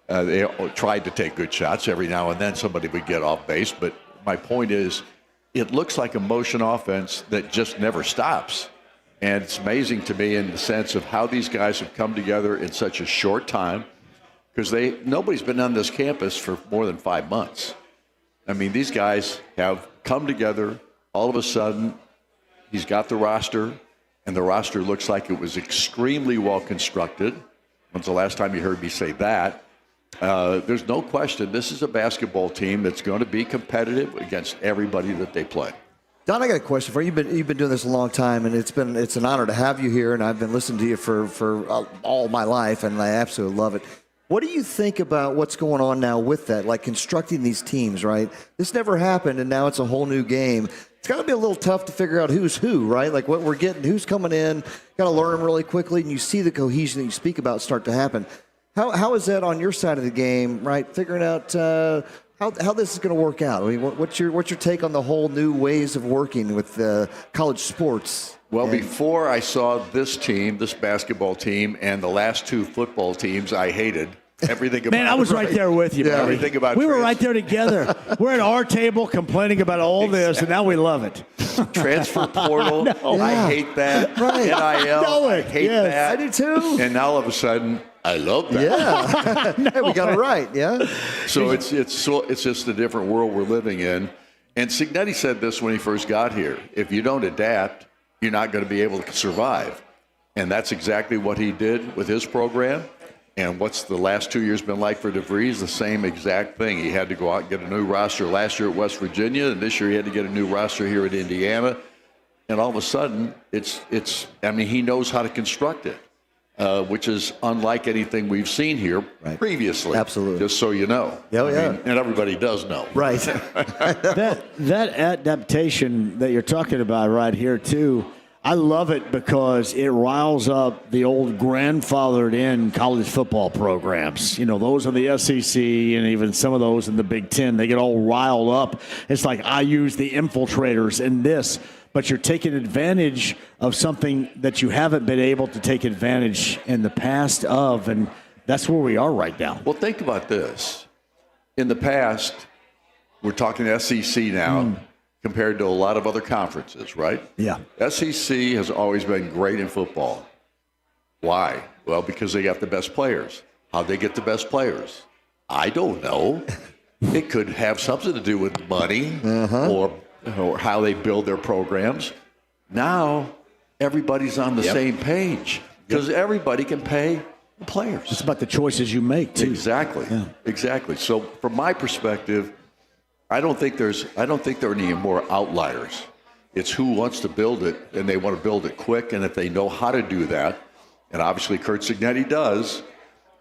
They tried to take good shots. Every now and then somebody would get off base. But my point is, it looks like a motion offense that just never stops. And it's amazing to me in the sense of how these guys have come together in such a short time, because nobody's been on this campus for more than 5 months. I mean, these guys have come together. All of a sudden, he's got the roster, and the roster looks like it was extremely well constructed. When's the last time you heard me say that? There's no question this is a basketball team that's going to be competitive against everybody that they play. Don, I got a question for you. You've been doing this a long time, and it's an honor to have you here, and I've been listening to you for all my life, and I absolutely love it. What do you think about what's going on now with that, like constructing these teams, right? This never happened, and now it's a whole new game. It's got to be a little tough to figure out who's who, right? Like what we're getting, who's coming in, got to learn them really quickly, and you see the cohesion that you speak about start to happen. How is that on your side of the game, right? Figuring out how this is going to work out. I mean, what's your take on the whole new ways of working with college sports? Well, before I saw this team, this basketball team, and the last two football teams I hated, Everything about Man, I was right there with you. Yeah, buddy. everything about we were right there together. We're at our table complaining about all this, and now we love it. transfer portal. I hate that. Right. NIL. I hate Yes, that. I do too. And now all of a sudden, I love that. Yeah. Hey, we got it right. Yeah. So it's just a different world we're living in. And Cignetti said this when he first got here. If you don't adapt, you're not going to be able to survive. And that's exactly what he did with his program. And what's the last 2 years been like for DeVries? The same exact thing. He had to go out and get a new roster last year at West Virginia, and this year he had to get a new roster here at Indiana. And all of a sudden, he knows how to construct it, which is unlike anything we've seen here previously. Absolutely. Just so you know. Oh, yeah. And everybody does know. Right. that adaptation that you're talking about right here, too, I love it because it riles up the old grandfathered in college football programs. You know, those in the SEC and even some of those in the Big Ten, they get all riled up. It's like I use the infiltrators in this, but you're taking advantage of something that you haven't been able to take advantage in the past of, and that's where we are right now. Well, think about this. In the past, we're talking SEC now. Compared to a lot of other conferences, right? Yeah. SEC has always been great in football. Why? Well, because they got the best players. How'd they get the best players? I don't know. It could have something to do with money or how they build their programs. Now, everybody's on the same page because everybody can pay the players. It's about the choices you make, too. Exactly. Yeah. Exactly. So, from my perspective, I don't think there are any more outliers. It's who wants to build it, and they want to build it quick, and if they know how to do that, and obviously Curt Cignetti does,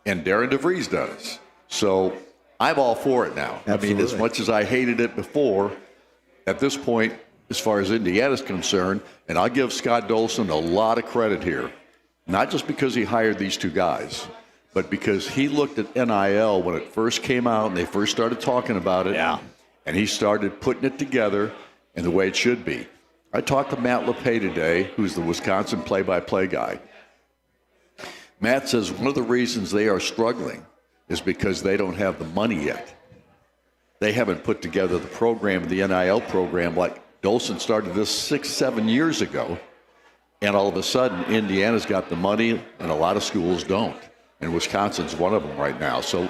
and Darren DeVries does. So I'm all for it now. Absolutely. I mean, as much as I hated it before, at this point, as far as Indiana's concerned, and I'll give Scott Dolson a lot of credit here, not just because he hired these two guys, but because he looked at NIL when it first came out and they first started talking about it. Yeah. And he started putting it together in the way it should be. I talked to Matt LePay today, who's the Wisconsin play-by-play guy. Matt says one of the reasons they are struggling is because they don't have the money yet. They haven't put together the program, the NIL program, like Dolson started this 6-7 years ago. And all of a sudden, Indiana's got the money, and a lot of schools don't. And Wisconsin's one of them right now. So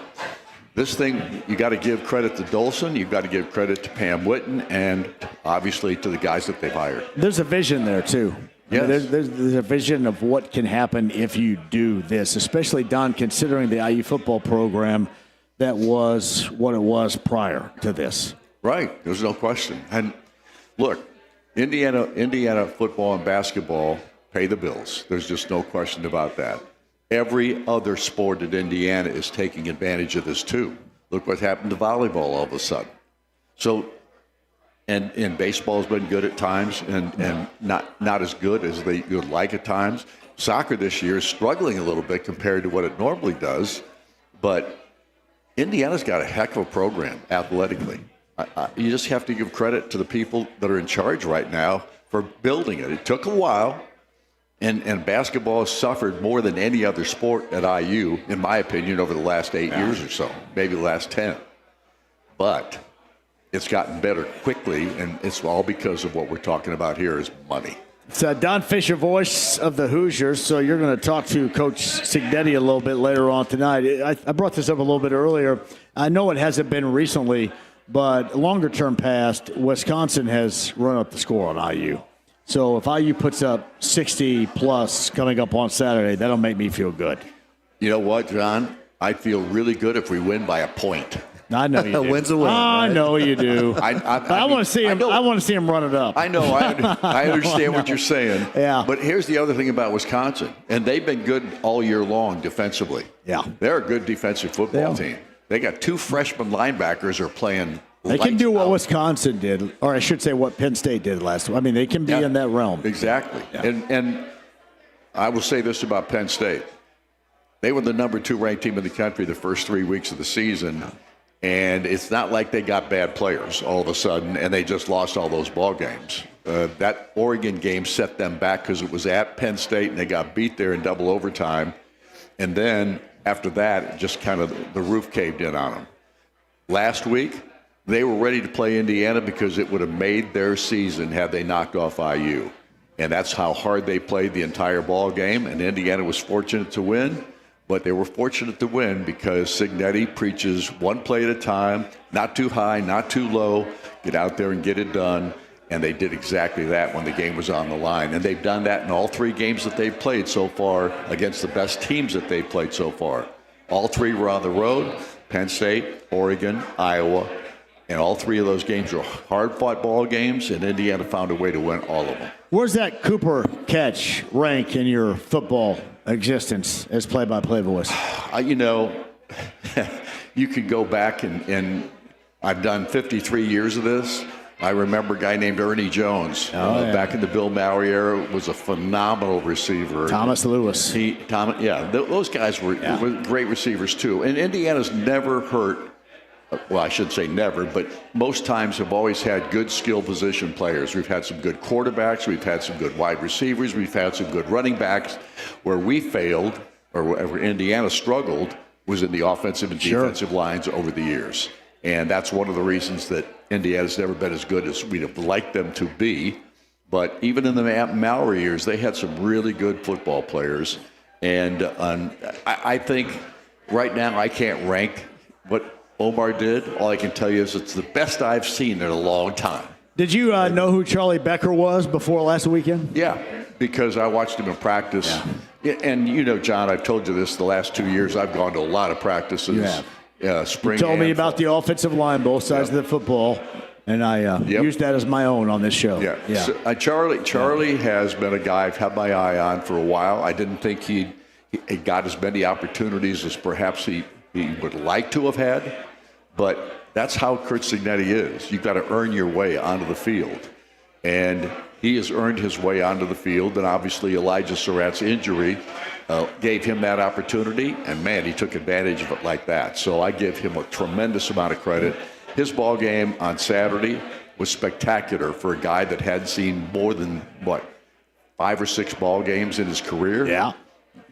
this thing, you got to give credit to Dolson, you've got to give credit to Pam Whitten, and obviously to the guys that they've hired. There's a vision there, too. Yes. I mean, there's a vision of what can happen if you do this, especially, Don, considering the IU football program that was what it was prior to this. Right. There's no question. And look, Indiana football and basketball pay the bills. There's just no question about that. Every other sport in Indiana is taking advantage of this too. Look what happened to volleyball all of a sudden. So, and baseball's been good at times and not as good as they would like at times. Soccer this year is struggling a little bit compared to what it normally does, but Indiana's got a heck of a program athletically. You just have to give credit to the people that are in charge right now for building it. It took a while. And basketball has suffered more than any other sport at IU, in my opinion, over the last 8 years or so, maybe the last 10. But it's gotten better quickly, and it's all because of what we're talking about here is money. It's Don Fisher, voice of the Hoosiers. So you're going to talk to Coach Cignetti a little bit later on tonight. I brought this up a little bit earlier. I know it hasn't been recently, but longer term past, Wisconsin has run up the score on IU. So if IU puts up 60-plus coming up on Saturday, that'll make me feel good. You know what, John? I feel really good if we win by a point. I know you do. Win's a win. I know you do. I want to see him. I want to see him run it up. I know. I understand what you're saying. Yeah. But here's the other thing about Wisconsin, and they've been good all year long defensively. Yeah. They're a good defensive football team. They got two freshman linebackers are playing. They can do what Wisconsin did, or I should say what Penn State did last week. I mean, they can be in that realm. Exactly. Yeah. And I will say this about Penn State. They were the number 2 ranked team in the country the first 3 weeks of the season, and it's not like they got bad players all of a sudden, and they just lost all those ball games. That Oregon game set them back because it was at Penn State, and they got beat there in double overtime. And then After that, just kind of the roof caved in on them. Last week, they were ready to play Indiana because it would have made their season had they knocked off IU. And that's how hard they played the entire ball game. And Indiana was fortunate to win, but they were fortunate to win because Cignetti preaches one play at a time, not too high, not too low, get out there and get it done. And they did exactly that when the game was on the line. And they've done that in all 3 games that they've played so far against the best teams that they've played so far. All 3 were on the road, Penn State, Oregon, Iowa. And all 3 of those games were hard-fought ball games, and Indiana found a way to win all of them. Where's that Cooper catch rank in your football existence as play-by-play voice? You could go back and I've done 53 years of this. I remember a guy named Ernie Jones back in the Bill Mallory era, was a phenomenal receiver. Thomas Lewis. Those guys were great receivers too. And Indiana's never hurt. Well, I should say never, but most times have always had good skill position players. We've had some good quarterbacks. We've had some good wide receivers. We've had some good running backs. Where we failed, or where Indiana struggled, was in the offensive and defensive lines over the years. And that's one of the reasons that Indiana's never been as good as we'd have liked them to be. But even in the Mallory years, they had some really good football players. And I think right now I can't rank what Omar did. All I can tell you is it's the best I've seen in a long time. Did you know who Charlie Becker was before last weekend? Yeah, because I watched him in practice. Yeah, and John, I've told you this the last 2 years. I've gone to a lot of practices. Spring. You told me about the offensive line, both sides of the football, and I used that as my own on this show. Yeah. So, Charlie has been a guy I've had my eye on for a while. I didn't think he got as many opportunities as perhaps he would like to have had. But that's how Curt Cignetti is. You've got to earn your way onto the field. And he has earned his way onto the field. And obviously Elijah Surratt's injury gave him that opportunity. And, man, he took advantage of it like that. So I give him a tremendous amount of credit. His ball game on Saturday was spectacular for a guy that hadn't seen more than, 5 or 6 ball games in his career. Yeah.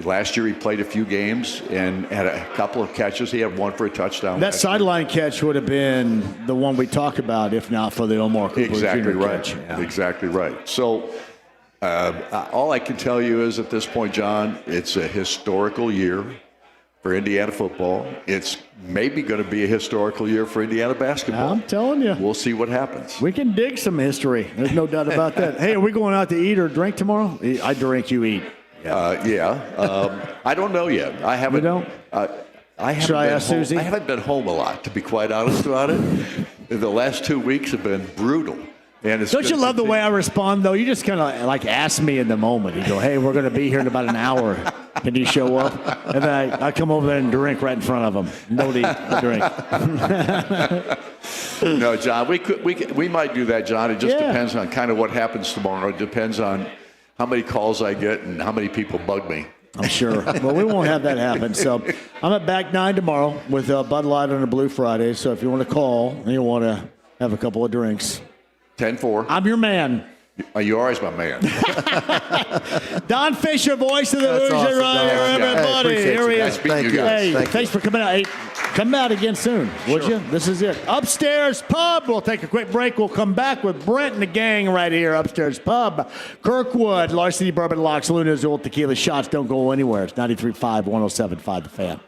Last year he played a few games and had a couple of catches. He had one for a touchdown. That sideline catch would have been the one we talk about if not for the Omar Cooper Exactly Jr. right. catch. Yeah. Exactly right. So all I can tell you is at this point, John, it's a historical year for Indiana football. It's maybe going to be a historical year for Indiana basketball. I'm telling you. We'll see what happens. We can dig some history. There's no doubt about that. Hey, are we going out to eat or drink tomorrow? I drink, you eat. I don't know yet. I haven't. You don't? I haven't Should I been ask home. Susie? I haven't been home a lot, to be quite honest about it. The last 2 weeks have been brutal. And it's Don't you love the way I respond, though? You just kind of like ask me in the moment. You go, hey, we're going to be here in about an hour. Can you show up? And then I come over there and drink right in front of them. Nobody drink. No, John, we might do that, John. It just depends on kind of what happens tomorrow. It depends on how many calls I get and how many people bug me. I'm sure. Well, we won't have that happen. So I'm at Back 9 tomorrow with Bud Light on a Blue Friday. So if you want to call and you want to have a couple of drinks. 10-4. I'm your man. You're always my man. Don Fisher, voice of the Hoosier awesome, right here, everybody. Hey, Here he is. Thank you guys. Hey, thanks for coming out. Hey, come out again soon, would you? This is it. Upstairs Pub. We'll take a quick break. We'll come back with Brent and the gang right here. Upstairs Pub. Kirkwood, Larceny Bourbon Locks, Luna's Old Tequila Shots. Don't go anywhere. It's 93.5, 107.5 The Fan.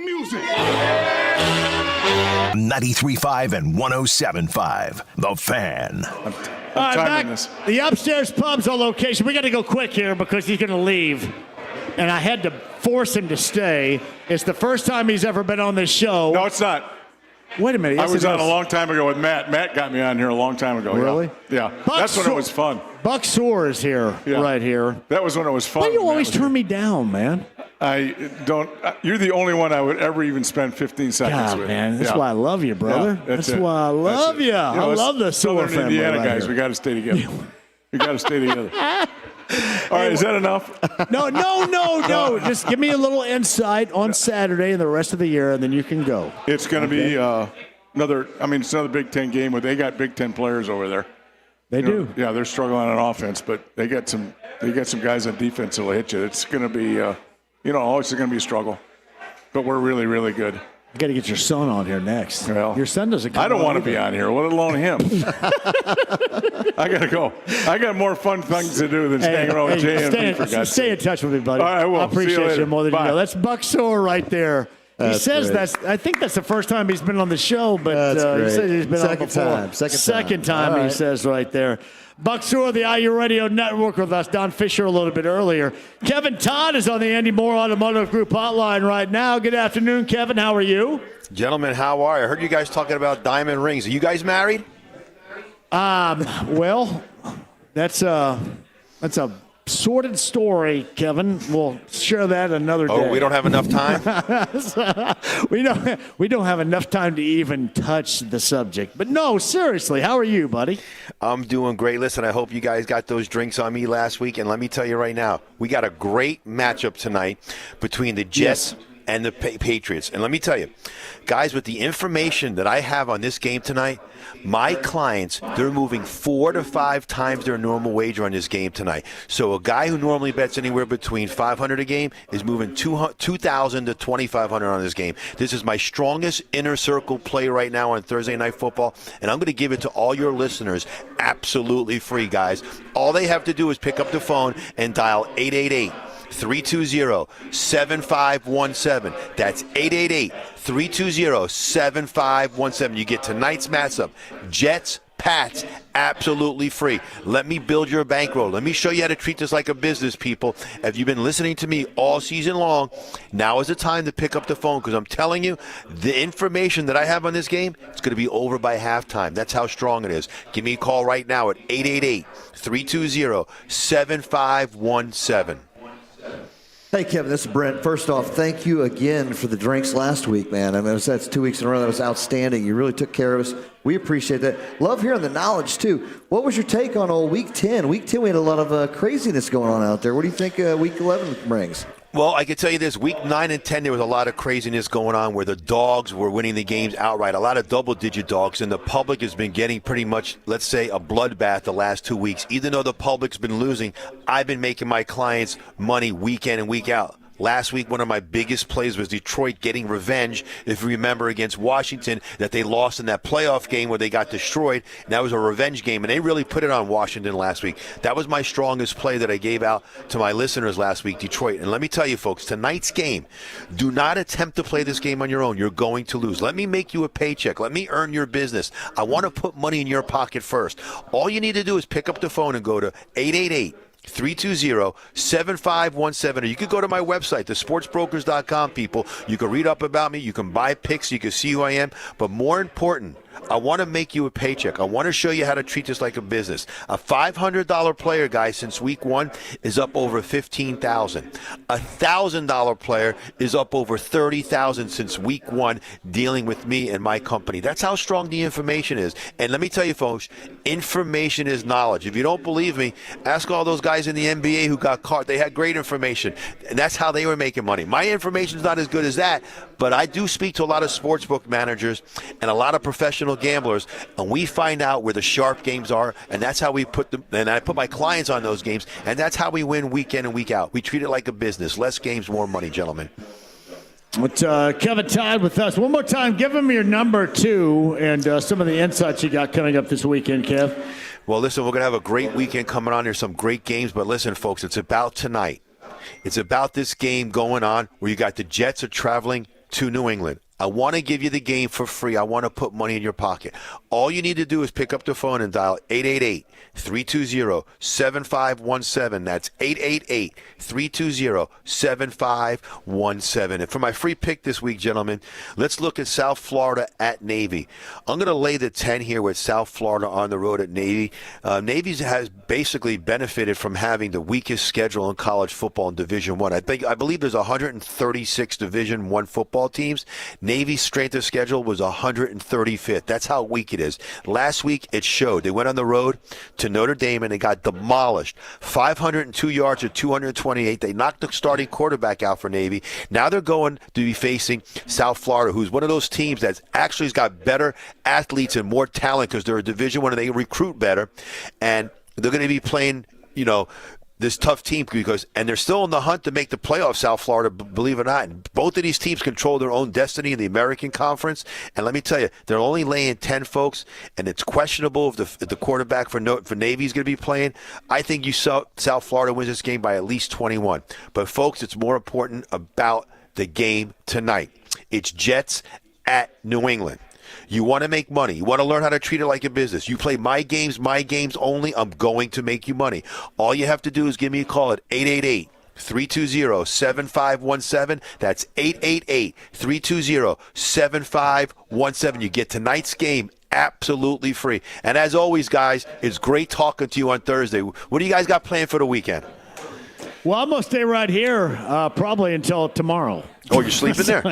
Music. 93.5 and 107.5. The Fan. All right, back. The Upstairs Pub's our location. We got to go quick here because he's going to leave. And I had to force him to stay. It's the first time he's ever been on this show. No, it's not. Wait a minute. Yes, I was on a long time ago with Matt. Matt got me on here a long time ago. Really? Yeah. That's when it was fun. Buck Soar is here, right here. That was when it was fun. Why do you always turn me down, man? I don't. You're the only one I would ever even spend 15 seconds God, with. man, that's why I love you, brother. Yeah, that's why I love you. I love the Soar Southern family. Indiana right guys, here. we got to stay together. We got to stay together. All right, is that enough? No. Just give me a little insight on Saturday and the rest of the year, and then you can go. It's going to be another Big Ten game where they got Big Ten players over there. They do. Yeah, they're struggling on offense, but they got some guys on defense that'll hit you. It's going to be, always going to be a struggle. But we're really, really good. You got to get your son on here next. Well, your son doesn't come I don't on want to either. be on here, let alone him. I got to go. I got more fun things to do than hang around with JMV, for God's stay sake. in touch with me, buddy. All right, I will. I appreciate See you later. more than Bye. you know. That's Buck Soar right there. He says great. I think that's the first time he's been on the show, but That's he great. says he's been on Second before. time. Second time. All He right. says right there. Buck Soar, the IU Radio Network with us. Don Fisher a little bit earlier. Kevin Todd is on the Andy Moore Automotive Group hotline right now. Good afternoon, Kevin. How are you? Gentlemen, how are you? I heard you guys talking about diamond rings. Are you guys married? Well, that's a sordid story, Kevin. We'll share that another day. Oh, we don't have enough time? we don't have enough time to even touch the subject. But no, seriously, how are you, buddy? I'm doing great. Listen, I hope you guys got those drinks on me last week. And let me tell you right now, we got a great matchup tonight between the Jets and the Patriots. And let me tell you, guys, with the information that I have on this game tonight, my clients, they're moving 4 to 5 times their normal wager on this game tonight. So a guy who normally bets anywhere between $500 a game is moving $2,000 to $2,500 on this game. This is my strongest inner circle play right now on Thursday Night Football, and I'm going to give it to all your listeners absolutely free, guys. All they have to do is pick up the phone and dial 888-320-7517. That's 888-320-7517. You get tonight's matchup, Jets, Pats, absolutely free. Let me build your bankroll. Let me show you how to treat this like a business, people. If you've been listening to me all season long, now is the time to pick up the phone, because I'm telling you, the information that I have on this game, it's going to be over by halftime. That's how strong it is. Give me a call right now at 888-320-7517. Hey, Kevin, this is Brent. First off, thank you again for the drinks last week, man. I mean, that's 2 weeks in a row. That was outstanding. You really took care of us. We appreciate that. Love hearing the knowledge, too. What was your take on Week 10? Week 10, we had a lot of craziness going on out there. What do you think Week 11 brings? Well, I can tell you this. Week 9 and 10, there was a lot of craziness going on where the dogs were winning the games outright. A lot of double-digit dogs, and the public has been getting pretty much, let's say, a bloodbath the last 2 weeks. Even though the public's been losing, I've been making my clients money week in and week out. Last week, one of my biggest plays was Detroit getting revenge, if you remember, against Washington, that they lost in that playoff game where they got destroyed. And that was a revenge game, and they really put it on Washington last week. That was my strongest play that I gave out to my listeners last week, Detroit. And let me tell you, folks, tonight's game, do not attempt to play this game on your own. You're going to lose. Let me make you a paycheck. Let me earn your business. I want to put money in your pocket first. All you need to do is pick up the phone and go to 888-320-7517. Or you could go to my website, thesportsbrokers.com, people. You can read up about me. You can buy picks. You can see who I am. But more important, I want to make you a paycheck. I want to show you how to treat this like a business. A $500 player, guys, since week 1 is up over $15,000. A $1,000 player is up over $30,000 since week 1 dealing with me and my company. That's how strong the information is. And let me tell you, folks, information is knowledge. If you don't believe me, ask all those guys in the NBA who got caught. They had great information, and that's how they were making money. My information is not as good as that, but I do speak to a lot of sportsbook managers and a lot of professional gamblers, and we find out where the sharp games are, and that's how we put them. And I put my clients on those games, and that's how we win week in and week out. We treat it like a business. Less games, more money, gentlemen. With Kevin Todd with us. One more time, give him your number, too, and some of the insights you got coming up this weekend, Kev. Well, listen, we're going to have a great weekend coming on. There's some great games, but listen, folks, it's about tonight. It's about this game going on where you got the Jets are traveling to New England. I want to give you the game for free. I want to put money in your pocket. All you need to do is pick up the phone and dial 888-320-7517. That's 888-320-7517. And for my free pick this week, gentlemen, let's look at South Florida at Navy. I'm going to lay the 10 here with South Florida on the road at Navy. Navy has basically benefited from having the weakest schedule in college football in Division I. I believe there's 136 Division I football teams. Navy's strength of schedule was 135th. That's how weak it is. Last week, it showed. They went on the road to Notre Dame, and they got demolished. 502 yards to 228. They knocked the starting quarterback out for Navy. Now they're going to be facing South Florida, who's one of those teams that actually has got better athletes and more talent because they're a Division I and they recruit better. And they're going to be playing, this tough team and they're still in the hunt to make the playoffs, South Florida, believe it or not. And both of these teams control their own destiny in the American Conference. And let me tell you, they're only laying 10, folks, and it's questionable if the quarterback for Navy is going to be playing. I think South Florida wins this game by at least 21. But, folks, it's more important about the game tonight. It's Jets at New England. You want to make money. You want to learn how to treat it like a business. You play my games only. I'm going to make you money. All you have to do is give me a call at 888-320-7517. That's 888-320-7517. You get tonight's game absolutely free. And as always, guys, it's great talking to you on Thursday. What do you guys got planned for the weekend? Well, I'm going to stay right here probably until tomorrow. Oh, you're sleeping there?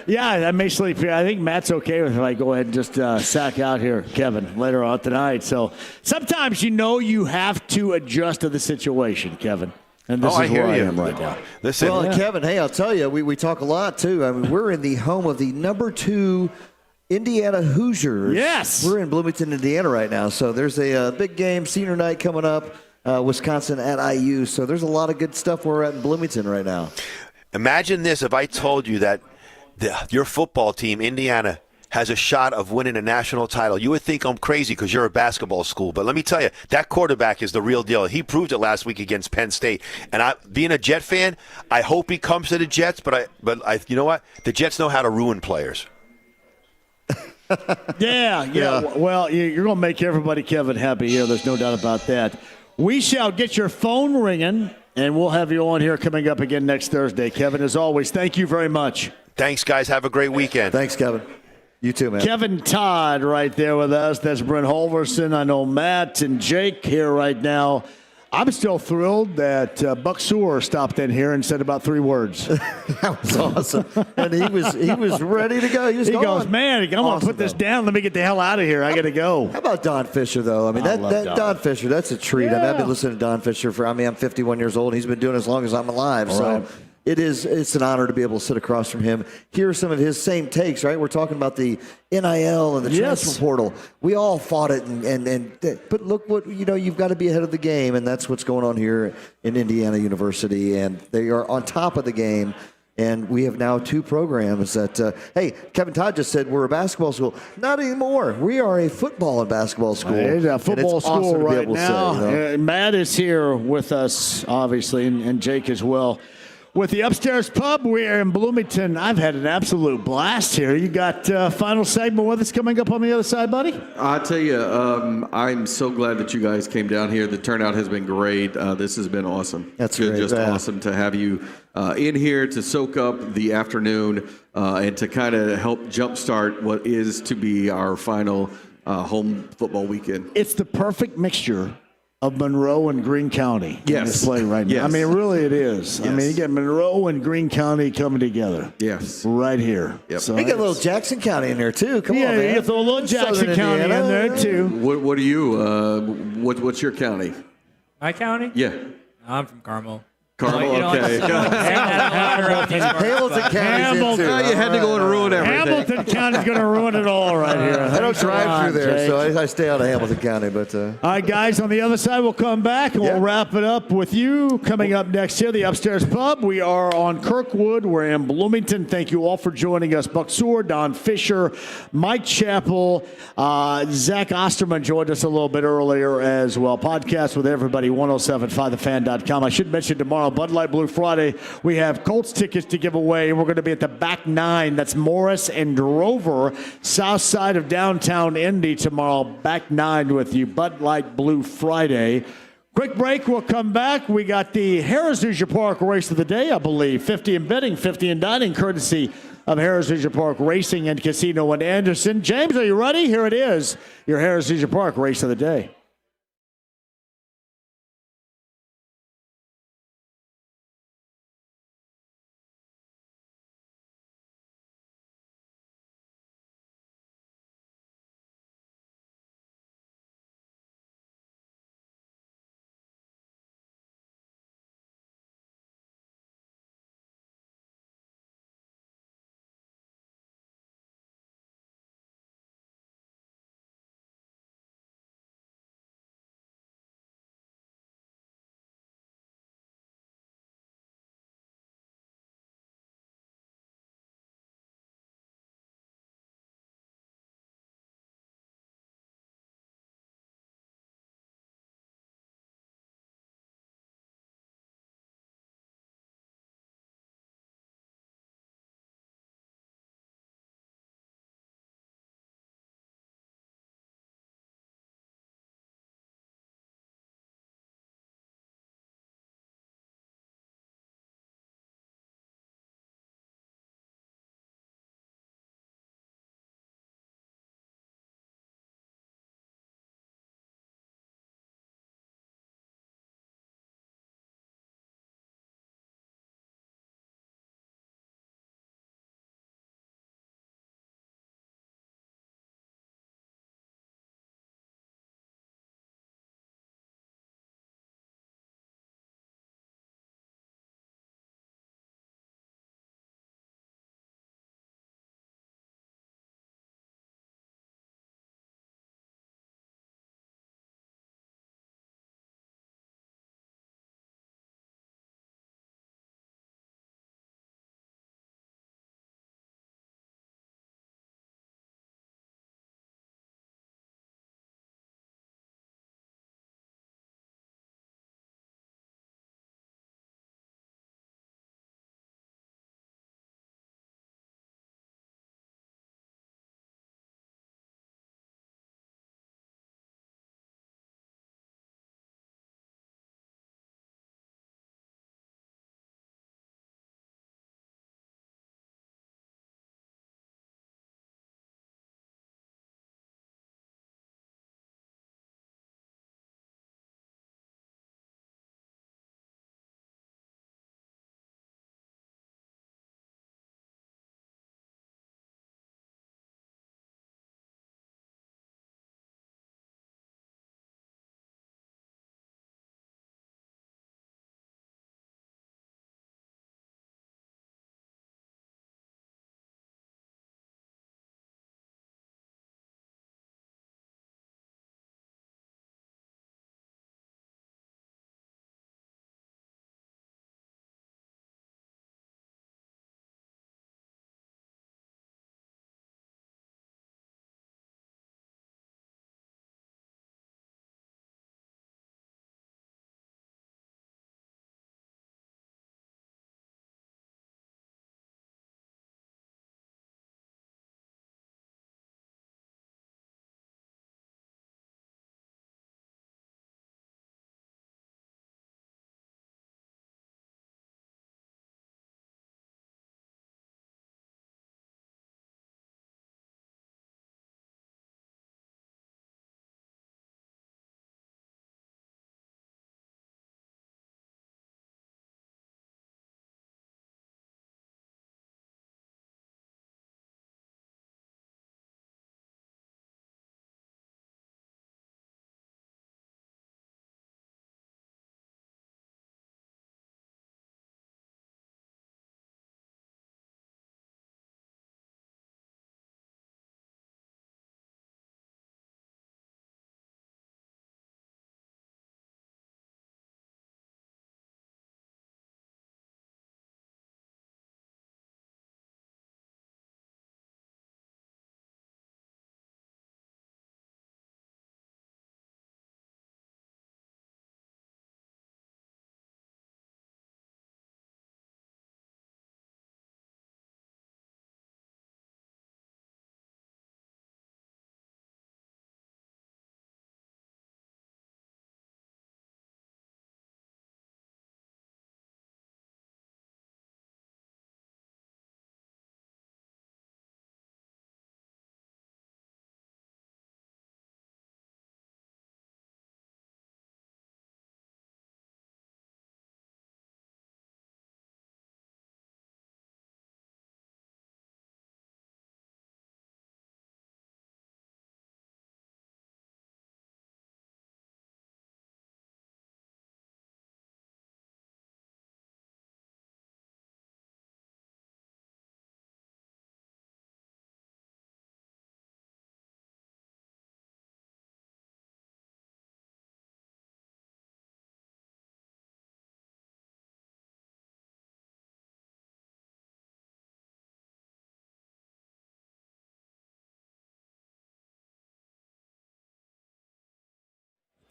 Yeah, I may sleep here. I think Matt's okay with it if I go ahead and just sack out here, Kevin, later on tonight. So sometimes you have to adjust to the situation, Kevin. And this is where I am right now. Listen, Kevin, hey, I'll tell you, we talk a lot, too. I mean, we're in the home of the number 2 Indiana Hoosiers. Yes. We're in Bloomington, Indiana right now. So there's a big game, senior night coming up. Wisconsin at IU. So there's a lot of good stuff where we're at in Bloomington right now. Imagine this if I told you that your football team, Indiana, has a shot of winning a national title. You would think I'm crazy because you're a basketball school. But let me tell you, that quarterback is the real deal. He proved it last week against Penn State. And being a Jet fan, I hope he comes to the Jets. But you know what? The Jets know how to ruin players. Yeah. Well, you're going to make everybody, Kevin, happy here. There's no doubt about that. We shall get your phone ringing, and we'll have you on here coming up again next Thursday. Kevin, as always, thank you very much. Thanks, guys. Have a great weekend. Thanks, Kevin. You too, man. Kevin Todd right there with us. That's Brent Holverson. I know Matt and Jake here right now. I'm still thrilled that Buck Sewer stopped in here and said about 3 words. That was awesome. And he was ready to go. He goes, man, I'm going to put this down. Let me get the hell out of here. I got to go. How about Don Fisher, though? I mean, Don Fisher, that's a treat. Yeah. I mean, I've been listening to Don Fisher I'm 51 years old. And he's been doing it as long as I'm alive. All right. It's an honor to be able to sit across from him, hear some of his same takes, right? We're talking about the NIL and the transfer portal. We all fought it, but look what, you've got to be ahead of the game, and that's what's going on here in Indiana University, and they are on top of the game. And we have now 2 programs that, hey, Kevin Todd just said we're a basketball school. Not anymore. We are a football and basketball school. It's a football school awesome right to be able now. To say, Matt is here with us, obviously, and Jake as well. With the Upstairs Pub, we are in Bloomington. I've had an absolute blast here. You got final segment with us coming up on the other side, buddy? I tell you, I'm so glad that you guys came down here. The turnout has been great. This has been awesome. That's great. Just awesome to have you in here to soak up the afternoon and to kind of help jumpstart what is to be our final home football weekend. It's the perfect mixture of Monroe and Greene County in this play right now. Yes. I mean, really it is. Yes. I mean, you get Monroe and Greene County coming together. Right here. Yep. So we got a little Jackson County in there, too. Come on, man. Yeah, you throw a little Jackson County in there, too. What are you? What's your county? My county? Yeah. I'm from Carmel. Carmel, okay. Hamilton County's in too. You had to go and ruin everything. Hamilton County's going to ruin it all right here. I don't drive through there, Jake. so I stay out of Hamilton County. But all right, guys, on the other side, we'll come back and we'll wrap it up with you. Coming up next here, the Upstairs Pub. We are on Kirkwood. We're in Bloomington. Thank you all for joining us. Buck Sewer, Don Fisher, Mike Chappell, Zach Osterman joined us a little bit earlier as well. Podcast with everybody, 1075thefan.com. I should mention tomorrow tomorrow, Bud Light Blue Friday. We have Colts tickets to give away. We're going to be at the back 9. That's Morris and Drover, south side of downtown Indy tomorrow. Back 9 with you, Bud Light Blue Friday. Quick break. We'll come back. We got the Harrah's Leisure Park race of the day, I believe. 50 in betting, 50 in dining, courtesy of Harrah's Leisure Park Racing and Casino in Anderson. James, are you ready? Here it is, your Harrah's Leisure Park race of the day.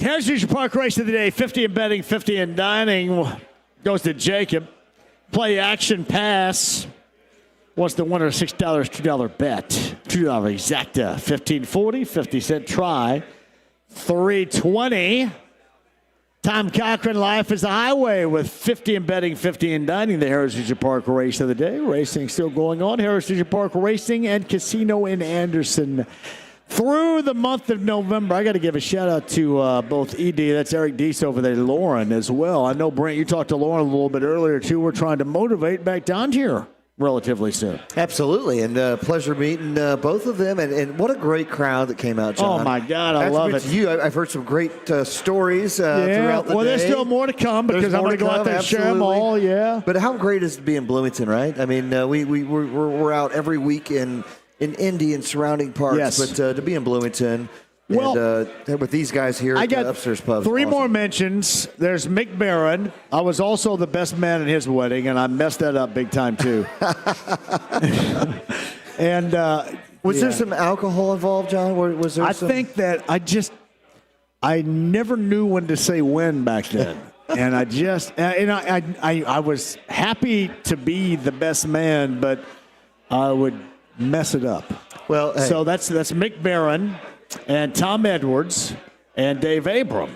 Heritage Park race of the day, 50 in betting, 50 in dining. Goes to Jacob. Play action pass. What's the winner? $6, $2 bet. $2 exacta. 15.40, 50-cent try. 320. Tom Cochran, Life is a Highway with 50 in betting, 50 in dining. The Heritage Park race of the day. Racing still going on. Heritage Park Racing and Casino in Anderson. Through the month of November, I got to give a shout out to both ED, that's Eric Deese over there, Lauren as well. I know, Brent, you talked to Lauren a little bit earlier, too. We're trying to motivate back down here relatively soon. Absolutely, and pleasure meeting both of them, and what a great crowd that came out, John. Oh, my God, I love it. I've heard some great stories throughout the day. Well, there's still more to come because I'm going to go out there and share them all, yeah. But how great is it to be in Bloomington, right? I mean, we're out every week in Indy and surrounding parks, Yes. but to be in Bloomington and with these guys here at the Upstairs Pub. Three more mentions. There's Mick Barron. I was also the best man at his wedding, and I messed that up big time, too. And was there some alcohol involved, John? Was there? I think that I never knew when to say when back then. And I was happy to be the best man, but I would mess it up. Well, hey. So that's Mick Barron and Tom Edwards and Dave Abram,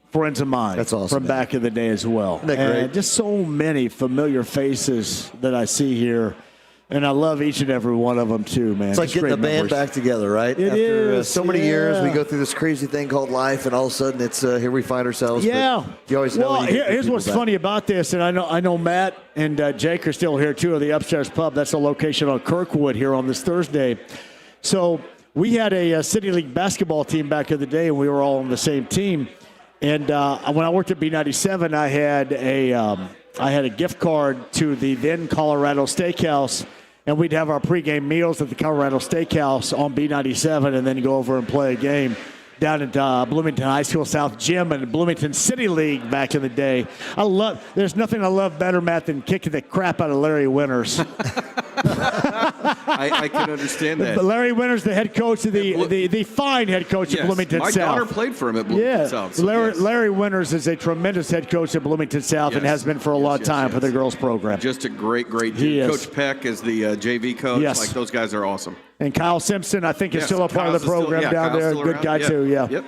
friends of mine. That's awesome, from back in the day as well. Isn't that and great? Just so many familiar faces that I see here. And I love each and every one of them, too, man. It's like getting the band back together, right? It After is, so many years, we yeah. go through this crazy thing called life, and all of a sudden, it's here we find ourselves. Yeah. But you always know. Well, you get here's people what's back. funny about this, and I know Matt and Jake are still here, too, of the Upstairs Pub. That's a location on Kirkwood here on this Thursday. So we had a City League basketball team back in the day, and we were all on the same team. And when I worked at B97, I had a gift card to the then Colorado Steakhouse, and we'd have our pregame meals at the Colorado Steakhouse on B97 and then go over and play a game down at Bloomington High School South Gym and Bloomington City League back in the day. There's nothing I love better, Matt, than kicking the crap out of Larry Winters. I can understand that. But Larry Winters, the head coach of the fine head coach Yes, of Bloomington my South. daughter played for him at Bloomington South. So Larry Winters is a tremendous head coach at Bloomington South and has been for a long time for the girls program. Just a great dude. He is. Coach Peck is the JV coach. Yes. Like, those guys are awesome. And Kyle Simpson, I think, is Yes, still a part of Kyle's the program still- down Kyle's there. still Good around. guy, Yeah. too, yeah. Yep.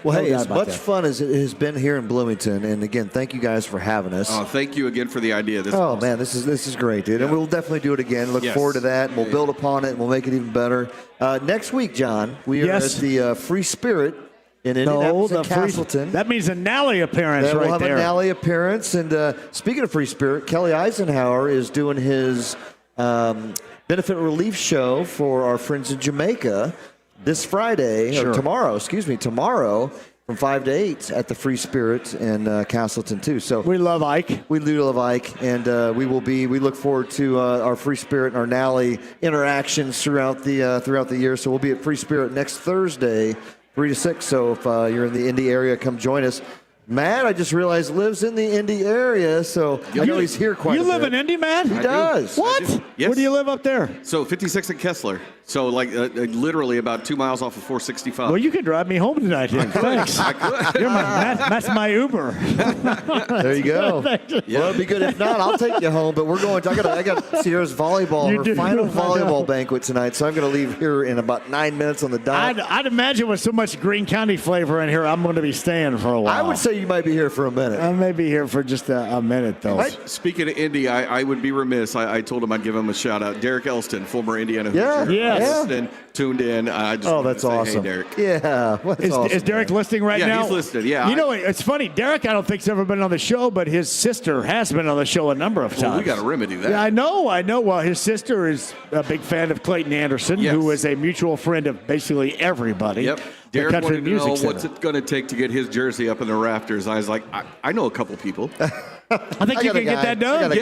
Well, No hey, doubt as about much that. fun as it has been here in Bloomington, and again, thank you guys for having us. Oh, thank you again for the idea. This is awesome. Man, this is great, dude, and we'll definitely do it again. Look Yes. forward to that, and we'll build upon it, and we'll make it even better. Next week, John, we are at the Free Spirit in Indianapolis and Castleton. That means a Nally appearance We'll right have there. a Nally appearance, and speaking of Free Spirit, Kelly Eisenhower is doing his benefit relief show for our friends in Jamaica this Friday, or tomorrow from 5 to 8 at the Free Spirit in Castleton, too. So we love Ike. We do love Ike, and we look forward to our Free Spirit and our Nally interactions throughout the year. So we'll be at Free Spirit next Thursday, 3 to 6. So if you're in the Indy area, come join us. Matt, I just realized, lives in the Indy area, so I know he's here quite a bit. You live in Indy, Matt? He does. What? Yes. Where do you live up there? So 56 at Kessler. So literally about 2 miles off of 465. Well, you can drive me home tonight, then. Thanks. I could. That's my Uber. There you go. Well, it'd be good. If not, I'll take you home. But we're going. I got Sierra's volleyball, her final volleyball banquet tonight. So I'm going to leave here in about 9 minutes on the dot. I'd imagine with so much Greene County flavor in here, I'm going to be staying for a while. I would say you might be here for a minute. I may be here for just a minute, though. Speaking of Indy, I would be remiss. I told him I'd give him a shout out. Derek Elston, former Indiana Hoosier. Yes. Listening, tuned in. I just wanted that's to say, awesome. Hey, Derek. Yeah. Is Derek listening right now? Yeah, he's listening. Yeah. You know, it's funny. Derek, I don't think, has ever been on the show, but his sister has been on the show a number of times. Well, we got to remedy that. Yeah, I know. Well, his sister is a big fan of Clayton Anderson, who is a mutual friend of basically everybody. Yep. The Derek country wanted to music know center. what's it going to take to get his jersey up in the rafters. I was like, I know a couple people. I think you can get that done. Get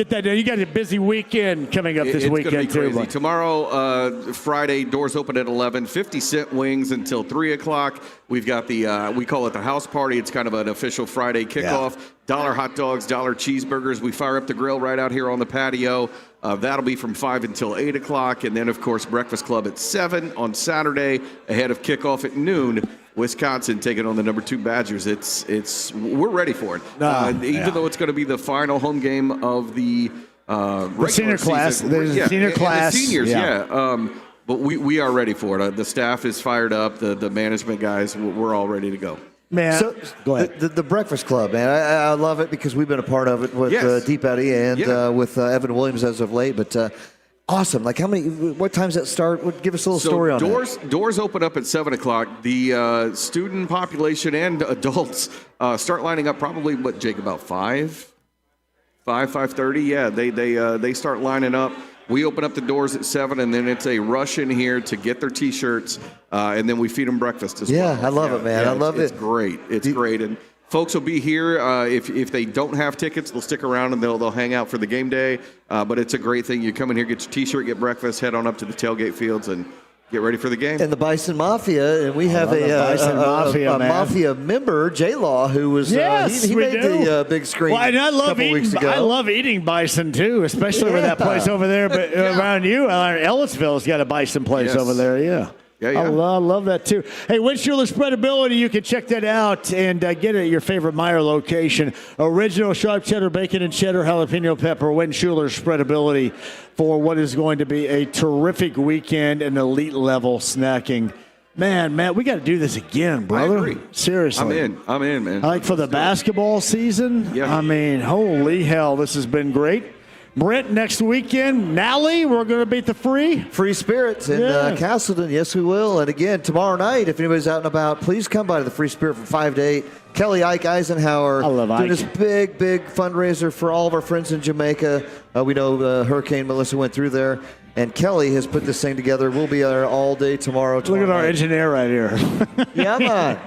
that done. You got a busy weekend coming up this weekend, it's gonna be too. crazy. Tomorrow, Friday, doors open at 11, 50-cent wings until 3 o'clock. We've got we call it the house party. It's kind of an official Friday kickoff. $1 hot dogs, $1 cheeseburgers. We fire up the grill right out here on the patio. That'll be from 5 until 8 o'clock. And then, of course, Breakfast Club at 7 on Saturday ahead of kickoff at noon. Wisconsin taking on the number 2 Badgers. We're ready for it. Even though it's going to be the final home game of the senior class. There's a senior class. The seniors, but we are ready for it. The staff is fired up. The management guys, we're all ready to go. Man, so go ahead. The Breakfast Club, man, I love it because we've been a part of it with Deep Eddy and with Evan Williams as of late. But awesome! Like, what times that start? Give us a little story on that. Doors open up at 7 o'clock. The student population and adults start lining up probably Jake, about 5:30. Yeah, they start lining up. We open up the doors at 7, and then it's a rush in here to get their T-shirts, and then we feed them breakfast as well. Yeah, I love it, man. I love it. It's great. It's great. And folks will be here. If they don't have tickets, they'll stick around and they'll hang out for the game day. But it's a great thing. You come in here, get your T-shirt, get breakfast, head on up to the tailgate fields, and get ready for the game. And the Bison Mafia, and we have a Mafia member, J-Law, who was he made the big screen and I love weeks ago. I love eating bison too, especially with that place over there. But around you, Ellisville's got a bison place over there. Yeah. I love that too. Hey, Windschuler Spreadability, you can check that out and get it at your favorite Meijer location. Original sharp cheddar, bacon and cheddar, jalapeno pepper, Windschuler Spreadability for what is going to be a terrific weekend and elite level snacking. Man, Matt, we got to do this again, brother. I agree. Seriously. I'm in, man. Like for the basketball season, I mean, holy hell, this has been great. Brent, next weekend, Nally, we're going to beat the Free Spirits in Castleton. Yes, we will. And again, tomorrow night, if anybody's out and about, please come by to the Free Spirit from 5 to 8. Kelly Ike Eisenhower doing this big fundraiser for all of our friends in Jamaica. We know Hurricane Melissa went through there. And Kelly has put this thing together. We'll be there all day tomorrow. Look at our engineer right here. Yeah, man.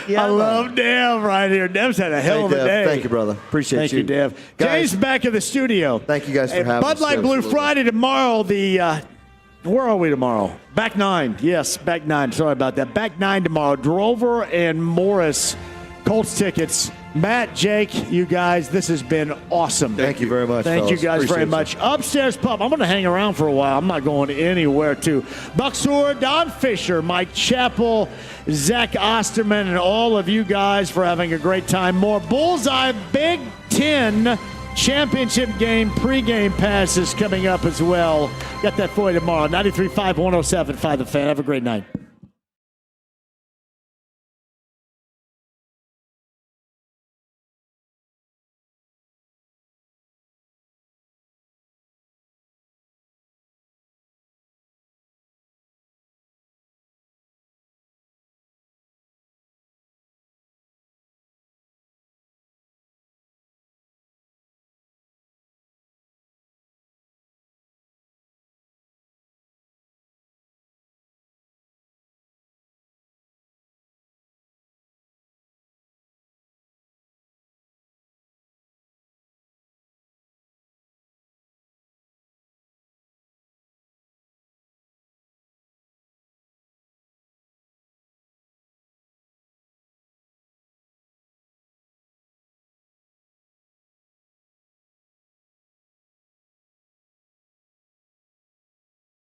I love Dev right here. Dev's had a hell of a day. Thank you, brother. Appreciate you. Thank you, Dev. Jay's back in the studio. Thank you guys for having us. Bud Light Blue Friday tomorrow. Where are we tomorrow? Back 9. Yes, back 9. Sorry about that. Back 9 tomorrow. Drover and Morris. Colts tickets. Matt, Jake, you guys, this has been awesome. Thank you very much. Thank you guys very much. Upstairs Pub, I'm going to hang around for a while. I'm not going anywhere, too. Bucksor, Don Fisher, Mike Chappell, Zach Osterman, and all of you guys for having a great time. More Bullseye Big Ten championship game pregame passes coming up as well. Got that for you tomorrow. 93.5, 107.5 The Fan. Have a great night.